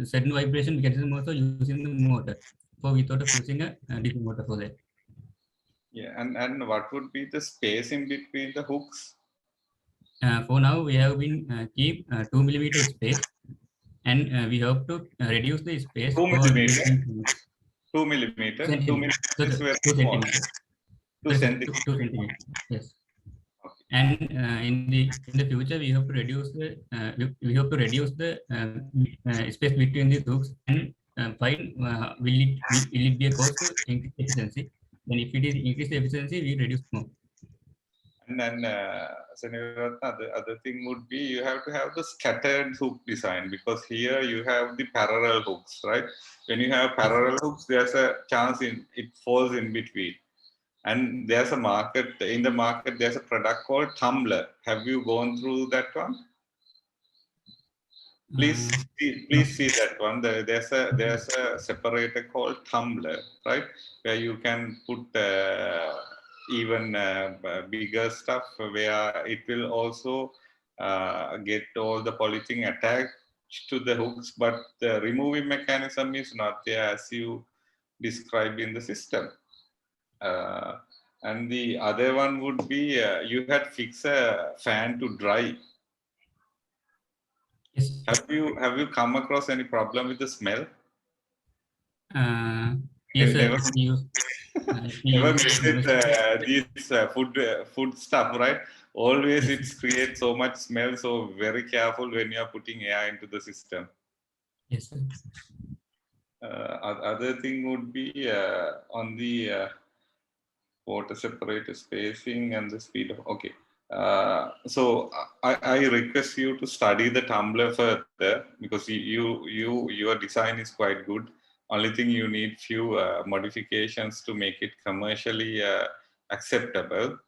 certain vibration mechanism also using the motor. So we thought of using a DC motor for that. Yeah, and what would be the space in between the hooks? For now, we have been keep 2 millimeter space, and we hope to reduce the space 2 millimeter. 2 millimeter. 2 millimeter is very small. 2 centimeters. 2 centimeters. Yes. And in the future, we have to reduce the space between the hooks and find will it be a cost to increase efficiency? Then if it is increase the efficiency, we reduce more. And then the other thing would be you have to have the scattered hook design, because here you have the parallel hooks, right? When you have parallel hooks, there's a chance it falls in between. And there's a market, there's a product called tumbler. Have you gone through that one? Please see that one. There's a separator called tumbler, right? Where you can put even bigger stuff, where it will also get all the polythene attached to the hooks, but the removing mechanism is not there as you described in the system. And the other one would be you had fixed a fan to dry. Yes. Have you come across any problem with the smell? Yes, sir. Never visit these food stuff, right? Always it creates so much smell. So very careful when you are putting air into the system. Yes, sir. Other thing would be on the water separator spacing and the speed of, okay. So I request you to study the tumbler further, because your design is quite good. Only thing you need few modifications to make it commercially acceptable.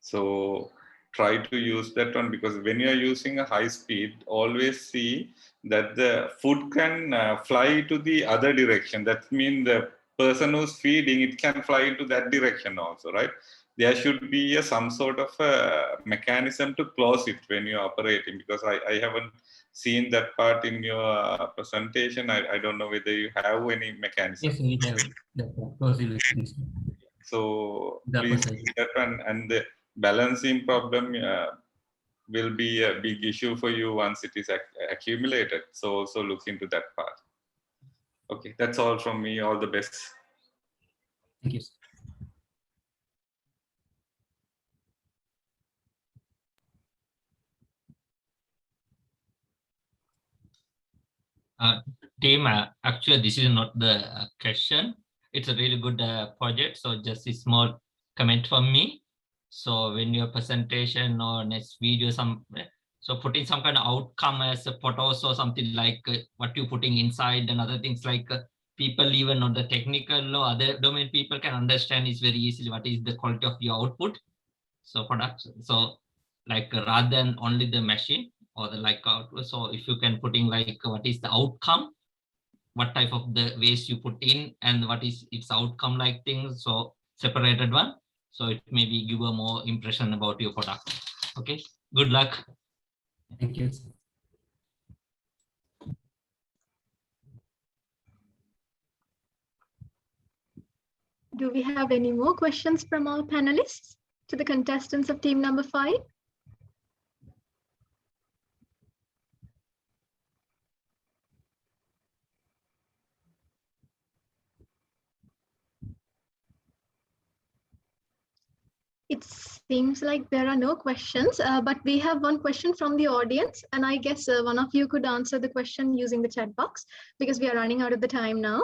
So try to use that one, because when you are using a high speed, always see that the food can fly to the other direction. That means the person who's feeding, it can fly into that direction also, right? There should be some sort of a mechanism to close it when you're operating, because I haven't seen that part in your presentation. I don't know whether you have any mechanism. Yes, we have that closing mechanism. So please see that one, and the balancing problem will be a big issue for you once it is accumulated. So also look into that part. Okay, that's all from me. All the best. Thank you. team, actually, this is not the question. It's a really good project. So just a small comment from me. So when your presentation or next video, so putting some kind of outcome as a photos or something like what you're putting inside and other things like people, even not the technical or other domain people can understand is very easily what is the quality of your output. So product, so like rather than only the machine or the like output. So if you can putting like what is the outcome, what type of the waste you put in and what is its outcome like things, so separated one, so it maybe give a more impression about your product. Okay, good luck. Thank you. Do we have any more questions from our panelists to the contestants of team number 5? It seems like there are no questions, but we have one question from the audience, and I guess one of you could answer the question using the chat box because we are running out of the time now.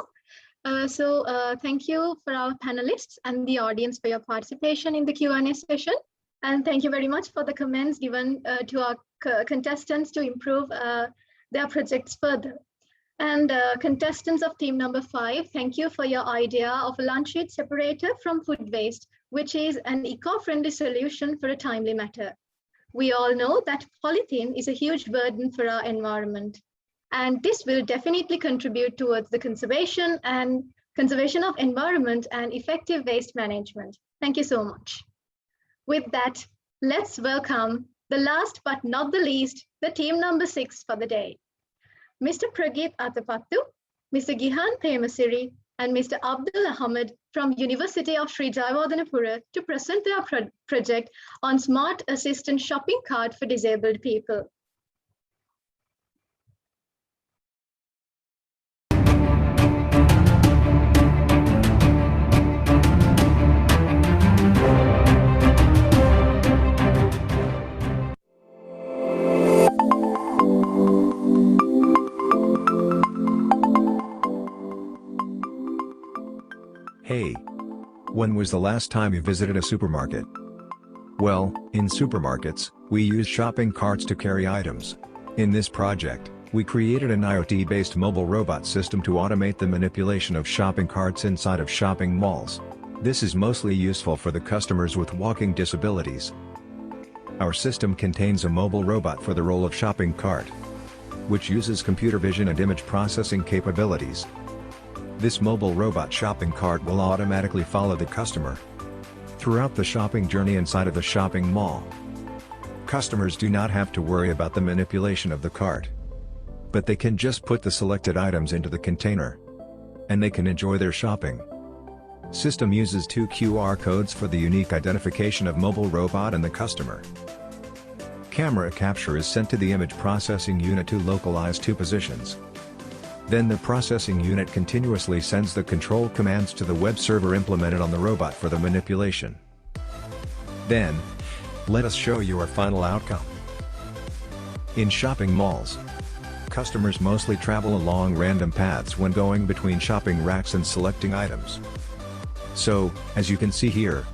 So thank you for our panelists and the audience for your participation in the Q&A session. And thank you very much for the comments given to our contestants to improve their projects further. And contestants of team number 5, thank you for your idea of a lunch sheet separator from food waste, which is an eco-friendly solution for a timely matter. We all know that polythene is a huge burden for our environment, and this will definitely contribute towards the conservation of environment and effective waste management. Thank you so much. With that, let's welcome the last but not the least, the team number 6 for the day. Mr. Pragit Atapattu, Mr. Gihan Premasiri, and Mr. Abdul Ahmed from University of Sri Jayawardhanapura to present their project on Smart Assistant Shopping Cart for Disabled People. Hey, when was the last time you visited a supermarket? Well, in supermarkets, we use shopping carts to carry items. In this project, we created an IoT-based mobile robot system to automate the manipulation of shopping carts inside of shopping malls. This is mostly useful for the customers with walking disabilities. Our system contains a mobile robot for the role of shopping cart, which uses computer vision and image processing capabilities. This mobile robot shopping cart will automatically follow the customer throughout the shopping journey inside of the shopping mall. Customers do not have to worry about the manipulation of the cart, but they can just put the selected items into the container, and they can enjoy their shopping. System uses 2 QR codes for the unique identification of mobile robot and the customer. Camera capture is sent to the image processing unit to localize 2 positions. Then the processing unit continuously sends the control commands to the web server implemented on the robot for the manipulation. Then, let us show you our final outcome. In shopping malls, customers mostly travel along random paths when going between shopping racks and selecting items. So, as you can see here,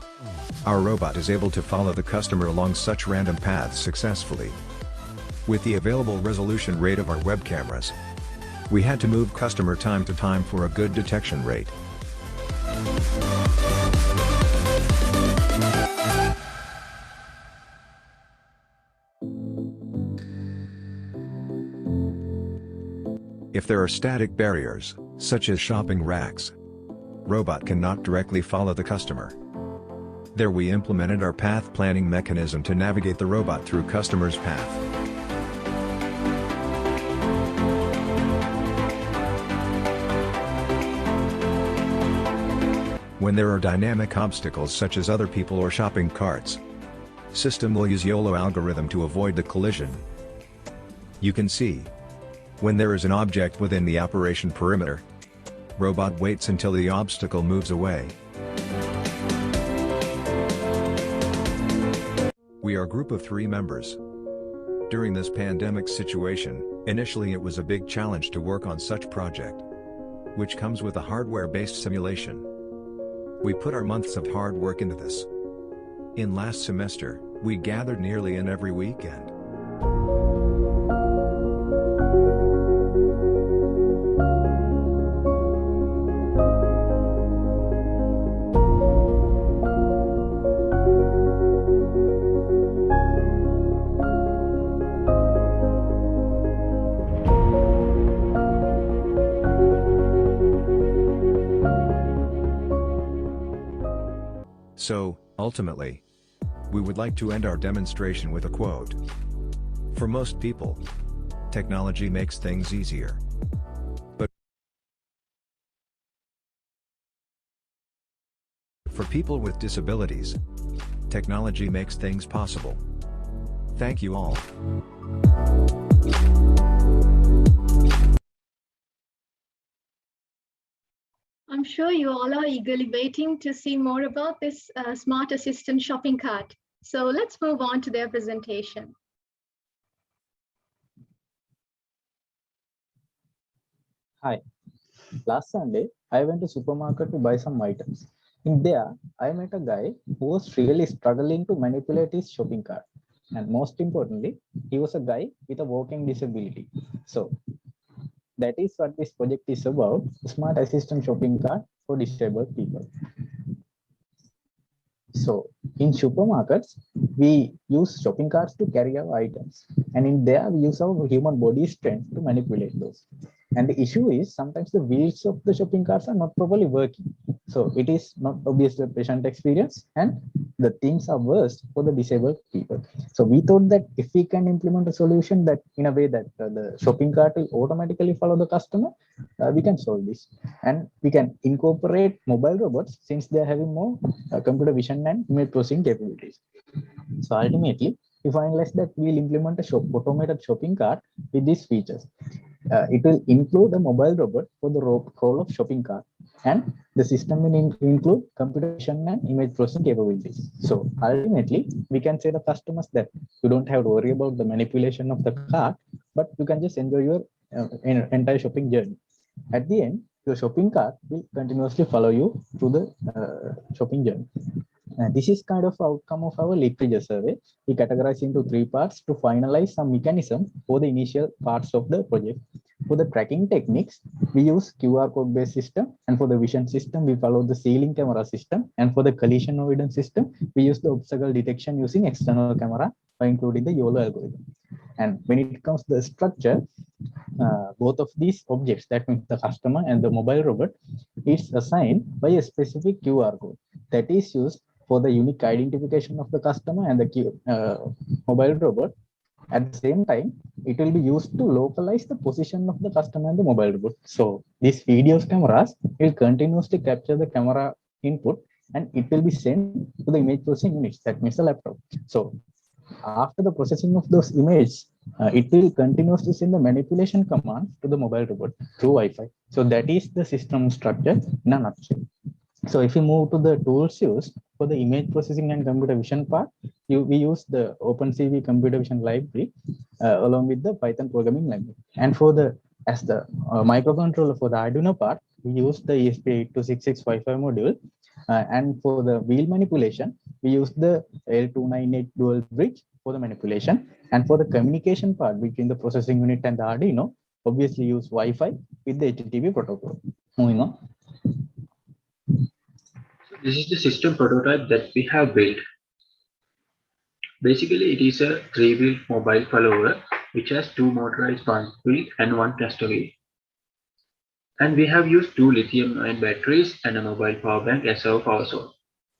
our robot is able to follow the customer along such random paths successfully. With the available resolution rate of our web cameras, we had to move customer time to time for a good detection rate. If there are static barriers, such as shopping racks, robot cannot directly follow the customer. There we implemented our path planning mechanism to navigate the robot through customer's path. When there are dynamic obstacles such as other people or shopping carts, system will use YOLO algorithm to avoid the collision. You can see, when there is an object within the operation perimeter, robot waits until the obstacle moves away. We are a group of 3 members. During this pandemic situation, initially it was a big challenge to work on such project, which comes with a hardware-based simulation. We put our months of hard work into this. In last semester, we gathered nearly in every weekend. So, ultimately, we would like to end our demonstration with a quote. For most people, technology makes things easier. But for people with disabilities, technology makes things possible. Thank you all. I'm sure you all are eagerly waiting to see more about this smart assistant shopping cart. So let's move on to their presentation. Hi. Last Sunday, I went to supermarket to buy some items. In there, I met a guy who was really struggling to manipulate his shopping cart. And most importantly, he was a guy with a walking disability. So that is what this project is about, smart assistant shopping cart for disabled people. So in supermarkets, we use shopping carts to carry our items. And in there, we use our human body strength to manipulate those. And the issue is sometimes the wheels of the shopping carts are not properly working. So it is not obviously a patient experience and the things are worse for the disabled people. So we thought that if we can implement a solution that in a way that the shopping cart will automatically follow the customer, we can solve this. And we can incorporate mobile robots since they are having more computer vision and image processing capabilities. So ultimately, we finalized that we'll implement a automated shopping cart with these features. It will include a mobile robot for the role of shopping cart, and the system will include computer vision and image processing capabilities. So ultimately, we can say to customers that you don't have to worry about the manipulation of the cart, but you can just enjoy your entire shopping journey. At the end, your shopping cart will continuously follow you through the shopping journey. This is kind of outcome of our literature survey. We categorize into 3 parts to finalize some mechanism for the initial parts of the project. For the tracking techniques, we use QR code based system, and for the vision system, we follow the ceiling camera system, and for the collision avoidance system, we use the obstacle detection using external camera by including the YOLO algorithm. And when it comes to the structure, both of these objects, that means the customer and the mobile robot, is assigned by a specific QR code that is used for the unique identification of the customer and the mobile robot. At the same time, it will be used to localize the position of the customer and the mobile robot. So these videos cameras will continuously capture the camera input and it will be sent to the image processing units, that means the laptop. So after the processing of those images, it will continuously send the manipulation command to the mobile robot through Wi-Fi. So that is the system structure in a nutshell. So if you move to the tools used for the image processing and computer vision part, we use the OpenCV computer vision library along with the Python programming language. And for the microcontroller for the Arduino part, we use the ESP8266 Wi-Fi module. And for the wheel manipulation, we use the L298 dual bridge for the manipulation. And for the communication part between the processing unit and the Arduino, obviously use Wi-Fi with the HTTP protocol. Moving on. This is the system prototype that we have built. Basically, it is a 3-wheel mobile follower which has 2 motorized front wheel and 1 cluster wheel. And we have used 2 lithium-ion batteries and a mobile power bank as our power source.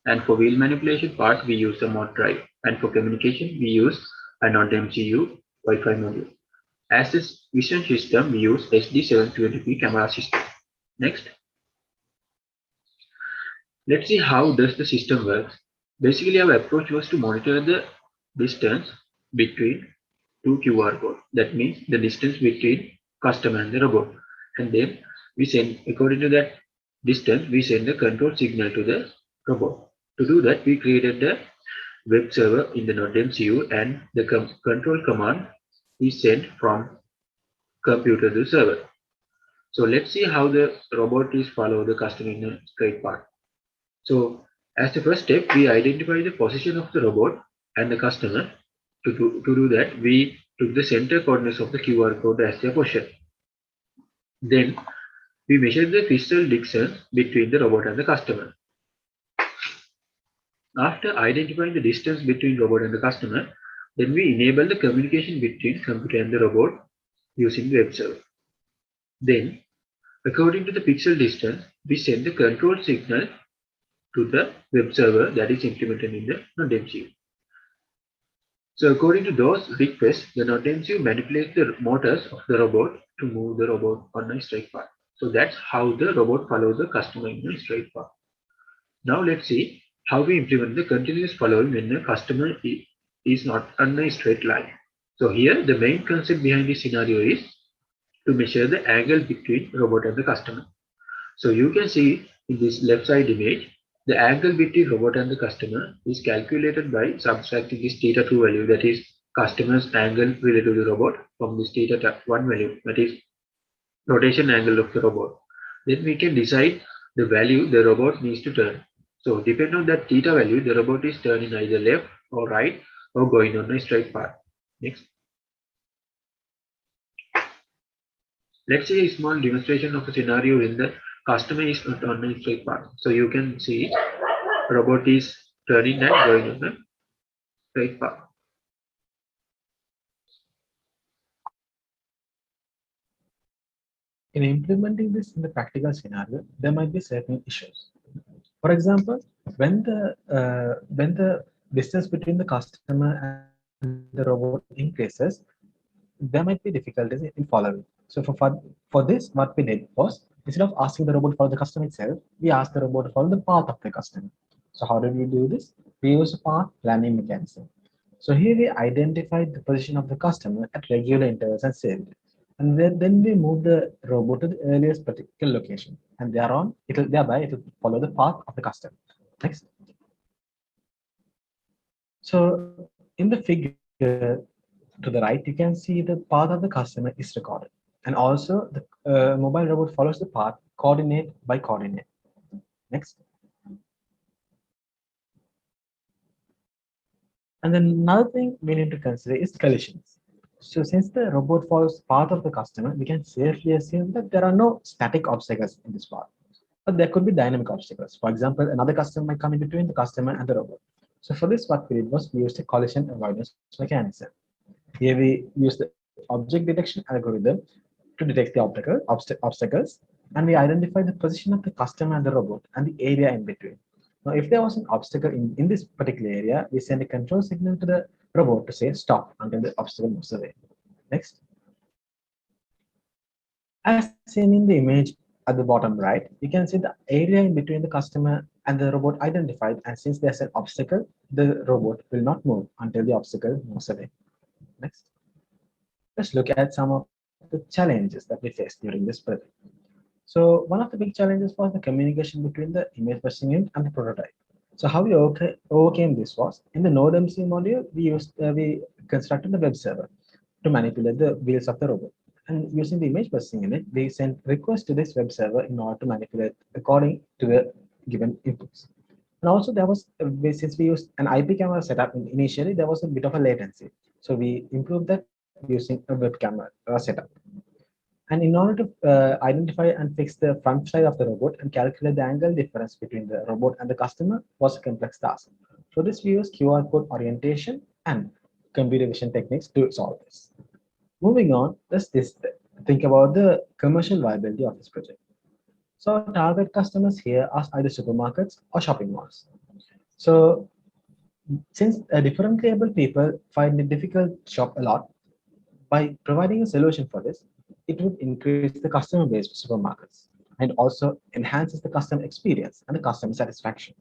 And for wheel manipulation part, we use a mod drive. And for communication, we use a non-MCU Wi-Fi module. As a vision system, we use SD720p camera system. Next. Let's see how does the system works. Basically, our approach was to monitor the distance between 2 QR codes. That means the distance between customer and the robot. And then we send, according to that distance, we send the control signal to the robot. To do that, we created the web server in the Node.mcu, and the control command is sent from computer to server. So let's see how the robot is follow the customer in a straight path. So as the first step, we identify the position of the robot and the customer. To do that, we took the center coordinates of the QR code as their position. Then we measure the physical distance between the robot and the customer. After identifying the distance between robot and the customer, then we enable the communication between computer and the robot using the web server. Then, according to the pixel distance, we send the control signal to the web server that is implemented in the NodeMCU. So according to those requests, the NodeMCU manipulates the motors of the robot to move the robot on a straight path. So that's how the robot follows the customer in a straight path. Now let's see how we implement the continuous following when the customer is not on a straight line. So here the main concept behind this scenario is to measure the angle between robot and the customer. So you can see in this left side image, the angle between robot and the customer is calculated by subtracting this theta2 value, that is customer's angle related to the robot, from this theta1 value, that is rotation angle of the robot. Then we can decide the value the robot needs to turn. So depending on that theta value, the robot is turning either left or right or going on a straight path. Next. Let's see a small demonstration of a scenario when the customer is not on a straight path. So you can see robot is turning and going on a straight path. In implementing this in the practical scenario, there might be certain issues. For example, when the distance between the customer and the robot increases, there might be difficulties in following. So for this, what we did was, instead of asking the robot to follow the customer itself, we asked the robot to follow the path of the customer. So how did we do this? We use a path planning mechanism. So here we identified the position of the customer at regular intervals and saved it. And then we move the robot to the earliest particular location, and thereby it will follow the path of the customer. Next. So in the figure to the right, you can see the path of the customer is recorded. And also the mobile robot follows the path coordinate by coordinate. Next. And then another thing we need to consider is collisions. So since the robot follows path of the customer, we can safely assume that there are no static obstacles in this path, but there could be dynamic obstacles. For example, another customer might come in between the customer and the robot. So for this, what we did was we used a collision avoidance mechanism. Here we use the object detection algorithm to detect the obstacles, and we identify the position of the customer and the robot and the area in between. Now, if there was an obstacle in this particular area, we send a control signal to the robot to say stop until the obstacle moves away. Next. As seen in the image at the bottom right, you can see the area in between the customer and the robot identified, and since there's an obstacle, the robot will not move until the obstacle moves away. Next. Let's look at some of the challenges that we faced during this project. So one of the big challenges was the communication between the image processing unit and the prototype. So how we overcame this was, in the NodeMCU module, we constructed the web server to manipulate the wheels of the robot. And using the image processing unit, we sent requests to this web server in order to manipulate according to the given inputs. And also there was, since we used an IP camera setup initially, there was a bit of a latency. So we improved that using a web camera setup. And in order to identify and fix the front side of the robot and calculate the angle difference between the robot and the customer was a complex task. For this, we use QR code orientation and computer vision techniques to solve this. Moving on, let's think about the commercial viability of this project. So target customers here are either supermarkets or shopping malls. So since differently able people find it difficult to shop a lot, by providing a solution for this, it would increase the customer base for supermarkets and also enhances the customer experience and the customer satisfaction.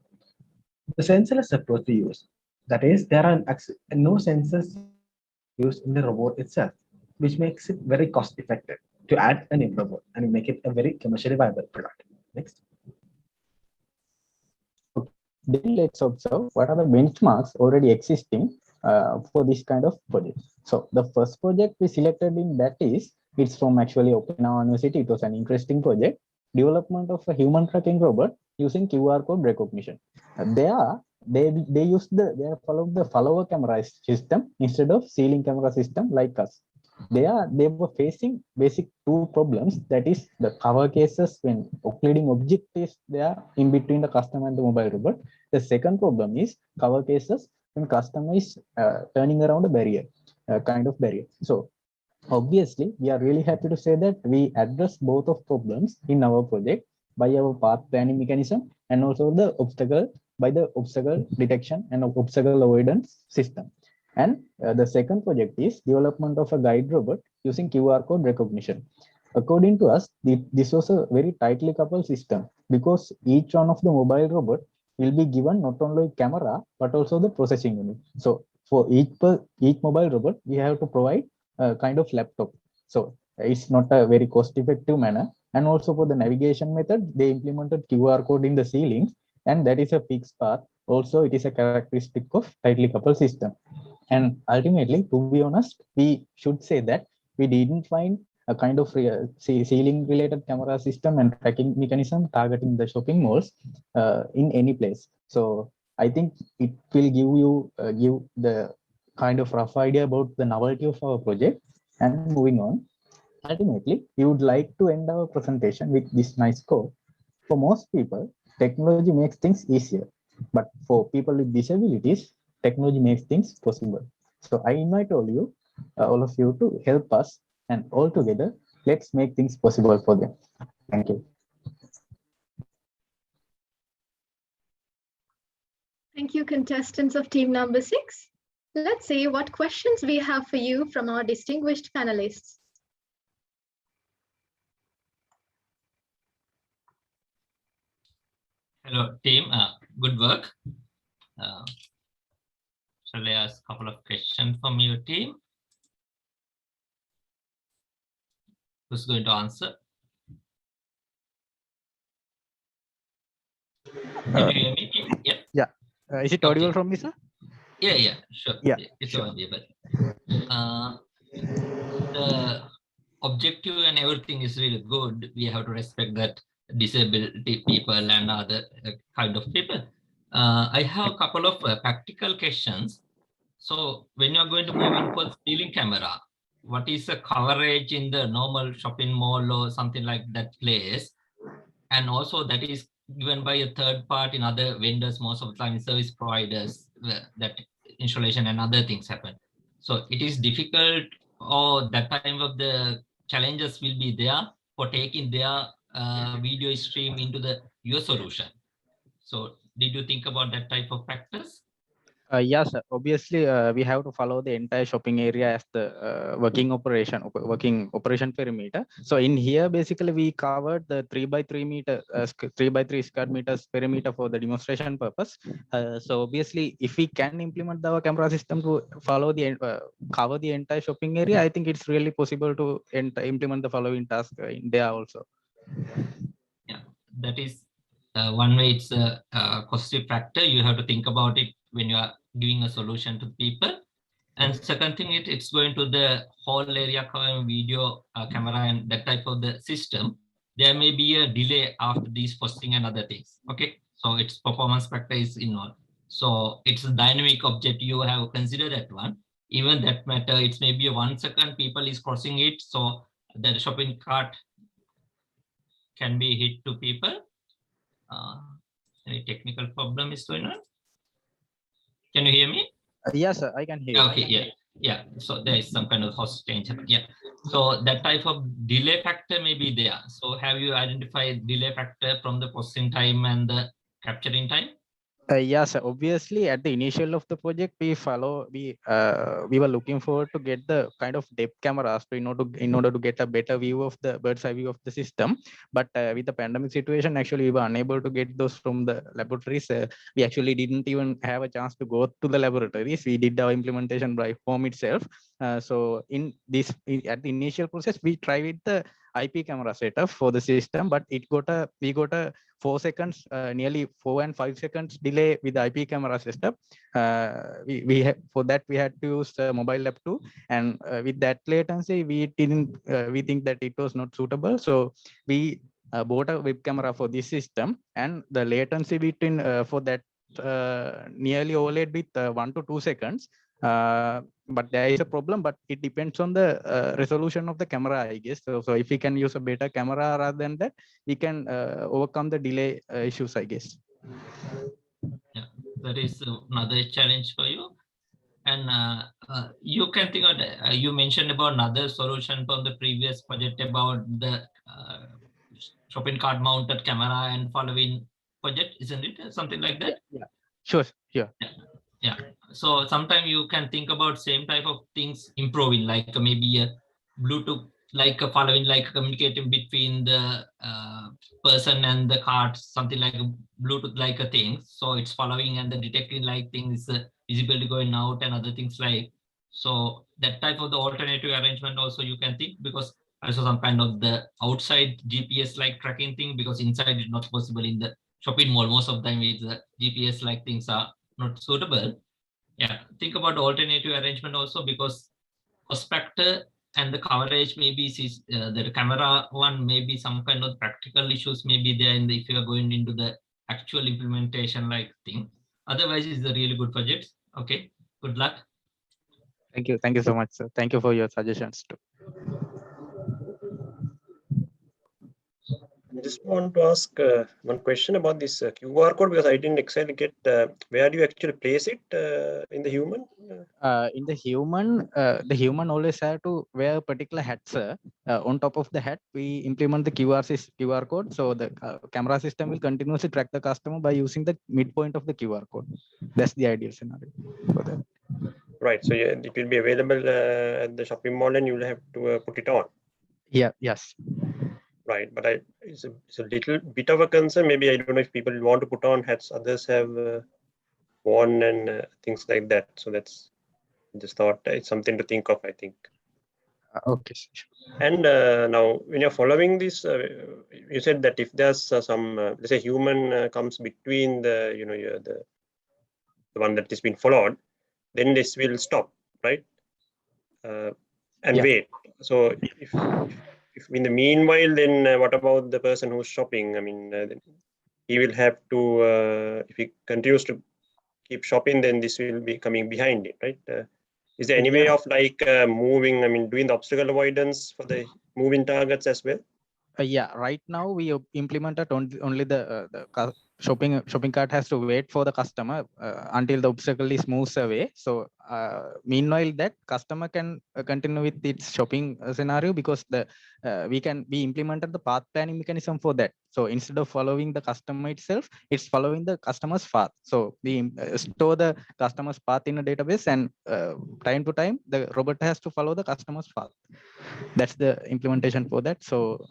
The sensorless approach we use, that is, there are no sensors used in the robot itself, which makes it very cost effective to add a new robot and make it a very commercially viable product. Next. Then let's observe what are the benchmarks already existing for this kind of project. So the first project we selected in that it's from actually Okinawa University. It was an interesting project, development of a human tracking robot using QR code recognition. They followed the follower camera system instead of ceiling camera system like us. They were facing basic two problems, that is the cover cases when occluding object is there in between the customer and the mobile robot. The second problem is cover cases when customer is turning around a barrier, kind of barrier. So obviously, we are really happy to say that we address both of problems in our project by our path planning mechanism and also the obstacle detection and obstacle avoidance system. And the second project is development of a guide robot using QR code recognition. According to us, this was a very tightly coupled system because each one of the mobile robot will be given not only camera but also the processing unit. So for each mobile robot, we have to provide a kind of laptop. So it's not a very cost-effective manner. And also for the navigation method, they implemented QR code in the ceilings, and that is a fixed path. Also, it is a characteristic of tightly coupled system. And ultimately, to be honest, we should say that we didn't find a kind of ceiling related camera system and tracking mechanism targeting the shopping malls in any place. So I think it will give the kind of rough idea about the novelty of our project. And moving on, ultimately, we would like to end our presentation with this nice quote. For most people, technology makes things easier, but for people with disabilities, technology makes things possible. So I invite all of you to help us, and all together, let's make things possible for them. Thank you. Thank you, contestants of team number 6. Let's see what questions we have for you from our distinguished panelists. Hello, team. Good work. Shall I ask a couple of questions from your team? Who's going to answer? Can you hear me? Yeah. Yeah. Is it audible from me, sir? Yeah, sure. Yeah, it's sure. audible. The objective and everything is really good. We have to respect that disability people and other kind of people. I have a couple of practical questions. So when you're going to move in for ceiling camera, what is the coverage in the normal shopping mall or something like that place? And also that is given by a third part in other vendors, most of the time service providers, that installation and other things happen. So it is difficult, or that time of the challenges will be there for taking their video stream into your solution. So did you think about that type of factors? Yes, obviously we have to follow the entire shopping area as the working operation perimeter. So in here, basically we covered the 3 by 3 square meters perimeter for the demonstration purpose. So obviously, if we can implement our camera system to follow the cover the entire shopping area, I think it's really possible to implement the following task in there also. Yeah, that is one way. It's a positive factor. You have to think about it when you are giving a solution to people. And second thing, it's going to the whole area covering video camera and that type of the system. There may be a delay after these posting and other things. Okay, so its performance factor is involved. So it's a dynamic object. You have considered that one. Even that matter, it's maybe a 1 second people is crossing it. So the shopping cart can be hit to people. Any technical problem is going on? Can you hear me? Yes, sir, I can hear. Okay, yeah. So there is some kind of host change. Yeah. So that type of delay factor may be there. So have you identified delay factor from the processing time and the capturing time? Yes, obviously at the initial of the project, we were looking forward to get the kind of depth cameras in order to get a better view of the bird's eye view of the system. But with the pandemic situation, actually we were unable to get those from the laboratories. We actually didn't even have a chance to go to the laboratories. We did our implementation by home itself. So at the initial process, we tried with the IP camera setup for the system, but we got a 4 seconds, nearly 4 and 5 seconds delay with the IP camera setup. For that we had to use mobile lab too, and with that latency we think that it was not suitable, so we bought a web camera for this system, and the latency between for that nearly OLED with 1 to 2 seconds. But there is a problem, but it depends on the resolution of the camera, I guess. So if we can use a better camera rather than that, we can overcome the delay issues, I guess. Yeah, that is another challenge for you. And you can think of, you mentioned about another solution from the previous project about the shopping cart mounted camera and following project, isn't it? Something like that? Yeah. Sure. Yeah. So sometimes you can think about same type of things improving, like maybe a Bluetooth, like following, like communicating between the person and the cart, something like a Bluetooth like a thing. So it's following and the detecting like things visibility going out and other things like. So that type of the alternative arrangement also you can think, because also some kind of the outside GPS like tracking thing, because inside is not possible in the shopping mall. Most of the time with the GPS like things are not suitable. Yeah, think about alternative arrangement also, because cost factor and the coverage maybe the camera one, maybe some kind of practical issues maybe there in the, if you are going into the actual implementation like thing. Otherwise it's a really good project. Okay, good luck. Thank you so much, sir. Thank you for your suggestions too. I just want to ask one question about this QR code, because I didn't exactly get where do you actually place it in the human? In the human always have to wear a particular hat, sir. On top of the hat, we implement the QR code. So the camera system will continuously track the customer by using the midpoint of the QR code. That's the ideal scenario for that. Right. So yeah, it will be available at the shopping mall, and you will have to put it on. Yeah. Yes. Right, but it's a little bit of a concern. Maybe I don't know if people want to put on hats. Others have worn and things like that. So that's just thought it's something to think of, I think. Okay. And now, when you're following this, you said that if there's some, let's say, human comes between the, the one that is being followed, then this will stop, right? And wait. So if in the meanwhile, then what about the person who's shopping? I mean, he will have to, if he continues to keep shopping, then this will be coming behind it, right? Is there any way of like moving, I mean, doing the obstacle avoidance for the moving targets as well? Yeah, right now we implemented only the shopping cart has to wait for the customer until the obstacle is moves away. So meanwhile that customer can continue with its shopping scenario, because we implemented the path planning mechanism for that. So instead of following the customer itself, it's following the customer's path. So we store the customer's path in a database, and time to time the robot has to follow the customer's path. That's the implementation for that. So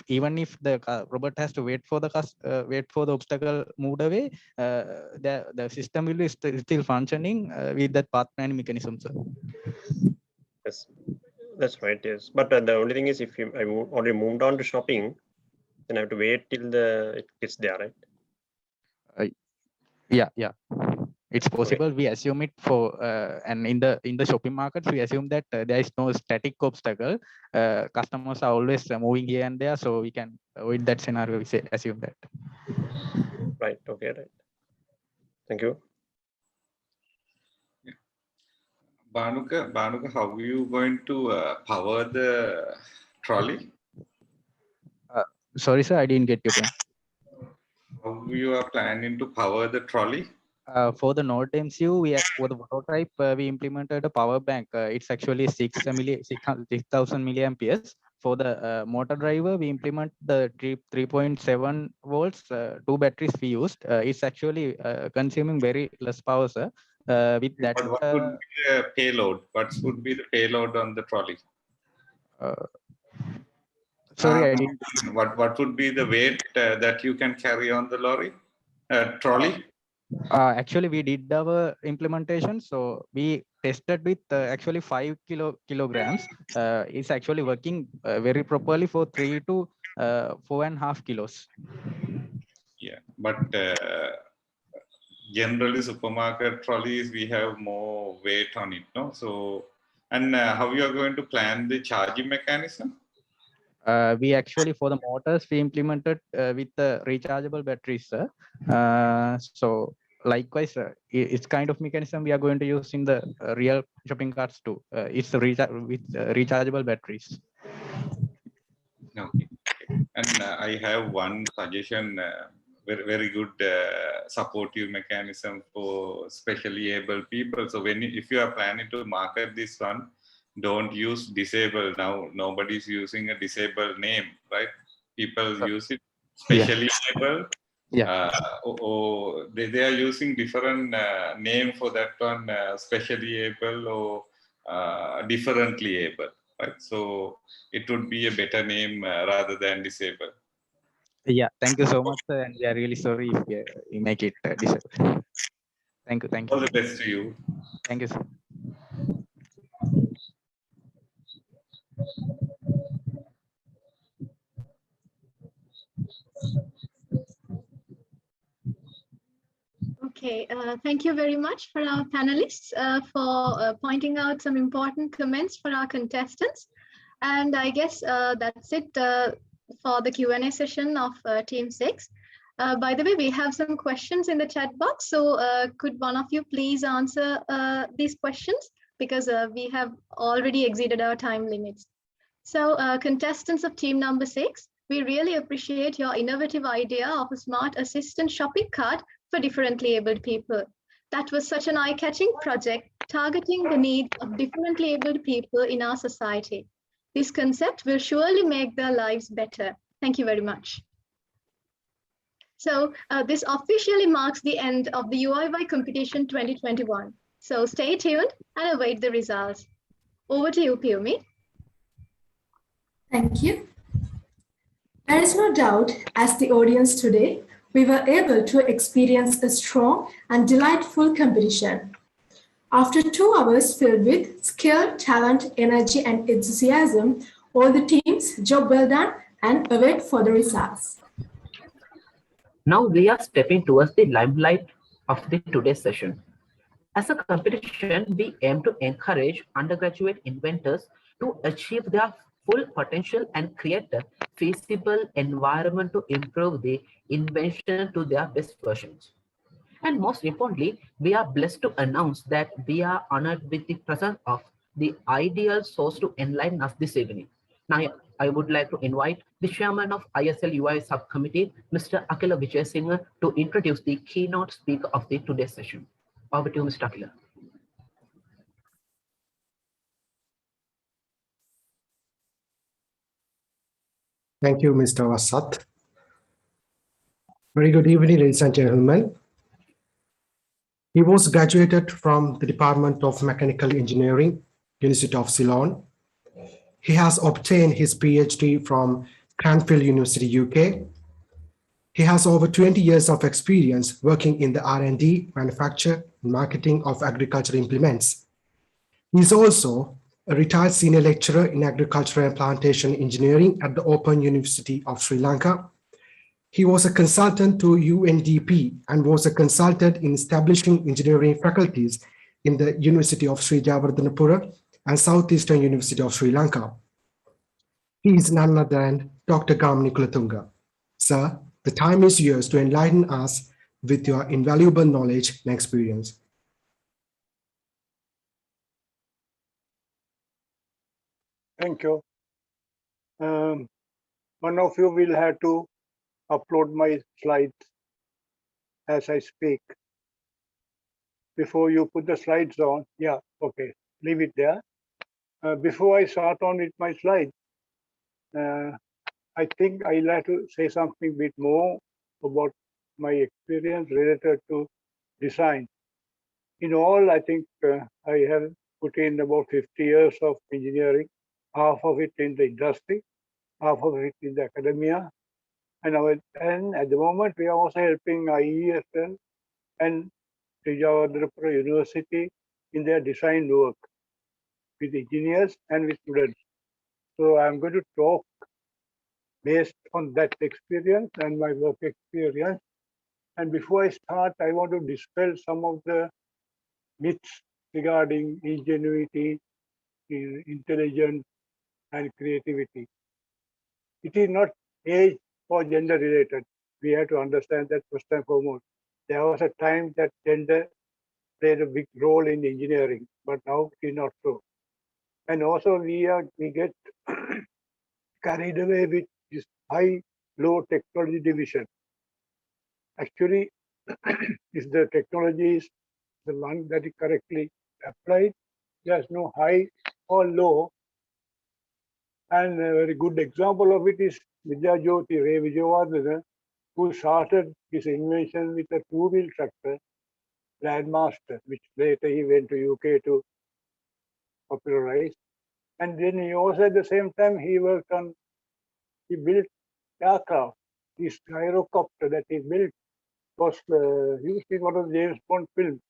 even if the robot has to wait for the obstacle moved away, the system will be still functioning with that path planning mechanism, sir. Yes, that's right. Yes, but the only thing is, if I already moved on to shopping, then I have to wait till it gets there, right? Yeah. It's possible. We assume it for and in the shopping markets, we assume that there is no static obstacle. Customers are always moving here and there, so we can avoid that scenario. We assume that. Right. Okay. Right. Thank you. Banuka, how are you going to power the trolley? Sorry, sir, I didn't get your point. How you are planning to power the trolley? For the Node MCU, for the prototype, we implemented a power bank. It's actually 6,000 milliamperes. For the motor driver, we implement the 3.7 volts, 2 batteries we used. It's actually consuming very less power, sir. With that, what would be the payload? What would be the payload on the trolley? Sorry, I didn't. What would be the weight that you can carry on the trolley? Actually, we did our implementation. So we tested with actually 5 kilograms. It's actually working very properly for 3 to 4.5 kilos. Yeah, but generally supermarket trolleys, we have more weight on it, no? So, and how you are going to plan the charging mechanism? We actually, for the motors, we implemented with the rechargeable batteries, sir. So likewise, it's kind of mechanism we are going to use in the real shopping carts too. It's with rechargeable batteries. Okay. And I have one suggestion, very good supportive mechanism for specially able people. So if you are planning to market this one, don't use disabled now. Nobody's using a disabled name, right? People use it specially able. Yeah. Or they are using different name for that one, specially able or differently able, right? So it would be a better name rather than disabled. Yeah, thank you so much, sir, and we are really sorry if we make it disabled. Thank you, thank you. All the best to you. Thank you, sir. Okay, thank you very much for our panelists for pointing out some important comments for our contestants. And I guess that's it for the Q&A session of Team 6. By the way, we have some questions in the chat box. So could one of you please answer these questions? Because we have already exceeded our time limits. So contestants of team number 6, we really appreciate your innovative idea of a smart assistant shopping cart for differently abled people. That was such an eye-catching project targeting the needs of differently abled people in our society. This concept will surely make their lives better. Thank you very much. So this officially marks the end of the UIY competition 2021. So stay tuned and await the results. Over to you, Piyumi. Thank you. There is no doubt, as the audience today, we were able to experience a strong and delightful competition. After 2 hours filled with skill, talent, energy, and enthusiasm, all the teams, job well done, and await for the results. Now we are stepping towards the limelight of today's session. As a competition, we aim to encourage undergraduate inventors to achieve their full potential and create a feasible environment to improve the invention to their best versions. And most importantly, we are blessed to announce that we are honored with the presence of the ideal source to enlighten us this evening. Now, I would like to invite the chairman of Iesl Uiy subcommittee, Mr. Iesl Uiy, to introduce the keynote speaker of today's session. Over to you, Mr. Iesl. Thank you, Mr. Vasat. Very good evening, ladies and gentlemen. He was graduated from the Department of Mechanical Engineering, University of Ceylon. He has obtained his PhD from Cranfield University, UK. He has over 20 years of experience working in the R&D, manufacture, and marketing of agricultural implements. He is also a retired senior lecturer in agricultural and plantation engineering at the Open University of Sri Lanka. He was a consultant to UNDP and was a consultant in establishing engineering faculties in the University of Sri Jayewardenepura and Southeastern University of Sri Lanka. He is none other than Dr. Gamini Kulatunga. Sir, the time is yours to enlighten us with your invaluable knowledge and experience. Thank you. One of you will have to upload my slides as I speak. Before you put the slides on, yeah, okay, leave it there. Before I start on with my slides, I think I'd like to say something a bit more about my experience related to design. In all, I think I have put in about 50 years of engineering, half of it in the industry, half of it in the academia. And at the moment, we are also helping IESL and Sri Jayewardenepura University in their design work with engineers and with students. So I'm going to talk based on that experience and my work experience. And before I start, I want to dispel some of the myths regarding ingenuity, intelligence, and creativity. It is not age or gender related. We have to understand that first and foremost. There was a time that gender played a big role in engineering, but now it is not so. And also we get carried away with this high-low technology division. Actually, if the technology is the one that is correctly applied, there's no high or low. And a very good example of it is Vidya Jyoti Ray Vijayawardena, who started his invention with a two-wheel tractor, Landmaster, which later he went to UK to popularize. And then he also at the same time he built aircraft. This gyrocopter that he built was used in one of the James Bond films.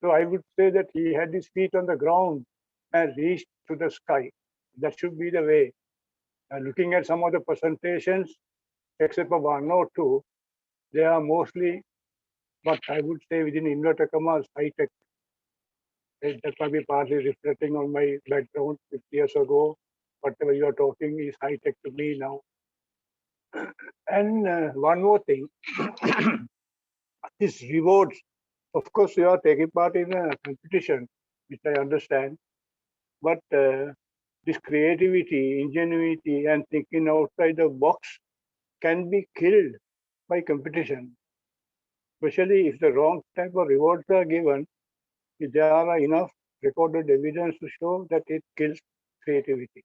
So I would say that he had his feet on the ground and reached to the sky. That should be the way. Looking at some of the presentations, except for one or two, they are mostly what I would say within inverted commas high-tech. That might be partly reflecting on my background 50 years ago. Whatever you are talking is high-tech to me now. And one more thing, these rewards. Of course, you are taking part in a competition, which I understand. But this creativity, ingenuity, and thinking outside the box can be killed by competition, especially if the wrong type of rewards are given. If there are enough recorded evidence to show that it kills creativity.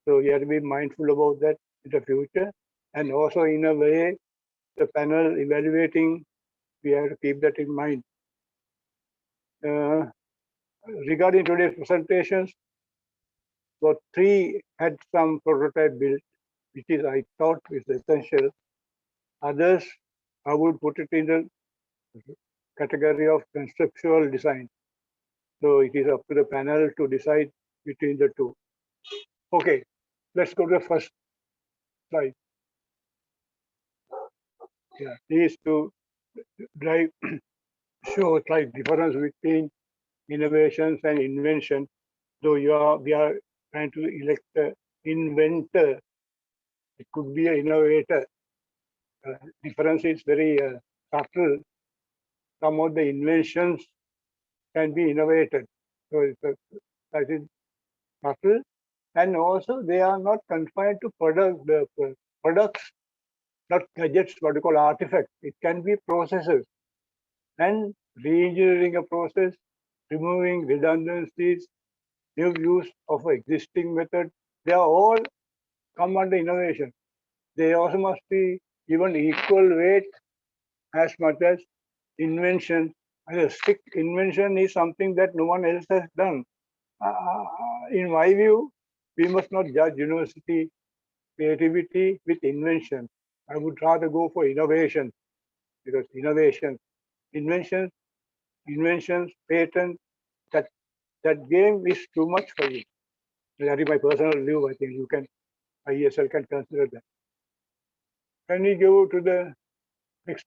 So you have to be mindful about that in the future. And also in a way, the panel evaluating, we have to keep that in mind. Regarding today's presentations, so 3 had some prototype built, which is I thought is essential. Others, I would put it in the category of conceptual design. So it is up to the panel to decide between the two. Okay, let's go to the first slide. Yeah, these to drive show like difference between innovations and invention. Though we are trying to elect the inventor, it could be an innovator. Difference is very subtle. Some of the inventions can be innovated. So I think subtle, and also they are not confined to products, not gadgets, what you call artifacts. It can be processes and re-engineering a process, removing redundancies, new use of existing method. They are all come under innovation. They also must be given equal weight as much as invention. A strict invention is something that no one else has done. In my view, we must not judge university creativity with invention. I would rather go for innovation, because inventions, patent, that game is too much for you. That is my personal view. I think you can, Iesl can consider that. Can we go to the next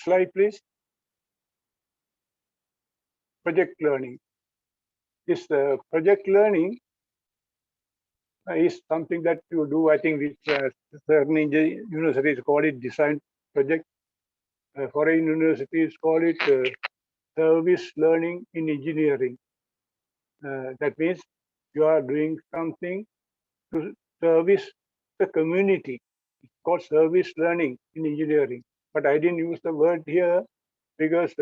slide, please? Project learning. This project learning is something that you do, I think, with certain universities call it design project. Foreign universities call it service learning in engineering. That means you are doing something to service the community. It's called service learning in engineering. But I didn't use the word here because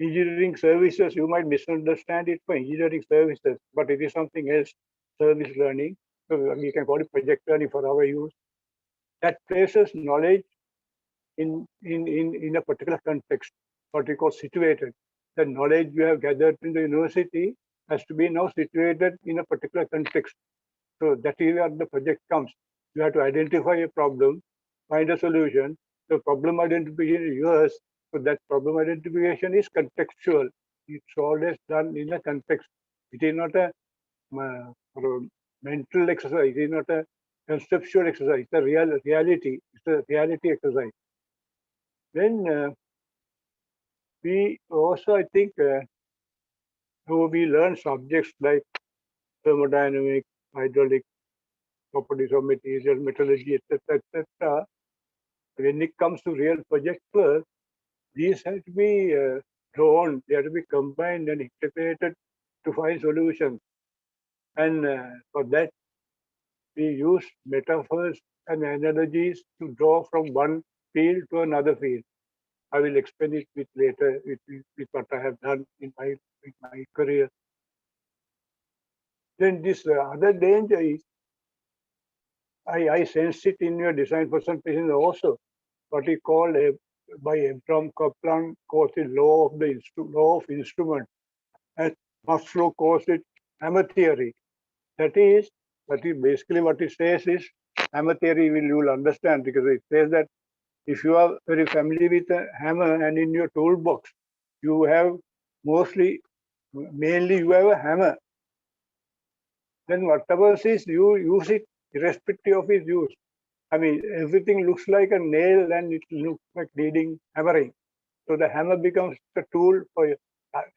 engineering services, you might misunderstand it for engineering services, but it is something else, service learning. So we can call it project learning for our use. That places knowledge in a particular context, what we call situated. The knowledge you have gathered in the university has to be now situated in a particular context. So that is where the project comes. You have to identify a problem, find a solution. The problem identification is yours, So that problem identification is contextual. It's always done in a context. It is not a mental exercise. It is not a conceptual exercise. It's a reality. It's a reality exercise. Then we also, I think, we learn subjects like thermodynamics, hydraulic properties of material, metallurgy, etc., etc. When it comes to real project work, these have to be drawn, they have to be combined and integrated to find solutions. And for that, we use metaphors and analogies to draw from one field to another field. I will explain it later with what I have done in my career. Then this other danger is, I sense it in your design presentation also, what we call by Abraham Kaplan calls it law of instrument, and Maslow calls it hammer theory. That is basically what it says is hammer theory. You will understand, because it says that if you are very familiar with a hammer and in your toolbox, you have mainly you have a hammer. Then whatever is you use it irrespective of its use. I mean, everything looks like a nail and it looks like needing hammering. So the hammer becomes the tool for you.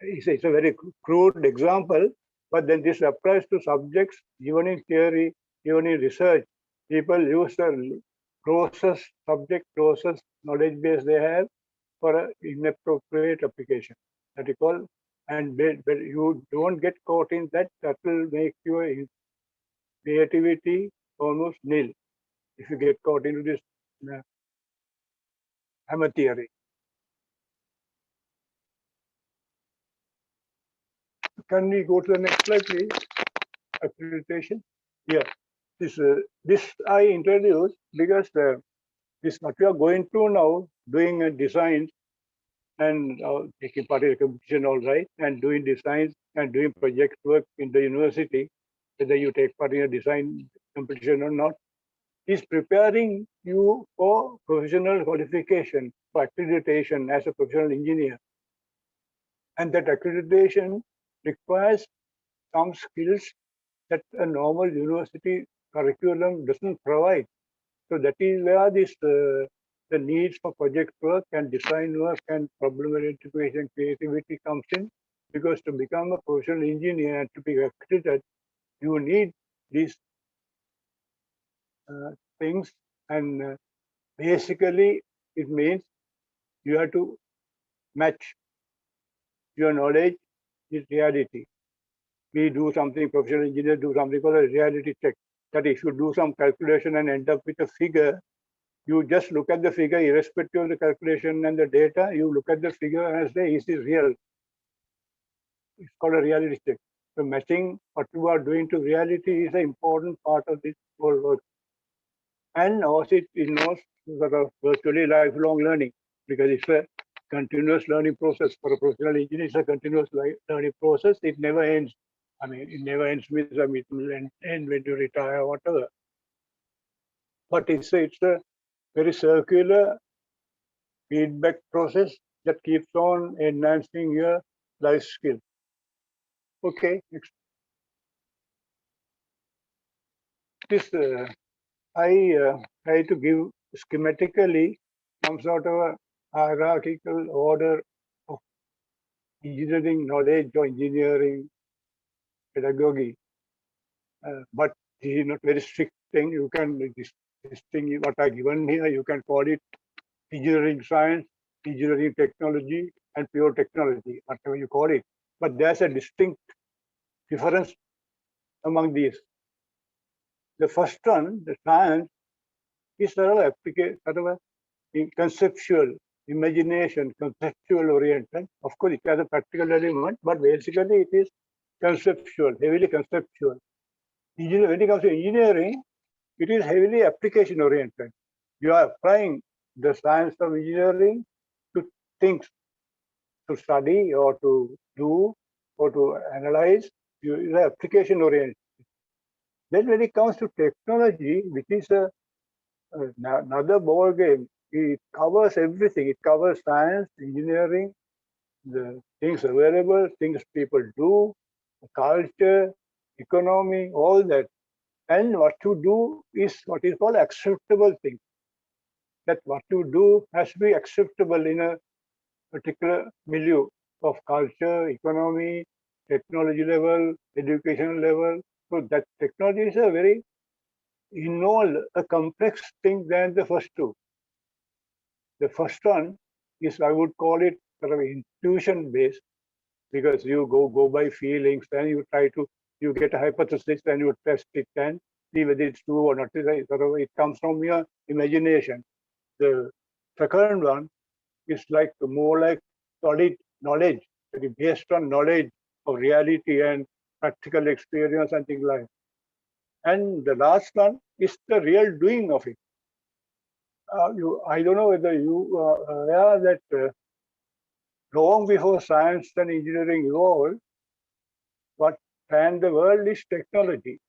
It's a very crude example, but then this applies to subjects, even in theory, even in research. People use the closest subject, closest knowledge base they have for an inappropriate application. That you call, and but you don't get caught in that. That will make your creativity almost nil if you get caught into this hammer theory. Can we go to the next slide, please? Accreditation. Yeah, this I introduced because this what we are going through now, doing a design and taking part in a competition, all right, and doing designs and doing project work in the university, whether you take part in a design competition or not, is preparing you for professional qualification, for accreditation as a professional engineer. And that accreditation requires some skills that a normal university curriculum doesn't provide. So that is where the needs for project work and design work and problem identification creativity comes in, because to become a professional engineer and to be accredited, you need these things, and basically it means you have to match your knowledge with reality. We do something, professional engineers do something called a reality check. That if you do some calculation and end up with a figure, you just look at the figure irrespective of the calculation and the data. You look at the figure and say, is this real? It's called a reality check. So matching what you are doing to reality is an important part of this whole work. And also it involves sort of virtually lifelong learning, because it's a continuous learning process. For a professional engineer, it's a continuous learning process. It never ends. I mean, it never ends with it will end when you retire or whatever. But it's a very circular feedback process that keeps on enhancing your life skill. Okay, next. This I try to give schematically some sort of a hierarchical order of engineering knowledge or engineering pedagogy. But this is not very strict thing. You can, this thing, what I given here, you can call it engineering science, engineering technology, and pure technology, whatever you call it. But there's a distinct difference among these. The first one, the science, is sort of a conceptual, imagination, conceptual oriented. Of course, it has a practical element, but basically it is conceptual, heavily conceptual. When it comes to engineering, it is heavily application oriented. You are applying the science of engineering to things, to study or to do or to analyze. You are application oriented. Then when it comes to technology, which is another ball game, It covers everything. It covers science, engineering, the things available, things people do, culture, economy, all that. And what to do is what is called acceptable thing. That what to do has to be acceptable in a particular milieu of culture, economy, technology level, education level. So that technology is a very involved, a complex thing than the first two. The first one is, I would call it sort of intuition based, because you go by feelings, and you try to, you get a hypothesis and you test it and see whether it's true or not. It comes from your imagination. The second one is like more like solid knowledge, based on knowledge of reality and practical experience and things like that. And the last one is the real doing of it. I don't know whether you are aware that long before science and engineering evolved, what ran the world is technology.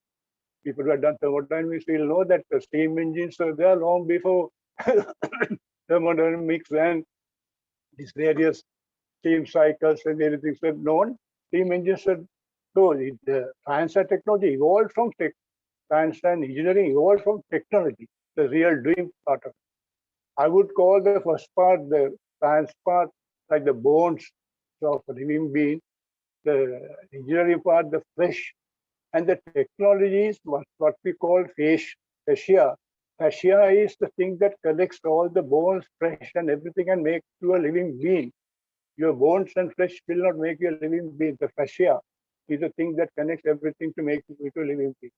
People who have done thermodynamics will know that the steam engines were there long before thermodynamics and these various steam cycles and everything were known. Steam engines were, so the science and technology evolved from science and engineering evolved from technology, the real doing part of it. I would call the first part, the science part, like the bones of a living being, the engineering part, the flesh, and the technology is what we call fascia. Fascia is the thing that collects all the bones, flesh, and everything and makes you a living being. Your bones and flesh will not make you a living being. The fascia is the thing that connects everything to make you a living being.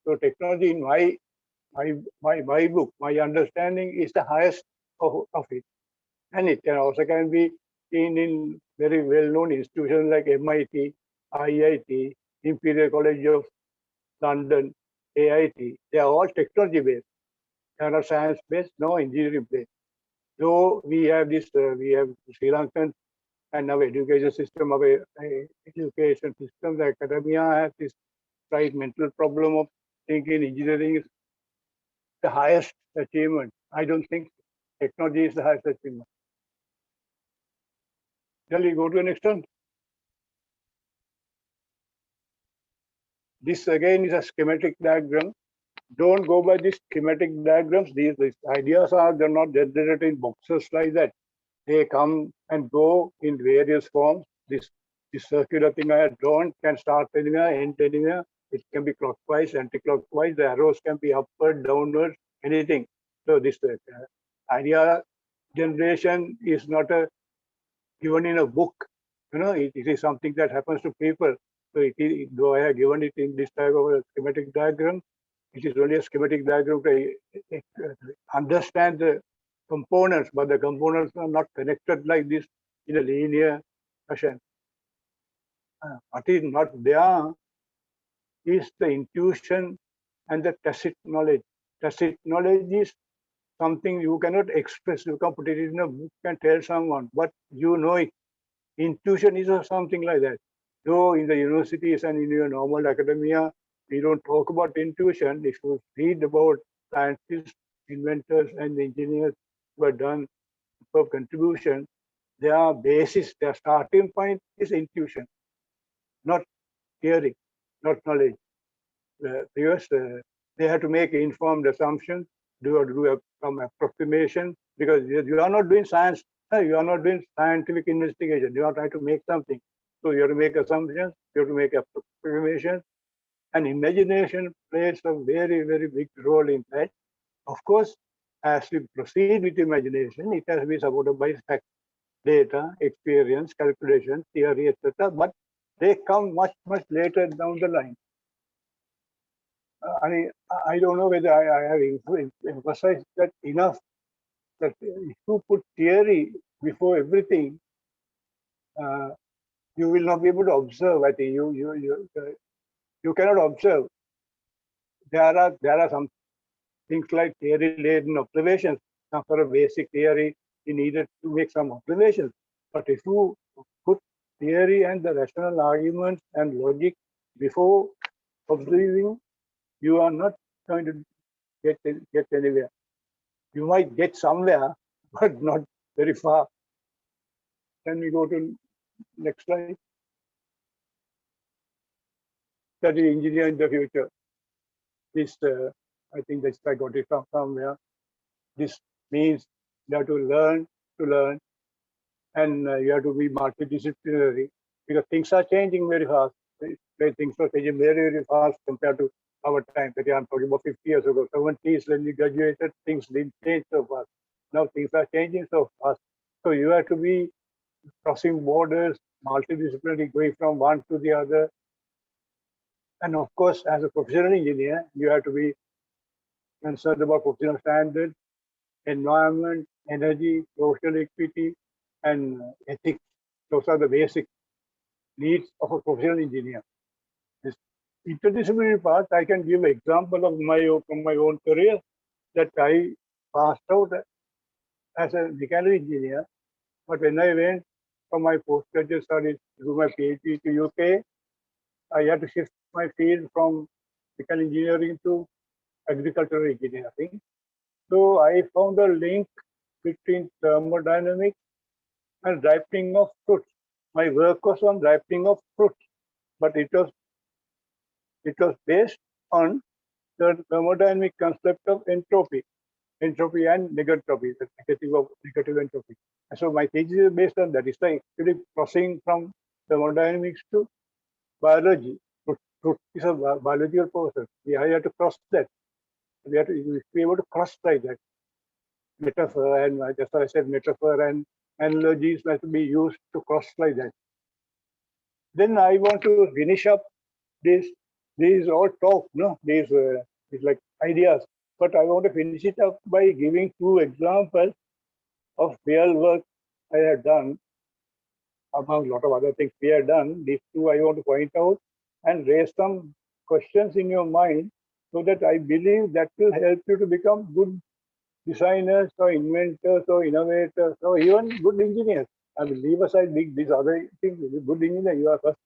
So technology, in my book, my understanding is the highest of it. And it can be seen in very well-known institutions like MIT, IIT, Imperial College of London, AIT. They are all technology-based. They are not science-based, no engineering-based. So we have this, we have Sri Lankan and our education system, our education system, the academia has this right mental problem of thinking engineering is the highest achievement. I don't think technology is the highest achievement. Shall we go to the next one? This again is a schematic diagram. Don't go by these schematic diagrams. These ideas they're not generated in boxes like that. They come and go in various forms. This circular thing I had drawn can start anywhere, end anywhere. It can be clockwise, anti-clockwise. The arrows can be upward, downward, anything. So this idea generation is not given in a book. It is something that happens to people. So though I have given it in this type of a schematic diagram, it is only a schematic diagram to understand the components, but the components are not connected like this in a linear fashion. What is not there is the intuition and the tacit knowledge. Tacit knowledge is something you cannot express. You can put it in a book and tell someone, but you know it. Intuition is something like that. Though in the universities and in your normal academia, we don't talk about intuition. If you read about scientists, inventors, and engineers who have done superb contribution, their basis, their starting point is intuition, not theory, not knowledge. Because they have to make informed assumptions, do some approximation, because you are not doing science, you are not doing scientific investigation, you are trying to make something. So you have to make assumptions, you have to make approximations, and imagination plays a very, very big role in that. Of course, as we proceed with imagination, it has to be supported by fact, data, experience, calculation, theory, etc. But they come much, much later down the line. I don't know whether I have emphasized that enough, that if you put theory before everything, you will not be able to observe. I think you cannot observe. There are some things like theory-laden observations. Now, for a basic theory, you needed to make some observations. But if you put theory and the rational arguments and logic before observing, you are not going to get anywhere. You might get somewhere, but not very far. Can we go to next slide? Study engineer in the future. This, I think this I got it from somewhere. This means you have to learn, and you have to be multidisciplinary because things are changing very fast. Things are changing very, very fast compared to our time. I'm talking about 50 years ago, 70s when we graduated, things didn't change so fast. Now things are changing so fast. So you have to be crossing borders, multidisciplinary, going from one to the other. And of course, as a professional engineer, you have to be concerned about professional standards, environment, energy, social equity, and ethics. Those are the basic needs of a professional engineer. This interdisciplinary part, I can give an example of from my own career that I passed out as a mechanical engineer, but when I went from my postgraduate studies to do my PhD to UK, I had to shift my field from mechanical engineering to agricultural engineering. So I found a link between thermodynamics and ripening of fruits. My work was on ripening of fruits, but it was based on the thermodynamic concept of entropy and negentropy, the negative entropy. And so my thesis is based on that. It's like actually crossing from thermodynamics to biology. Fruit is a biological process. We have to cross that. We have to be able to cross like that. Metaphor and just as I said, metaphor and analogies have to be used to cross like that. Then I want to finish up these all talk, no? These like ideas. But I want to finish it up by giving two examples of real work I have done, among a lot of other things we have done. These two I want to point out and raise some questions in your mind so that I believe that will help you to become good designers or inventors or innovators or even good engineers. I mean, leave aside these other things. Good engineer, you are first.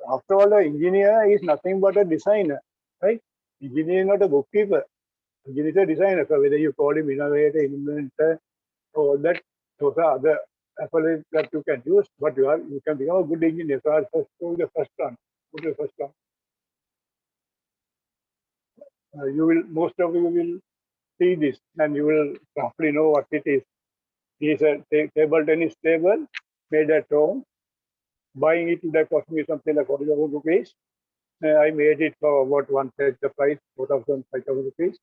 After all, an engineer is nothing but a designer, right? Engineer is not a bookkeeper. Engineer is a designer. So whether you call him innovator, inventor, or that, those are other accolades that you can use. But you can become a good engineer. So I'll first go to the first one. Go to the first one. Most of you will see this, and you will roughly know what it is. It's a table tennis table made at home. Buying it would have cost me something like 40,000 rupees. I made it for about one-third the price, 4,000, 5,000 rupees.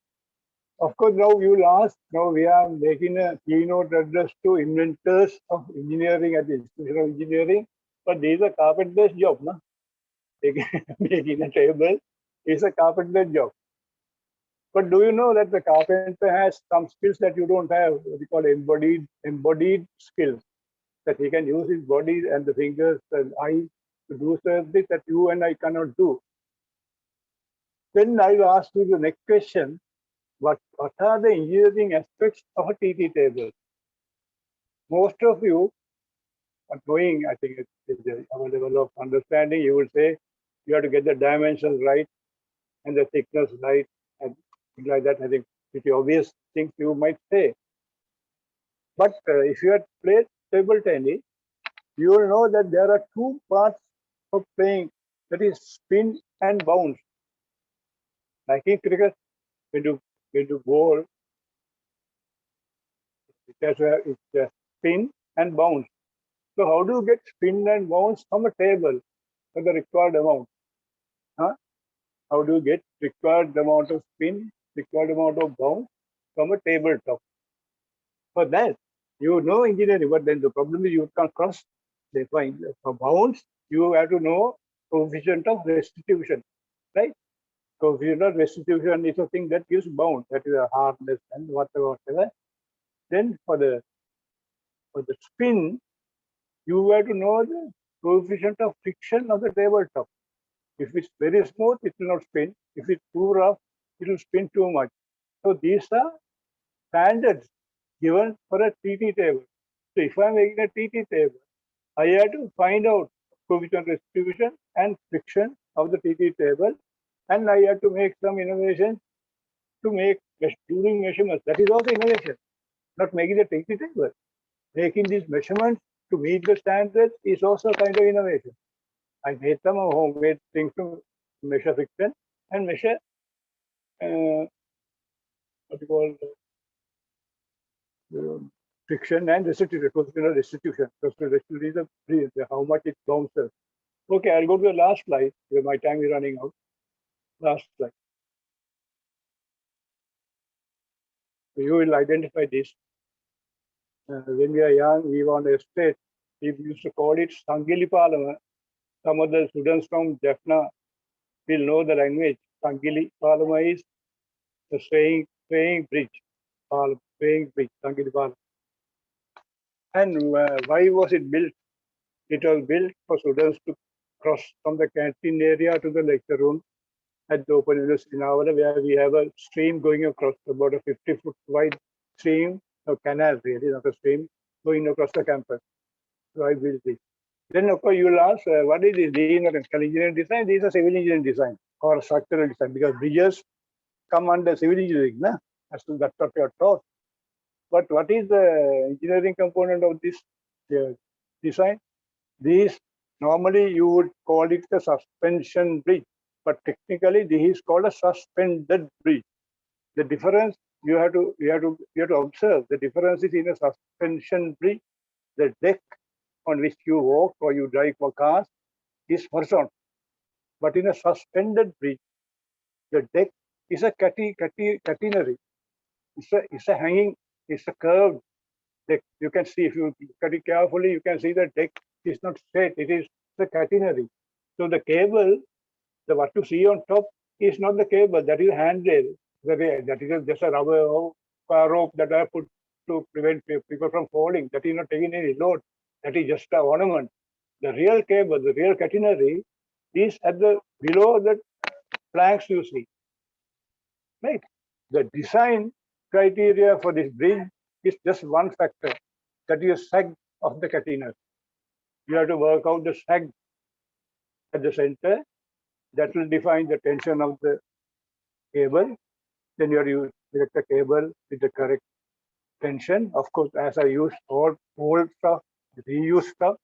Of course, now you will ask, now we are making a keynote address to inventors of engineering at the Institution of Engineering, but this is a carpenter's job, no? Making a table is a carpenter's job. But do you know that the carpenter has some skills that you don't have, what we call embodied skills, that he can use his body and the fingers and eyes to do something that you and I cannot do. Then I will ask you the next question, what are the engineering aspects of a TT table? Most of you are going, I think it's our level of understanding, you will say you have to get the dimensions right and the thickness right and things like that. I think pretty obvious things you might say. But if you had played table tennis, you will know that there are two parts of playing, that is spin and bounce. Like in cricket, when you bowl, it's a spin and bounce. So how do you get spin and bounce from a table for the required amount? Huh? How do you get required amount of spin, required amount of bounce from a tabletop? For that, you know engineering, but then the problem is you can't cross. They find for bounce, you have to know coefficient of restitution, right? Coefficient of restitution is a thing that gives bound, that is a hardness and whatever. Then for the spin, you have to know the coefficient of friction of the tabletop. If it's very smooth, it will not spin. If it's too rough, it will spin too much. So these are standards given for a TT table. So if I'm making a TT table, I have to find out coefficient restitution and friction of the TT table, and I have to make some innovations to make doing measurements. That is also innovation. Not making the technical table. Making these measurements to meet the standards is also a kind of innovation. I made some homemade things to measure friction and measure what you call friction and restitution. Restitution is how much it bounces. Okay, I'll go to the last slide because my time is running out. Last slide. You will identify this. When we are young, we were on the estate. We used to call it Sangili Palama. Some of the students from Jaffna will know the language. Sangili Palama is the swaying bridge. Swaying bridge, Sangili Palama. And why was it built? It was built for students to cross from the canteen area to the lecture room at the Open University Navara, where we have a stream going across, about a 50-foot wide stream, a canal really, not a stream, going across the campus. So I built this. Then of course you will ask, what is this mechanical engineering design? These are civil engineering design or structural design, because bridges come under civil engineering, na? That's what we are taught. But what is the engineering component of this design? These normally you would call it a suspension bridge, but technically this is called a suspended bridge. The difference you have to observe. The difference is in a suspension bridge, the deck on which you walk or you drive for cars is horizontal. But in a suspended bridge, the deck is a catenary. It's a hanging, it's a curved deck. You can see, if you cut it carefully, you can see the deck is not straight, it is the catenary. So the cable, what you see on top is not the cable, that is handrail. That is just a rubber rope that I put to prevent people from falling. That is not taking any load. That is just an ornament. The real cable, the real catenary is at the below the planks you see. Right? The design criteria for this bridge is just one factor. That is sag of the catenary. You have to work out the sag at the center. That will define the tension of the cable. Then you have to select the cable with the correct tension. Of course, as I use old stuff, reused stuff,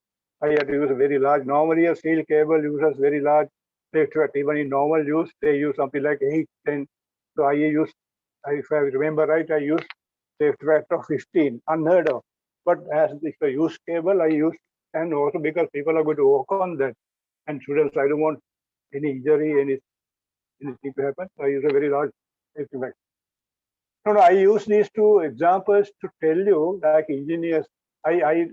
I have to use a very large. Normally, a steel cable uses very large safety factor. Even in normal use, they use something like 8, 10. So I use, if I remember right, I use safety factor of 15, unheard of. But as if I use cable, I use, and also because people are going to work on that, and students, I don't want any injury, anything to happen. So I use a very large safety factor. No, I use these two examples to tell you, like engineers, I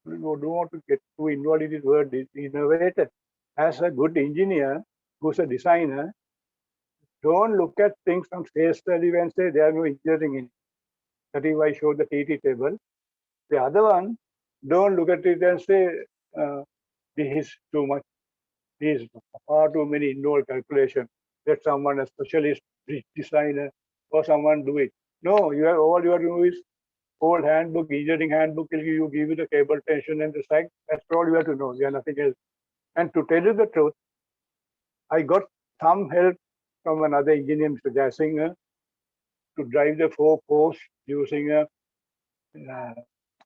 don't want to get too involved in this word, innovator. As a good engineer, who's a designer, don't look at things on face value and say there are no engineering in it. That is why I showed the TT table. The other one, don't look at it and say this is too much. This is far too many involved calculations. Let someone, a specialist designer, or someone do it. No, all you have to do is old handbook, engineering handbook will give you the cable tension and the sag. That's all you have to know. You have nothing else. And to tell you the truth, I got some help from another engineer, Mr. Jasinger, to drive the 4 posts using a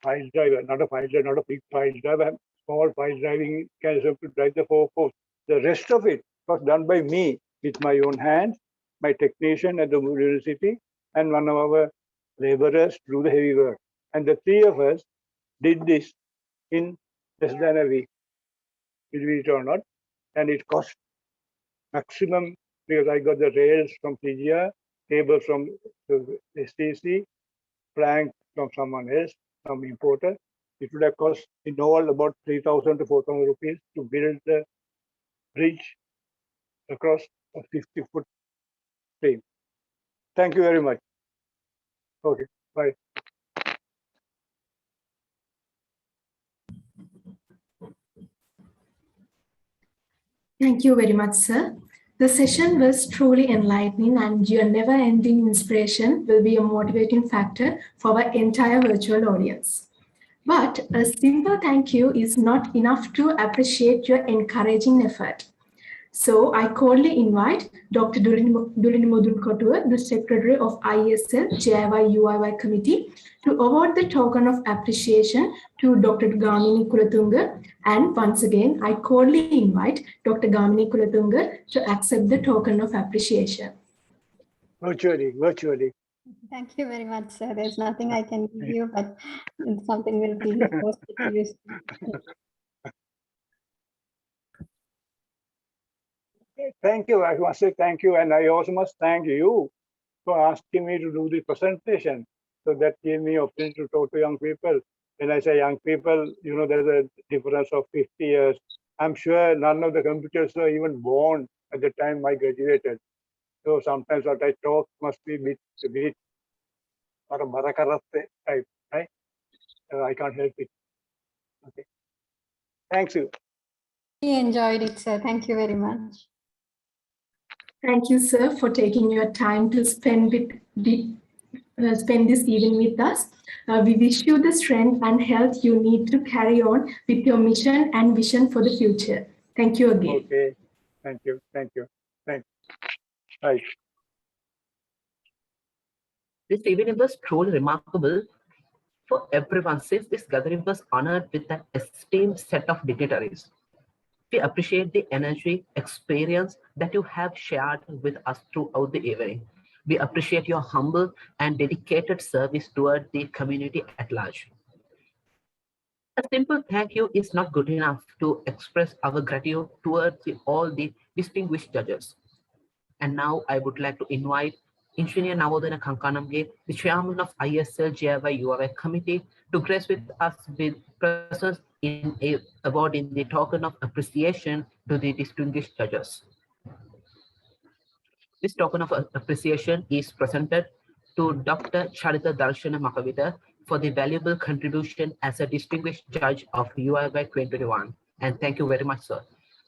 file driver, not a big file driver, small file driving mechanism to drive the 4 posts. The rest of it was done by me with my own hands, my technician at the university, and one of our laborers do the heavy work. And the 3 of us did this in less than a week, believe it or not. And it cost maximum, because I got the rails from CGR, cable from the STC, plank from someone else, some importer. It would have cost in all about 3,000 to 4,000 rupees to build the bridge across a 50-foot stream. Thank you very much. Okay, bye. Thank you very much, sir. The session was truly enlightening, and your never-ending inspiration will be a motivating factor for our entire virtual audience. But a simple thank you is not enough to appreciate your encouraging effort. So I cordially invite Dr. Dulini Mudunkotua, the Secretary of Iesl Uiy Committee, to award the token of appreciation to Dr. Gamini Kulatunga. And once again, I cordially invite Dr. Gamini Kulatunga to accept the token of appreciation. Virtually. Thank you very much, sir. There's nothing I can give you, but something will be posted to you. Thank you. I must say thank you. And I also must thank you for asking me to do the presentation. So that gave me opportunity to talk to young people. When I say young people, you know, there's a difference of 50 years. I'm sure none of the computers were even born at the time I graduated. So sometimes what I talk must be a bit type, right? I can't help it. Okay. Thanks you. We enjoyed it, sir. Thank you very much. Thank you, sir, for taking your time to spend this evening with us. We wish you the strength and health you need to carry on with your mission and vision for the future. Thank you again. Okay. Thank you. Right. This evening was truly remarkable for everyone since this gathering was honored with an esteemed set of dignitaries. We appreciate the energy, experience that you have shared with us throughout the evening. We appreciate your humble and dedicated service toward the community at large. A simple thank you is not good enough to express our gratitude towards all the distinguished judges. And now I would like to invite Engineer Navodana Kankanamge, the chairman of Iesl Uiy Committee, to grace with us with presence in a awarding the token of appreciation to the distinguished judges. This token of appreciation is presented to Dr. Charita Darshana Makavita for the valuable contribution as a distinguished judge of UIY 2021. And thank you very much, sir.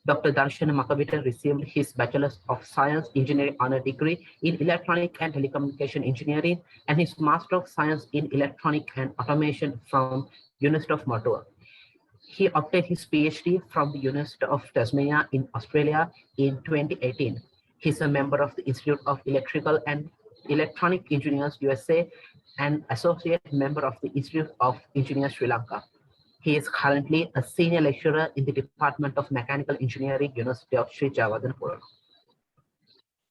Dr. Darshana Makavita received his Bachelor's of Science Engineering honor degree in Electronic and Telecommunication Engineering and his Master of Science in Electronic and Automation from University of Ottawa. He obtained his PhD from the University of Tasmania in Australia in 2018. He's a member of the Institute of Electrical and Electronic Engineers USA and associate member of the Institute of Engineers Sri Lanka. He is currently a senior lecturer in the Department of Mechanical Engineering, University of Sri Jawadhanapura.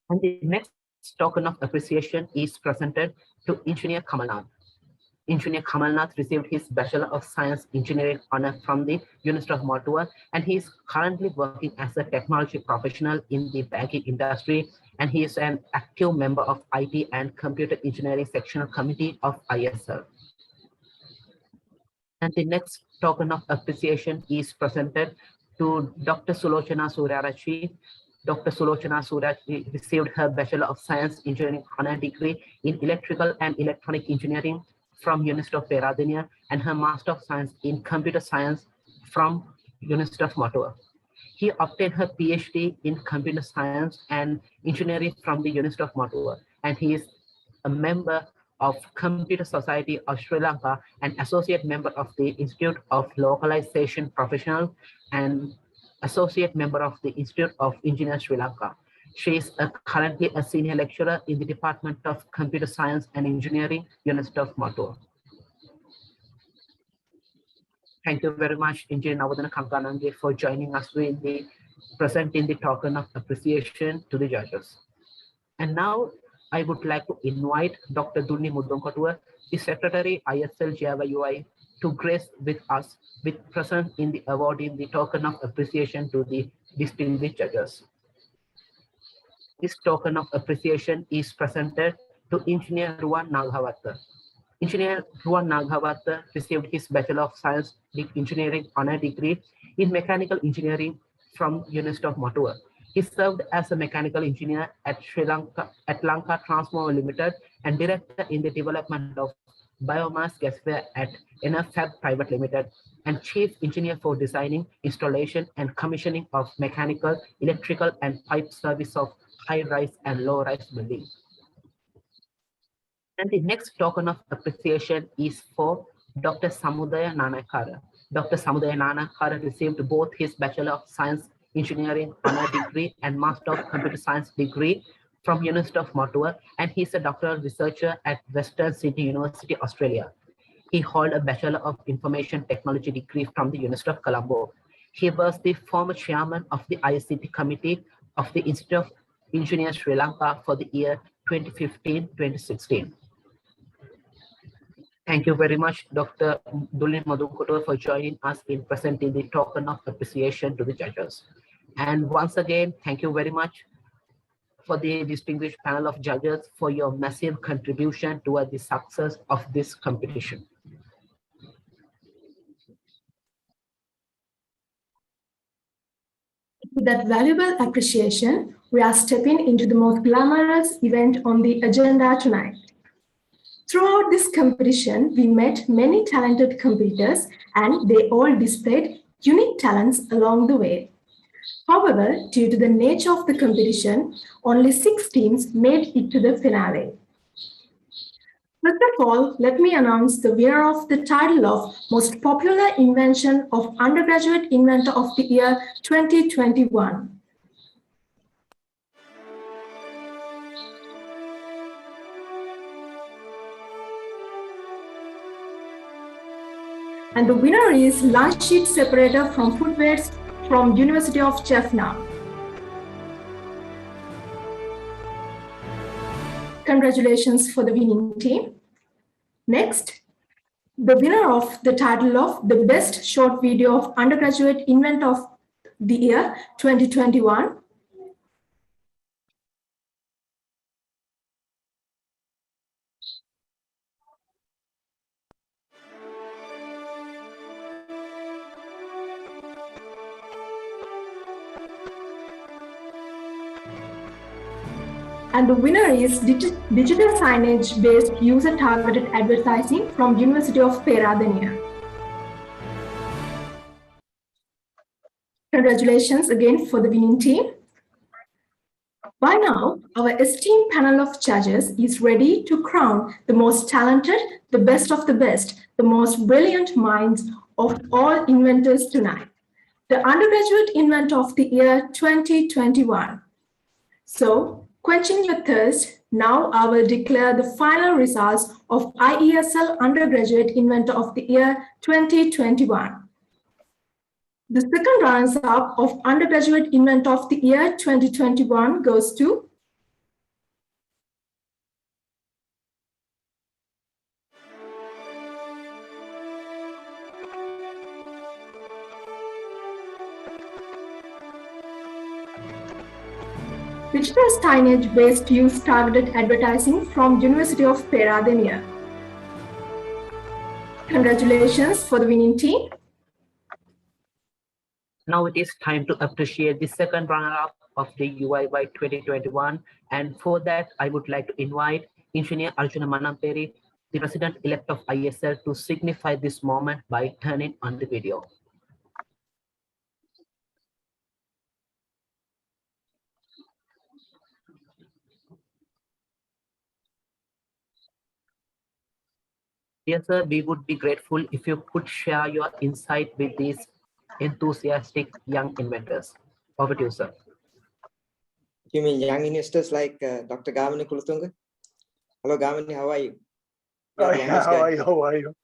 And the next token of appreciation is presented to Engineer Kamalnath. Engineer Kamalnath received his Bachelor of Science Engineering honor from the University of Ottawa, and he is currently working as a technology professional in the banking industry, and he is an active member of IT and Computer Engineering Sectional Committee of Iesl. And the next token of appreciation is presented to Dr. Sulochana Suryarachi. Dr. Sulochana Suryarachi received her Bachelor of Science Engineering honor degree in Electrical and Electronic Engineering from University of Peradeniya and her Master of Science in Computer Science from University of Ottawa. He obtained her PhD in Computer Science and Engineering from the University of Ottawa, and he is a member of Computer Society of Sri Lanka and associate member of the Institute of Localization Professional and associate member of the Institute of Engineers Sri Lanka. She is currently a senior lecturer in the Department of Computer Science and Engineering, University of Ottawa. Thank you very much, Engineer Navodana Kankanamge, for joining us with the presenting the token of appreciation to the judges. And now I would like to invite Dr. Dulini Mudunkotua, the Secretary Iesl Uiy, to grace with us with presence in the awarding the token of appreciation to the distinguished judges. This token of appreciation is presented to Engineer Ruwan Naghavatta. Engineer Ruwan Naghavatta received his Bachelor of Science Engineering honor degree in Mechanical Engineering from University of Ottawa. He served as a mechanical engineer at Lanka Transformer Limited and director in the development of biomass gasware at NFAB Private Limited, and chief engineer for designing, installation, and commissioning of mechanical, electrical, and pipe service of high-rise and low-rise buildings. And the next token of appreciation is for Dr. Samudaya Nanakara. Dr. Samudaya Nanakara received both his Bachelor of Science Engineering honor degree and Master of Computer Science degree from University of Ottawa, and he's a doctoral researcher at Western Sydney University, Australia. He held a Bachelor of Information Technology degree from the University of Colombo. He was the former chairman of the ICT Committee of the Institute of Engineers Sri Lanka for the year 2015-2016. Thank you very much, Dr. Dulin Madhukoto, for joining us in presenting the token of appreciation to the judges. And once again, thank you very much for the distinguished panel of judges for your massive contribution toward the success of this competition. With that valuable appreciation, we are stepping into the most glamorous event on the agenda tonight. Throughout this competition, we met many talented competitors and they all displayed unique talents along the way. However, due to the nature of the competition, only 6 teams made it to the finale. First of all, let me announce the winner of the title of Most Popular Invention of Undergraduate Inventor of the Year 2021. And the winner is lunch sheet separator from food waste from University of Jaffna. Congratulations for the winning team. Next, the winner of the title of the Best Short Video of Undergraduate Inventor of the Year 2021. And the winner is digital signage-based user-targeted advertising from University of Peradeniya. Congratulations again for the winning team. By now, our esteemed panel of judges is ready to crown the most talented, the best of the best, the most brilliant minds of all inventors tonight. The Undergraduate Inventor of the Year 2021. So, quenching your thirst, now I will declare the final results of Iesl Undergraduate Inventor of the Year 2021. The second runners-up of Undergraduate Inventor of the Year 2021 goes to digital signage-based use-targeted advertising from University of Peradeniya. Congratulations for the winning team. Now it is time to appreciate the second runner-up of the UIY 2021. And for that, I would like to invite Engineer Arjuna Manamperi, the President-elect of ISL, to signify this moment by turning on the video. Yes, sir, we would be grateful if you could share your insight with these enthusiastic young inventors. Over to you, sir. You mean young investors like Dr. Gamini Kulutunga? Hello, Gamini, how are you? How are you?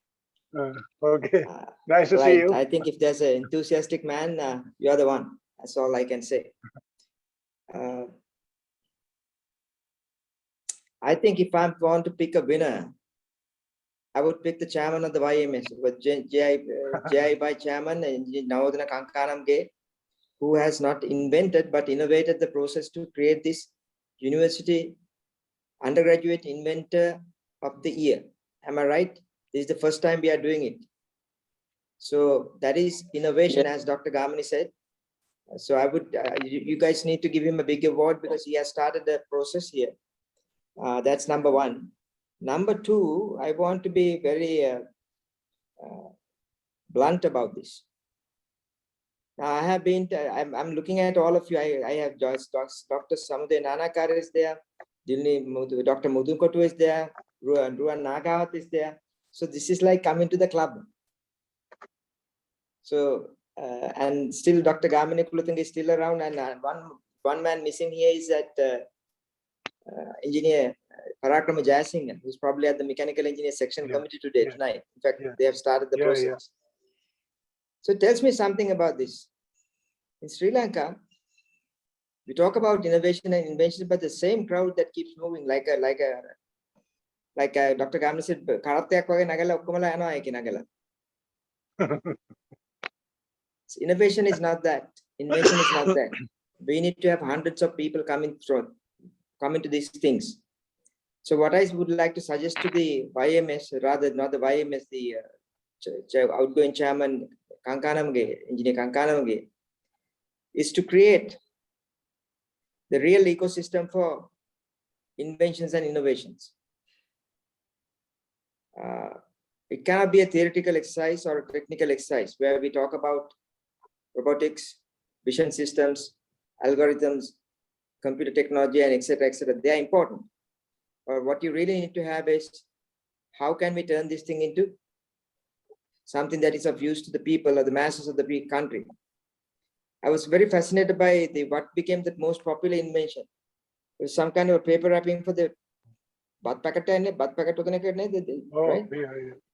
Okay, nice to see you. I think if there's an enthusiastic man, you're the one. That's all I can say. I think if I want to pick a winner, I would pick the chairman of the YMS, with J.I. by chairman and Navodana Kankanamge, who has not invented but innovated the process to create this university undergraduate inventor of the year. Am I right? This is the first time we are doing it. So that is innovation, as Dr. Gamini said. So I would, you guys need to give him a big award because he has started the process here. That's number one. Number two, I want to be very blunt about this. Now, I have been, I'm looking at all of you. I have just Dr. Samuday Nanakar is there, Dr. Mudunkotu is there, Ruan Nagawat is there. So this is like coming to the club. So And still Dr. Gamini Kulathunga is still around, and one man missing here is that engineer Parakrama Jayasinghe, who's probably at the mechanical engineer section committee tonight. In fact, they have started the process. So it tells me something about this. In Sri Lanka, we talk about innovation and invention, but the same crowd that keeps moving, like Dr. Gamini said, "Karateyak wage nagala okkomala yanawa eki nagala." Innovation is not that. Invention is not that. We need to have hundreds of people coming to these things. So what I would like to suggest to the YMS, rather not the YMS, the outgoing chairman Engineer Kankanamge, is to create the real ecosystem for inventions and innovations. It cannot be a theoretical exercise or a technical exercise where we talk about robotics, vision systems, algorithms, computer technology, and etc., etc. They are important. Or what you really need to have is, how can we turn this thing into something that is of use to the people or the masses of the country? I was very fascinated by what became the most popular invention. It was some kind of a paper wrapping for the bath packet, right?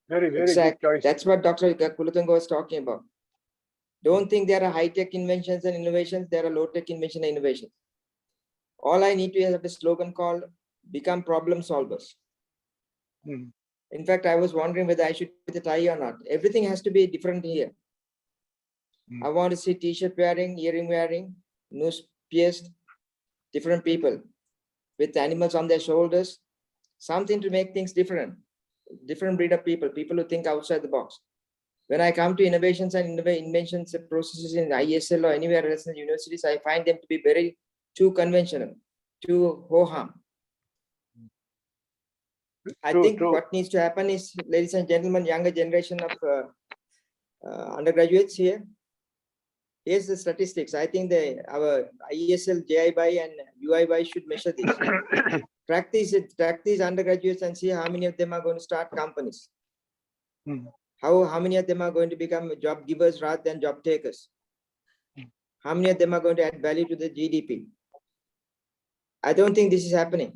Very Exactly. good choice. That's what Dr. Kulathunga was talking about. Don't think there are high-tech inventions and innovations. There are low-tech invention and innovations. All I need to have a slogan called "Become Problem Solvers." In fact, I was wondering whether I should put a tie or not. Everything has to be different here. I want to see t-shirt wearing, earring wearing, nose pierced, different people with animals on their shoulders, something to make things different. Different breed of people who think outside the box. When I come to innovations and inventions processes in Iesl or anywhere else in the universities, I find them to be very too conventional, too ho-hum. I think what needs to happen is, ladies and gentlemen, younger generation of undergraduates here, here's the statistics. I think our Iesl, JIY, and UIY should measure this. track these undergraduates and see how many of them are going to start companies. How many of them are going to become job givers rather than job takers? How many of them are going to add value to the GDP? I don't think this is happening.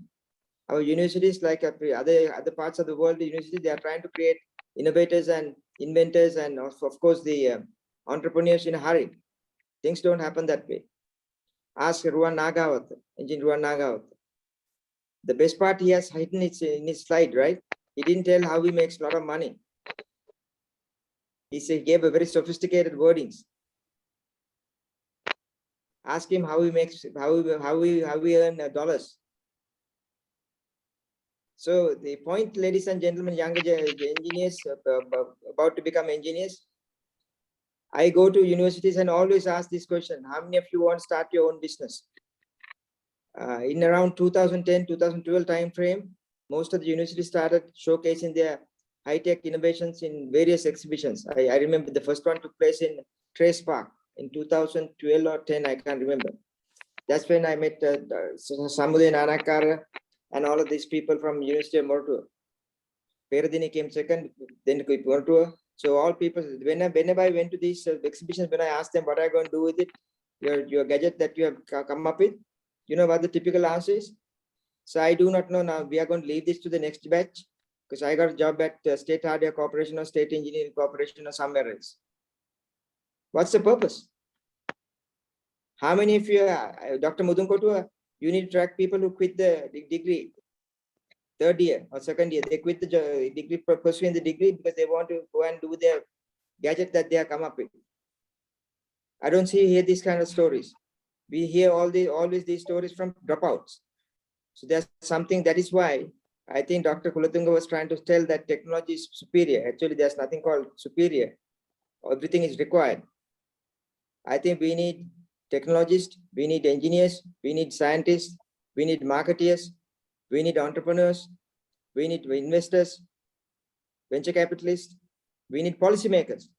Our universities, like other parts of the world, the universities, they are trying to create innovators and inventors and of course the entrepreneurs in a hurry. Things don't happen that way. Ask Ruwan Nagawat, Engineer Ruwan Nagawat. The best part he has hidden in his slide, right? He didn't tell how he makes a lot of money. He gave a very sophisticated wordings. Ask him how he makes, how we earn dollars. So the point, ladies and gentlemen, younger engineers about to become engineers, I go to universities and always ask this question: how many of you want to start your own business? In around 2010, 2012 time frame, most of the universities started showcasing their high-tech innovations in various exhibitions. I remember the first one took place in Trace Park in 2012 or 10, I can't remember. That's when I met Samudaya Nanakara and all of these people from University of Mortua. Peradini came second, then Mortua. So all people, whenever I went to these exhibitions, when I asked them what are you going to do with it, your gadget that you have come up with, you know what the typical answer is? So I do not know now. We are going to leave this to the next batch because I got a job at State Hardware Corporation or State Engineering Corporation or somewhere else. What's the purpose? How many of you, Dr. Mudunkotua, you need to track people who quit the degree, third year or second year. They quit the degree, pursuing the degree because they want to go and do their gadget that they have come up with. I don't hear these kind of stories. We hear always these stories from dropouts. So there's something, that is why I think Dr. Kulathunga was trying to tell that technology is superior. Actually, there's nothing called superior. Everything is required. I think we need technologists, we need engineers, we need scientists, we need marketeers, we need entrepreneurs, we need investors, venture capitalists, we need policymakers.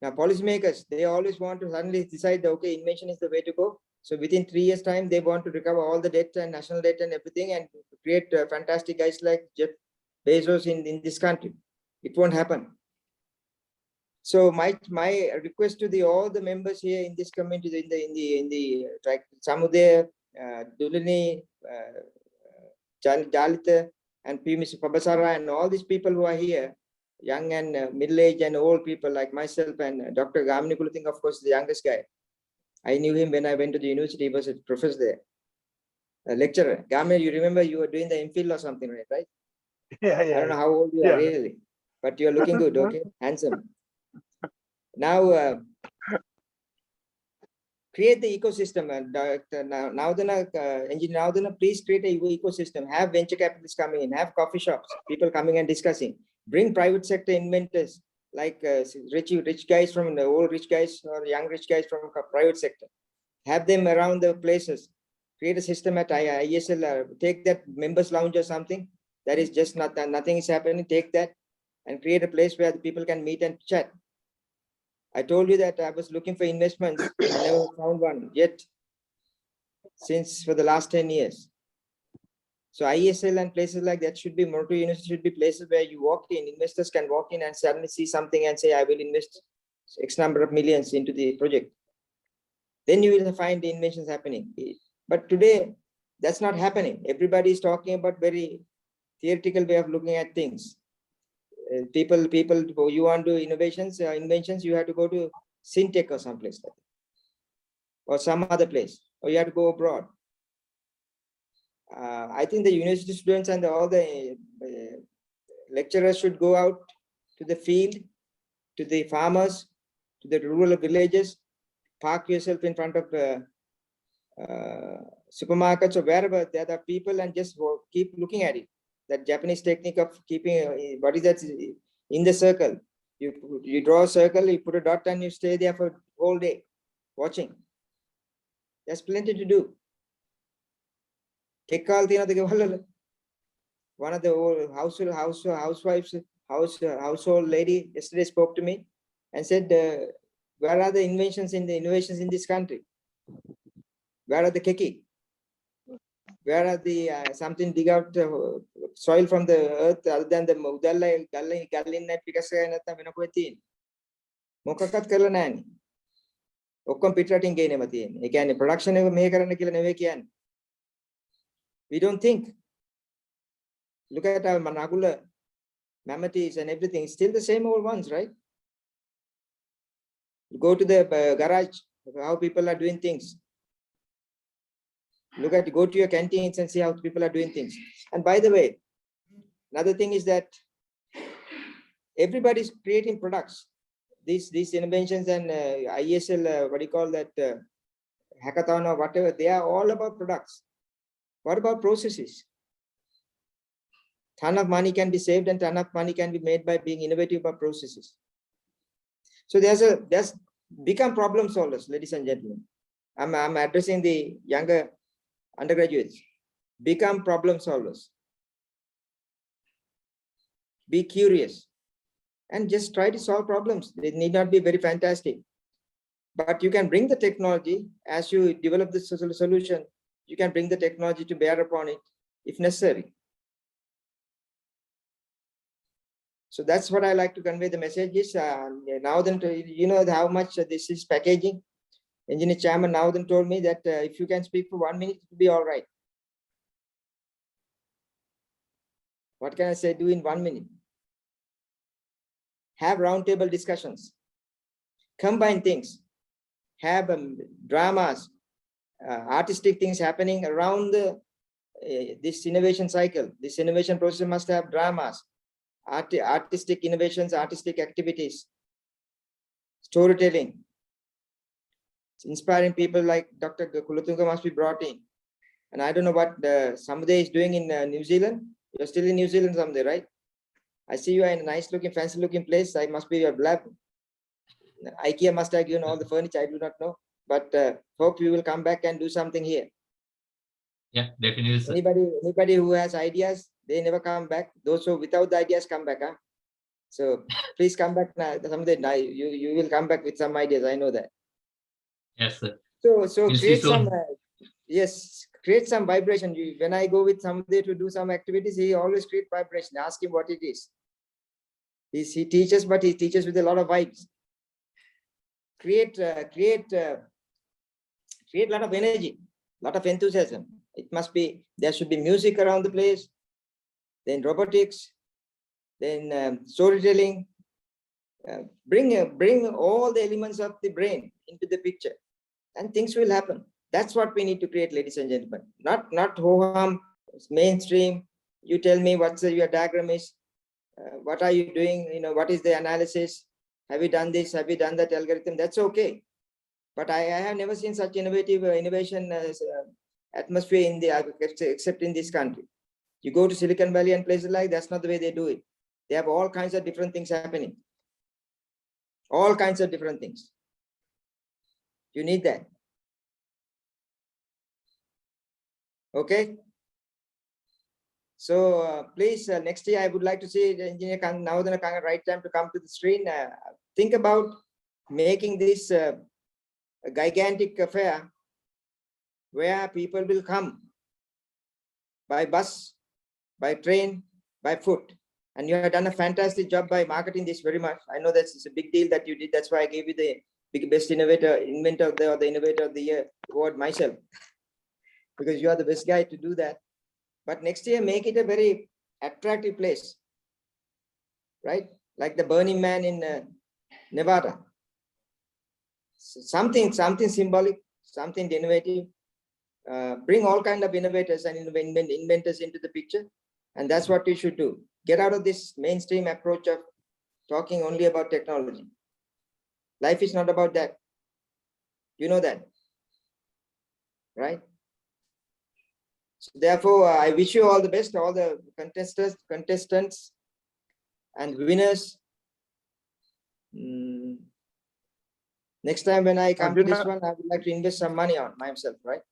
Now, policymakers, they always want to suddenly decide that, okay, invention is the way to go. So within 3 years' time, they want to recover all the debt and national debt and everything and create fantastic guys like Jeff Bezos in this country. It won't happen. So my request to the all the members here in this community, in the like Samudaya, Dulini, Jalita, and P. Mr. Pabasara, and all these people who are here, young and middle-aged and old people like myself and Dr. Gamini Kuluting, of course, the youngest guy. I knew him when I went to the university. He was a professor there, a lecturer. Gamini, you remember you were doing the MPhil or something, right? Yeah. I don't know how old you are really, but you're looking good, okay? Handsome. Now, create the ecosystem. Now, please create an ecosystem. Have venture capitalists coming in, have coffee shops, people coming and discussing. Bring private sector inventors like rich guys from the old rich guys or young rich guys from private sector. Have them around the places. Create a system at Iesl. Take that members lounge or something. That is just nothing is happening. Take that and create a place where the people can meet and chat. I told you that I was looking for investments. I never found one yet since for the last 10 years. So Iesl and places like that should be, Motu University should be places where you walk in, investors can walk in and suddenly see something and say, I will invest X number of millions into the project. Then you will find the inventions happening. But today, that's not happening. Everybody is talking about very theoretical way of looking at things. People, you want to do innovations, inventions, you have to go to Syntech or someplace like that, or some other place, or you have to go abroad. I think the university students and all the lecturers should go out to the field, to the farmers, to the rural villages, park yourself in front of supermarkets or wherever there are people and just keep looking at it. That Japanese technique of keeping, what is that, in the circle. You draw a circle, you put a dot and you stay there for whole day watching. There's plenty to do. One of the old household lady yesterday spoke to me and said, where are the innovations in this country? Where are the keki? Where are the something dig out soil from the earth other than the udalla gallin net pikasa නැත්නම් වෙන කොහෙද තියෙන්නේ? මොකක්වත් කරලා නැහැනේ. ඔක්කොම පිටරටින් ගේනෙම තියෙන්නේ. ඒ කියන්නේ ප්‍රොඩක්ෂන් එක මෙහෙ කරන්න කියලා නෙවෙයි කියන්නේ. We don't think. Look at our Managula, Mamatis and everything, still the same old ones, right? Go to the garage, how people are doing things. Go to your canteens and see how people are doing things. And by the way, another thing is that everybody's creating products. These inventions and Iesl, what do you call that, hackathon or whatever, they are all about products. What about processes? Ton of money can be saved and ton of money can be made by being innovative about processes. So there's become problem solvers, ladies and gentlemen. I'm addressing the younger undergraduates. Become problem solvers. Be curious and just try to solve problems. They need not be very fantastic, but you can bring the technology as you develop the solution. You can bring the technology to bear upon it if necessary. So that's what I like to convey the message is. Now then, you know how much this is packaging. Engineer Chairman now then told me that if you can speak for 1 minute, it will be all right. What can I say? Do in 1 minute. Have roundtable discussions. Combine things. Have dramas, artistic things happening around this innovation cycle. This innovation process must have dramas, artistic innovations, artistic activities, storytelling. Inspiring people like Dr. Kulutunga must be brought in. And I don't know what Samuday is doing in New Zealand. You're still in New Zealand someday, right? I see you are in a nice looking, fancy looking place. I must be your blab. IKEA must have given all the furniture. I do not know. But hope you will come back and do something here. Yeah, definitely. Sir. Anybody who has ideas, they never come back. Those who without the ideas come back. Huh? So please come back now. Someday you will come back with some ideas. I know that. Yes, sir. So create some, yes, create some vibration. When I go with somebody to do some activities, he always create vibration. Ask him what it is. He teaches, but he teaches with a lot of vibes. create a lot of energy, a lot of enthusiasm. It must be, there should be music around the place, then robotics, then storytelling. Bring all the elements of the brain into the picture, and things will happen. That's what we need to create, ladies and gentlemen. Not ho-hum, mainstream. You tell me what's your diagram is. What are you doing? You know, what is the analysis? Have you done this? Have you done that algorithm? That's okay. But I have never seen such innovative innovation atmosphere in the except in this country. You go to Silicon Valley and places like that's not the way they do it. They have all kinds of different things happening. All kinds of different things. You need that. Okay. So please, next year I would like to see the engineer now the right time to come to the screen. Think about making this a gigantic affair where people will come by bus, by train, by foot. And you have done a fantastic job by marketing this very much. I know that's a big deal that you did. That's why I gave you the best innovator, inventor of the, or the innovator of the year award myself, because you are the best guy to do that. But next year, make it a very attractive place, right? Like the Burning Man in Nevada. Something symbolic, something innovative. Bring all kinds of innovators and inventors into the picture. And that's what you should do. Get out of this mainstream approach of talking only about technology. Life is not about that. You know that, right? So therefore, I wish you all the best, all the contestants and winners. Next time when I come to this one, I would like to invest some money on myself, right?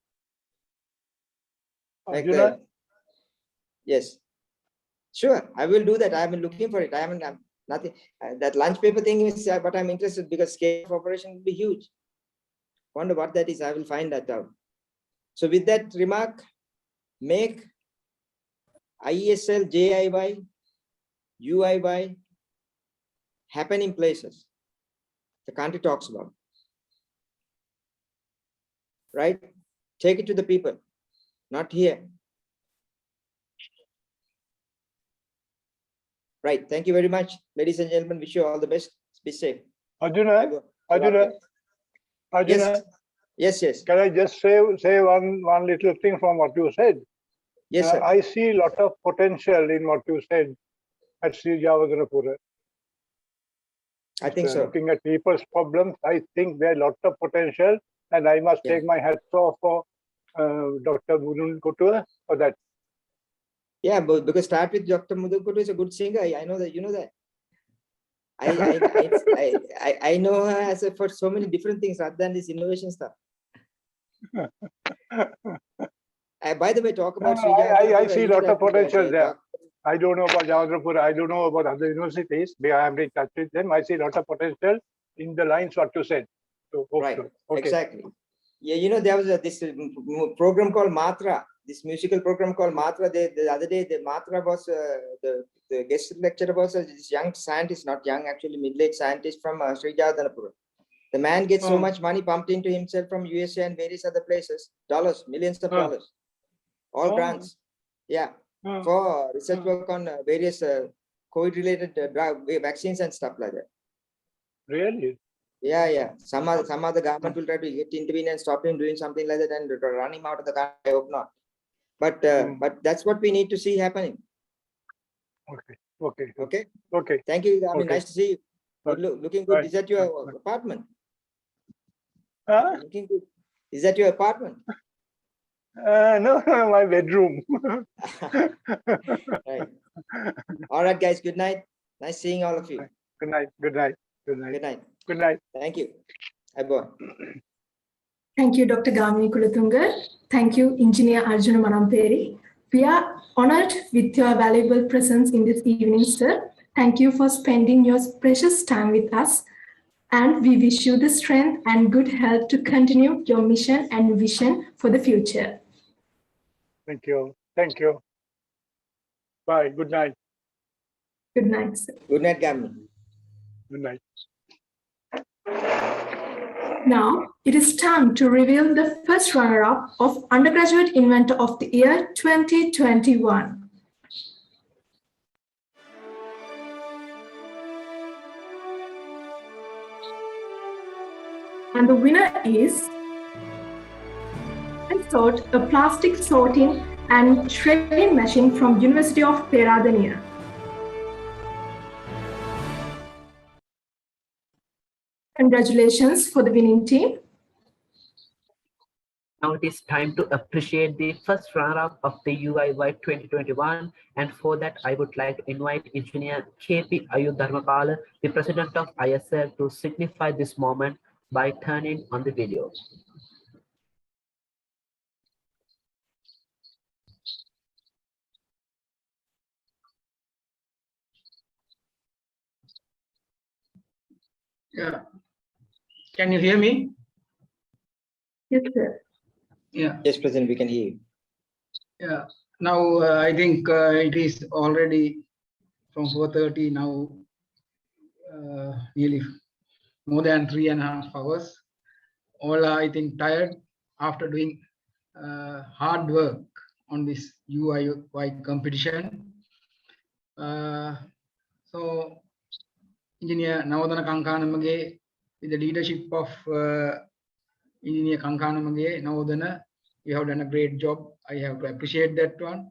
Like, yes, sure, I will do that. I have been looking for it. I haven't done nothing. That lunch paper thing is what I'm interested, because scale of operation will be huge. Wonder what that is. I will find that out. So with that remark, make Iesl Uiy happen in places the country talks about, right? Take it to the people, not here. Right. Thank you very much, ladies and gentlemen. Wish you all the best. Be safe. Arjuna. Yes. Can I just say one little thing from what you said? Yes, sir. I see a lot of potential in what you said at Sri Jawadanapura. I think so. Looking at people's problems, I think there are lots of potential, and I must take my hats off for Dr. Mudun Kutua for that. Yeah, but because start with Dr. Mudun Kutua is a good singer. I know that. You know that. I know her as for so many different things rather than this innovation stuff. By the way, talk about Sri Jawadanapura. I see a lot of potential there. I don't know about Jawadanapura. I don't know about other universities. I am in touch with them. I see a lot of potential in the lines what you said. So, right. Okay. Exactly. Yeah, you know, there was this program called Matra, this musical program called Matra. The other day, the Matra was the guest lecturer was this young scientist, not young, actually middle-aged scientist from Sri Jawadanapura. The man gets so much money pumped into himself from USA and various other places, dollars, millions of dollars, all grants. Yeah, for research work on various COVID-related vaccines and stuff like that. Really? Yeah. Some other government will try to intervene and stop him doing something like that and run him out of the country. I hope not. But that's what we need to see happening. Okay. Thank you. I mean, nice to see you. Looking good. Is that your apartment? Looking good. Is that your apartment? No, my bedroom. Right. All right, guys. Good night. Nice seeing all of you. Good night. Good night. Thank you. Bye. Thank you, Dr. Gamini Kulathunga. Thank you, Engineer Arjuna Manamperi. We are honored with your valuable presence in this evening, sir. Thank you for spending your precious time with us. And we wish you the strength and good health to continue your mission and vision for the future. Thank you. Bye. Good night. Good night, sir. Good night, Gamini. Good night. Now, it is time to reveal the first runner-up of Undergraduate Inventor of the Year 2021. And the winner is Sort, a plastic sorting and shredding machine from University of Peradeniya. Congratulations for the winning team. Now it is time to appreciate the first runner-up of the UIY 2021, and for that I would like to invite Engineer KP Ayudharmapala, the President of ISL, to signify this moment by turning on the video. Yeah. Can you hear me? Yes, sir. Yeah. Yes, President, we can hear you. Yeah. Now I think it is already from 4:30 now, nearly more than 3.5 hours. All are, I think, tired after doing hard work on this UIY competition. So Engineer Navodana Kankanamage, with the leadership of Engineer Kankanamage, Navodana, you have done a great job. I have to appreciate that one.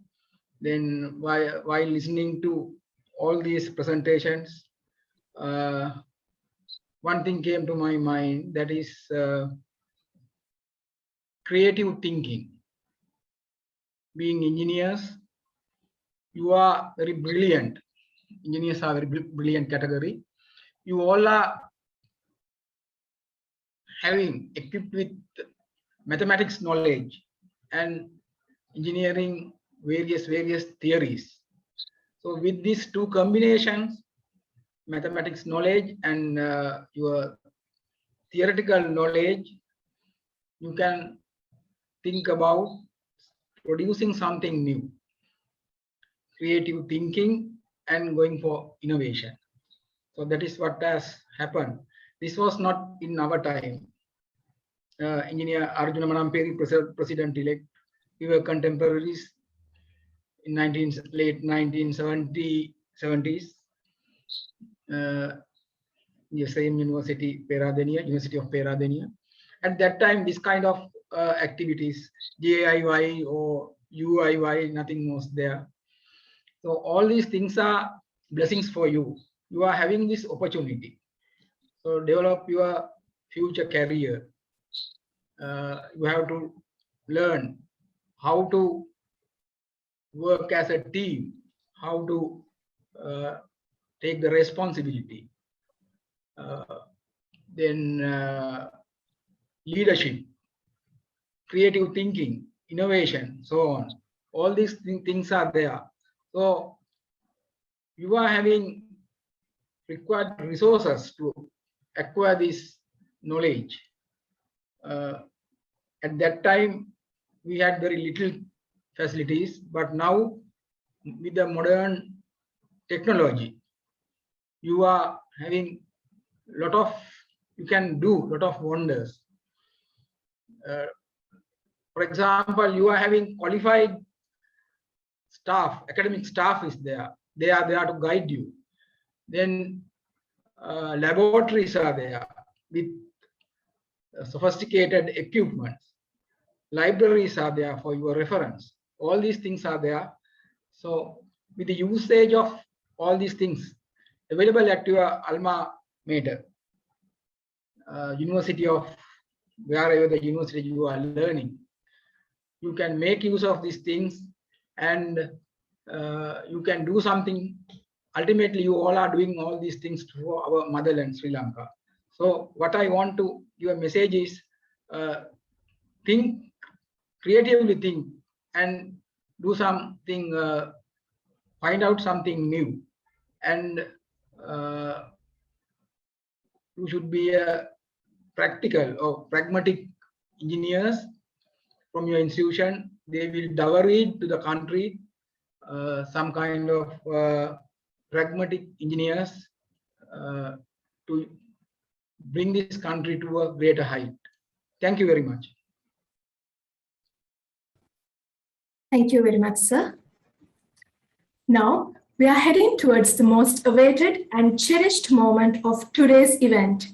Then while listening to all these presentations, one thing came to my mind, that is creative thinking. Being engineers, you are very brilliant. Engineers are very brilliant category. You all are having equipped with mathematics knowledge and engineering various theories. So with these two combinations, mathematics knowledge and your theoretical knowledge, you can think about producing something new, creative thinking, and going for innovation. So that is what has happened. This was not in our time. Engineer Arjuna Manamperi, President-elect, we were contemporaries in late 1970s. The same university, Peradeniya, University of Peradeniya. At that time, this kind of activities, JIY or UIY, nothing was there. So all these things are blessings for you. You are having this opportunity. So develop your future career. You have to learn how to work as a team, how to take the responsibility. Then leadership, creative thinking, innovation, so on. All these things are there. So you are having required resources to acquire this knowledge. At that time, we had very little facilities, but now with the modern technology, you are having you can do a lot of wonders. For example, you are having qualified staff, academic staff is there. They are there to guide you. Then laboratories are there with sophisticated equipment. Libraries are there for your reference. All these things are there. So with the usage of all these things available at your alma mater, university of wherever the university you are learning, you can make use of these things, and you can do something. Ultimately, you all are doing all these things for our motherland, Sri Lanka. So what I want to give a message is, think creatively, think and do something, find out something new, and you should be a practical or pragmatic engineers from your institution. They will deliver to the country some kind of pragmatic engineers to bring this country to a greater height. Thank you very much. Thank you very much, sir. Now, we are heading towards the most awaited and cherished moment of today's event,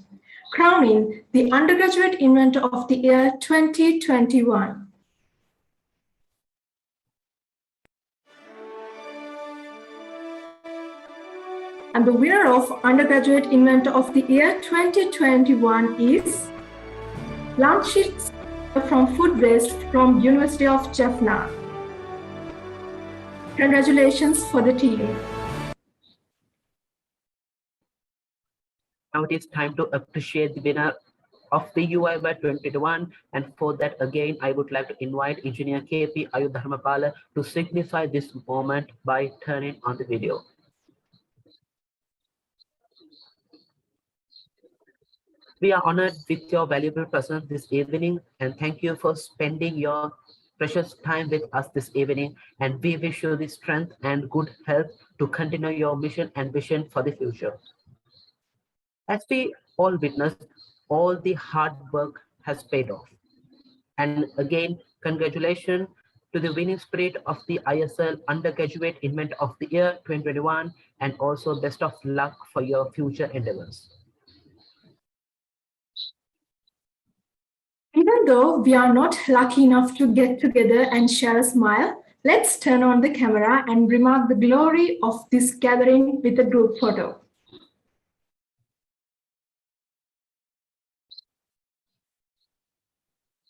crowning the Undergraduate Inventor of the Year 2021. And the winner of Undergraduate Inventor of the Year 2021 is Lanchit from Food Waste from University of Jaffna. Congratulations for the team. Now it is time to appreciate the winner of the UIY 2021, and for that again I would like to invite Engineer KP Ayudharmapala to signify this moment by turning on the video. We are honored with your valuable presence this evening, and thank you for spending your precious time with us this evening, and we wish you the strength and good health to continue your mission and vision for the future. As we all witnessed, all the hard work has paid off. And again, congratulations to the winning spirit of the ISL Undergraduate Inventor of the Year 2021, and also best of luck for your future endeavors. Even though we are not lucky enough to get together and share a smile, let's turn on the camera and remark the glory of this gathering with a group photo.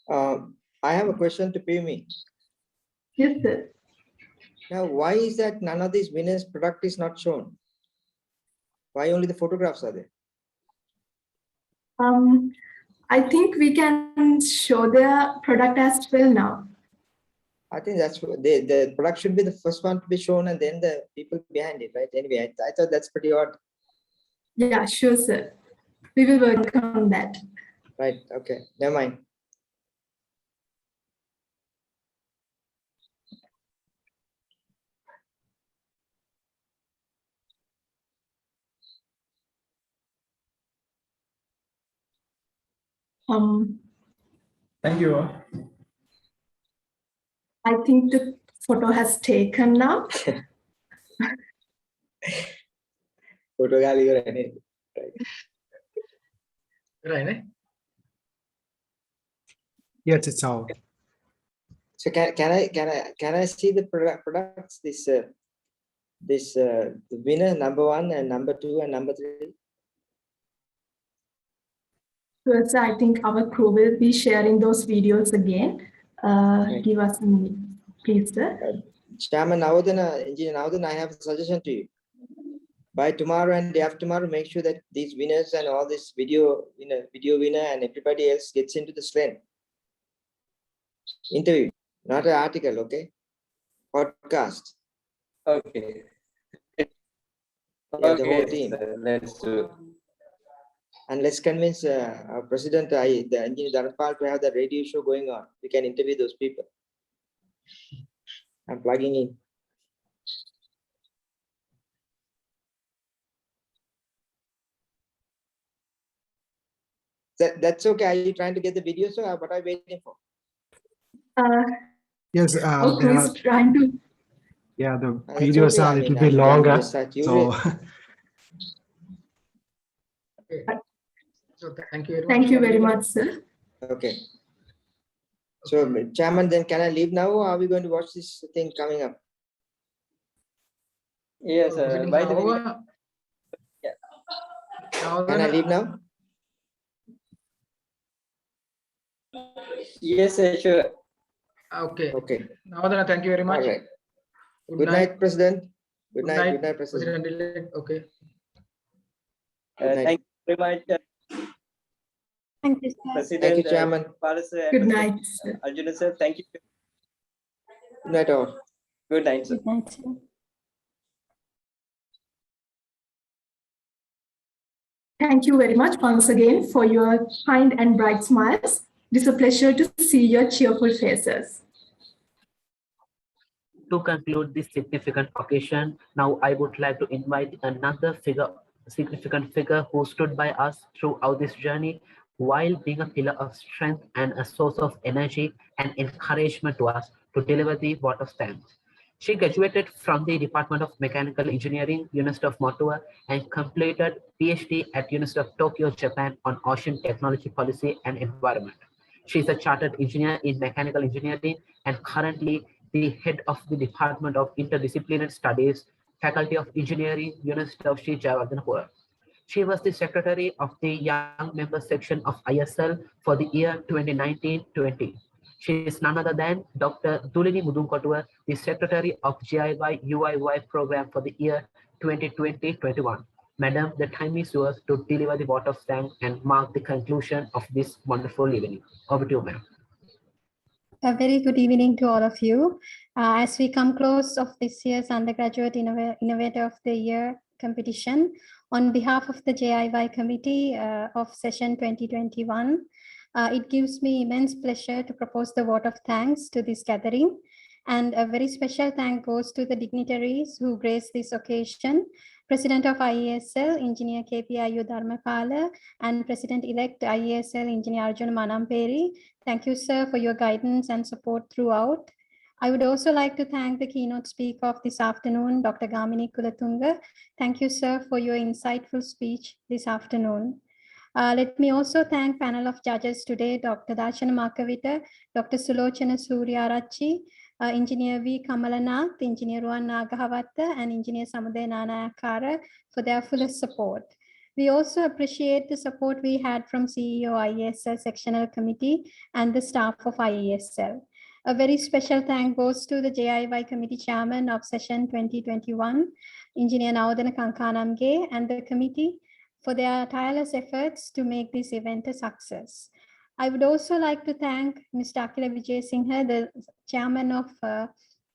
I have a question to Pimi. Yes, sir. Now, why is that none of these winners' product is not shown? Why only the photographs are there? I think we can show their product as well now. I think that's what the product should be the first one to be shown and then the people behind it, right? Anyway, I thought that's pretty odd. Yeah, sure, sir. We will work on that. Right, okay, never mind. Thank you. I think the photo has taken now. Photo gallery, right? Yes, it's out. So can I see the products? The winner number 1 and number 2 and number 3. First, I think our crew will be sharing those videos again. Give us a minute, please, sir. Chairman Navodana, Engineer Navodana, I have a suggestion to you. By tomorrow and day after tomorrow, make sure that these winners and all this video winner and everybody else gets into the Slen. Interview, not an article, okay? Podcast. Okay. Yeah, the whole team. So let's do. And let's convince our president, the Engineer Dharpal, to have the radio show going on. We can interview those people. I'm plugging in. That's okay. Are you trying to get the video, sir? What are you waiting for? Yes, our crew is trying to. Yeah, the That's videos okay. are I a little mean, bit longer. So So thank you very much. Thank you very much, sir. Okay. So, Chairman, then can I leave now, or are we going to watch this thing coming up? Yes, by the way. Can I leave now? Yes, sure. Okay. Okay. Navodana, thank you very much. All right. Good night, President. Good night. Good night, President. Okay. Thank you very much. Thank you, sir. President, Thank you, Chairman. Good night, sir. Arjuna, sir, thank you. Good night, all. Good night, sir. Good night, sir. Thank you very much once again for your kind and bright smiles. It is a pleasure to see your cheerful faces. To conclude this significant occasion, now I would like to invite another figure significant figure who stood by us throughout this journey while being a pillar of strength and a source of energy and encouragement to us to deliver the vote of thanks. She graduated from the Department of Mechanical Engineering, University of Motua, and completed PhD at University of Tokyo, Japan on Ocean Technology Policy and Environment. She is a chartered engineer in mechanical engineering and currently the head of the Department of Interdisciplinary Studies, Faculty of Engineering, University of Sri Jayawardhanapura. She was the secretary of the Young Member Section of Iesl for the year 2019-20. She is none other than Dr. Dulini Mudunkotua, the secretary of Iesl Uiy program for the year 2020-21. Madam, the time is yours to deliver the vote of thanks and mark the conclusion of this wonderful evening. Over to you, ma'am. A very good evening to all of you. As we come close of this year's Undergraduate Innovator of the Year competition, on behalf of the JIY committee of session 2021, it gives me immense pleasure to propose the vote of thanks to this gathering. And a very special thank goes to the dignitaries who graced this occasion, President of IESL, Engineer KPIU Dharmakala, and President-elect IESL, Engineer Arjun Manamperi. Thank you, sir, for your guidance and support throughout. I would also like to thank the keynote speaker of this afternoon, Dr. Gamini Kulatunga. Thank you, sir, for your insightful speech this afternoon. Let me also thank panel of judges today, Dr. Darshana Makavita, Dr. Sulochana Suryarachi, Engineer V. Kamalanath, Engineer Ruan Nagahavatta, and Engineer Samuday Nanayakara for their fullest support. We also appreciate the support we had from CEO IESL Sectional Committee and the staff of IESL. A very special thank goes to the JIY Committee Chairman of Session 2021, Engineer Naodana Kankanamge, and the committee for their tireless efforts to make this event a success. I would also like to thank Mr. Akila Vijayasinghe, the chairman of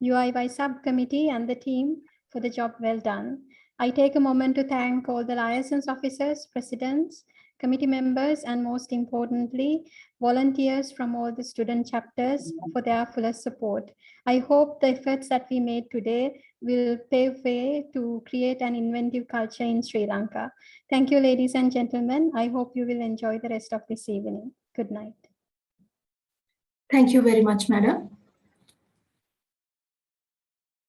UIY subcommittee, and the team for the job well done. I take a moment to thank all the liaison officers, presidents, committee members, and most importantly, volunteers from all the student chapters for their fullest support. I hope the efforts that we made today will pave way to create an inventive culture in Sri Lanka. Thank you, ladies and gentlemen. I hope you will enjoy the rest of this evening. Good night. Thank you very much, madam.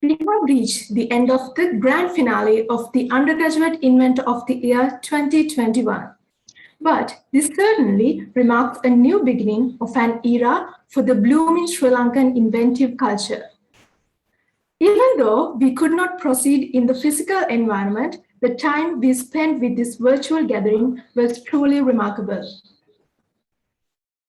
We have reached the end of the grand finale of the Undergraduate Inventor of the Year 2021. But this certainly remarks a new beginning of an era for the blooming Sri Lankan inventive culture. Even though we could not proceed in the physical environment, the time we spent with this virtual gathering was truly remarkable.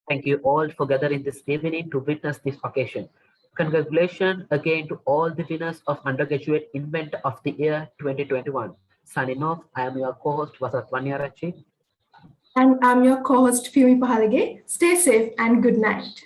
Thank you all for gathering this evening to witness this occasion. Congratulations again to all the winners of Undergraduate Inventor of the Year 2021. Signing off, I am your co-host Vasat Vanyarachi. And I'm your co-host Piyumi Pahalage. Stay safe and good night.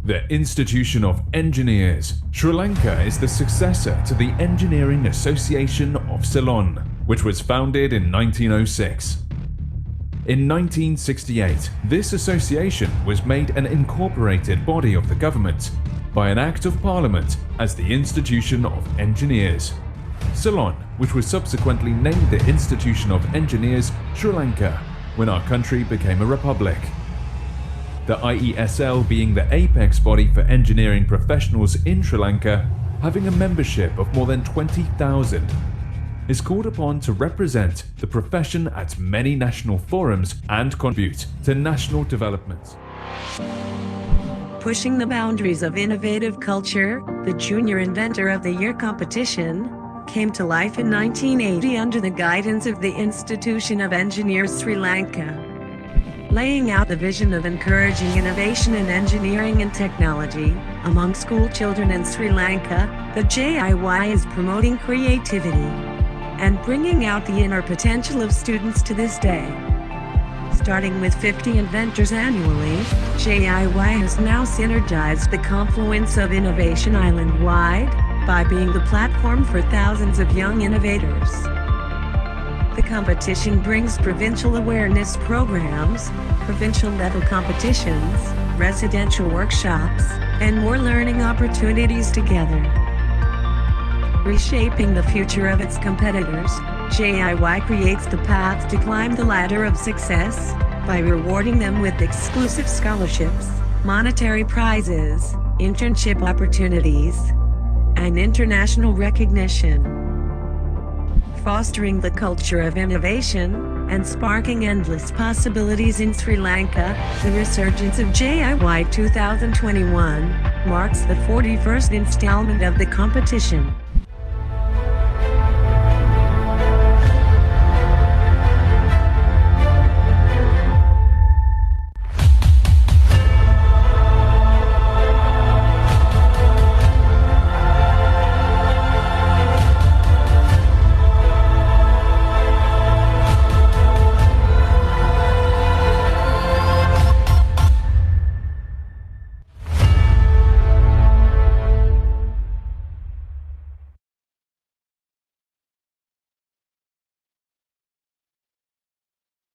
The Institution of Engineers, Sri Lanka is the successor to the Engineering Association of Ceylon, which was founded in 1906. In 1968, this association was made an incorporated body of the government by an Act of Parliament as the Institution of Engineers. Ceylon, which was subsequently named the Institution of Engineers, Sri Lanka, when our country became a republic. The IESL being the apex body for engineering professionals in Sri Lanka, having a membership of more than 20,000, is called upon to represent the profession at many national forums and contribute to national development. Pushing the boundaries of innovative culture, the Junior Inventor of the Year competition came to life in 1980 under the guidance of the Institution of Engineers Sri Lanka. Laying out the vision of encouraging innovation in engineering and technology among school children in Sri Lanka, the JIY is promoting creativity and bringing out the inner potential of students to this day. Starting with 50 inventors annually, JIY has now synergized the confluence of innovation island-wide by being the platform for thousands of young innovators. The competition brings provincial awareness programs, provincial-level competitions, residential workshops, and more learning opportunities together. Reshaping the future of its competitors, JIY creates the path to climb the ladder of success by rewarding them with exclusive scholarships, monetary prizes, internship opportunities, and international recognition. Fostering the culture of innovation and sparking endless possibilities in Sri Lanka, the resurgence of JIY 2021 marks the 41st installment of the competition.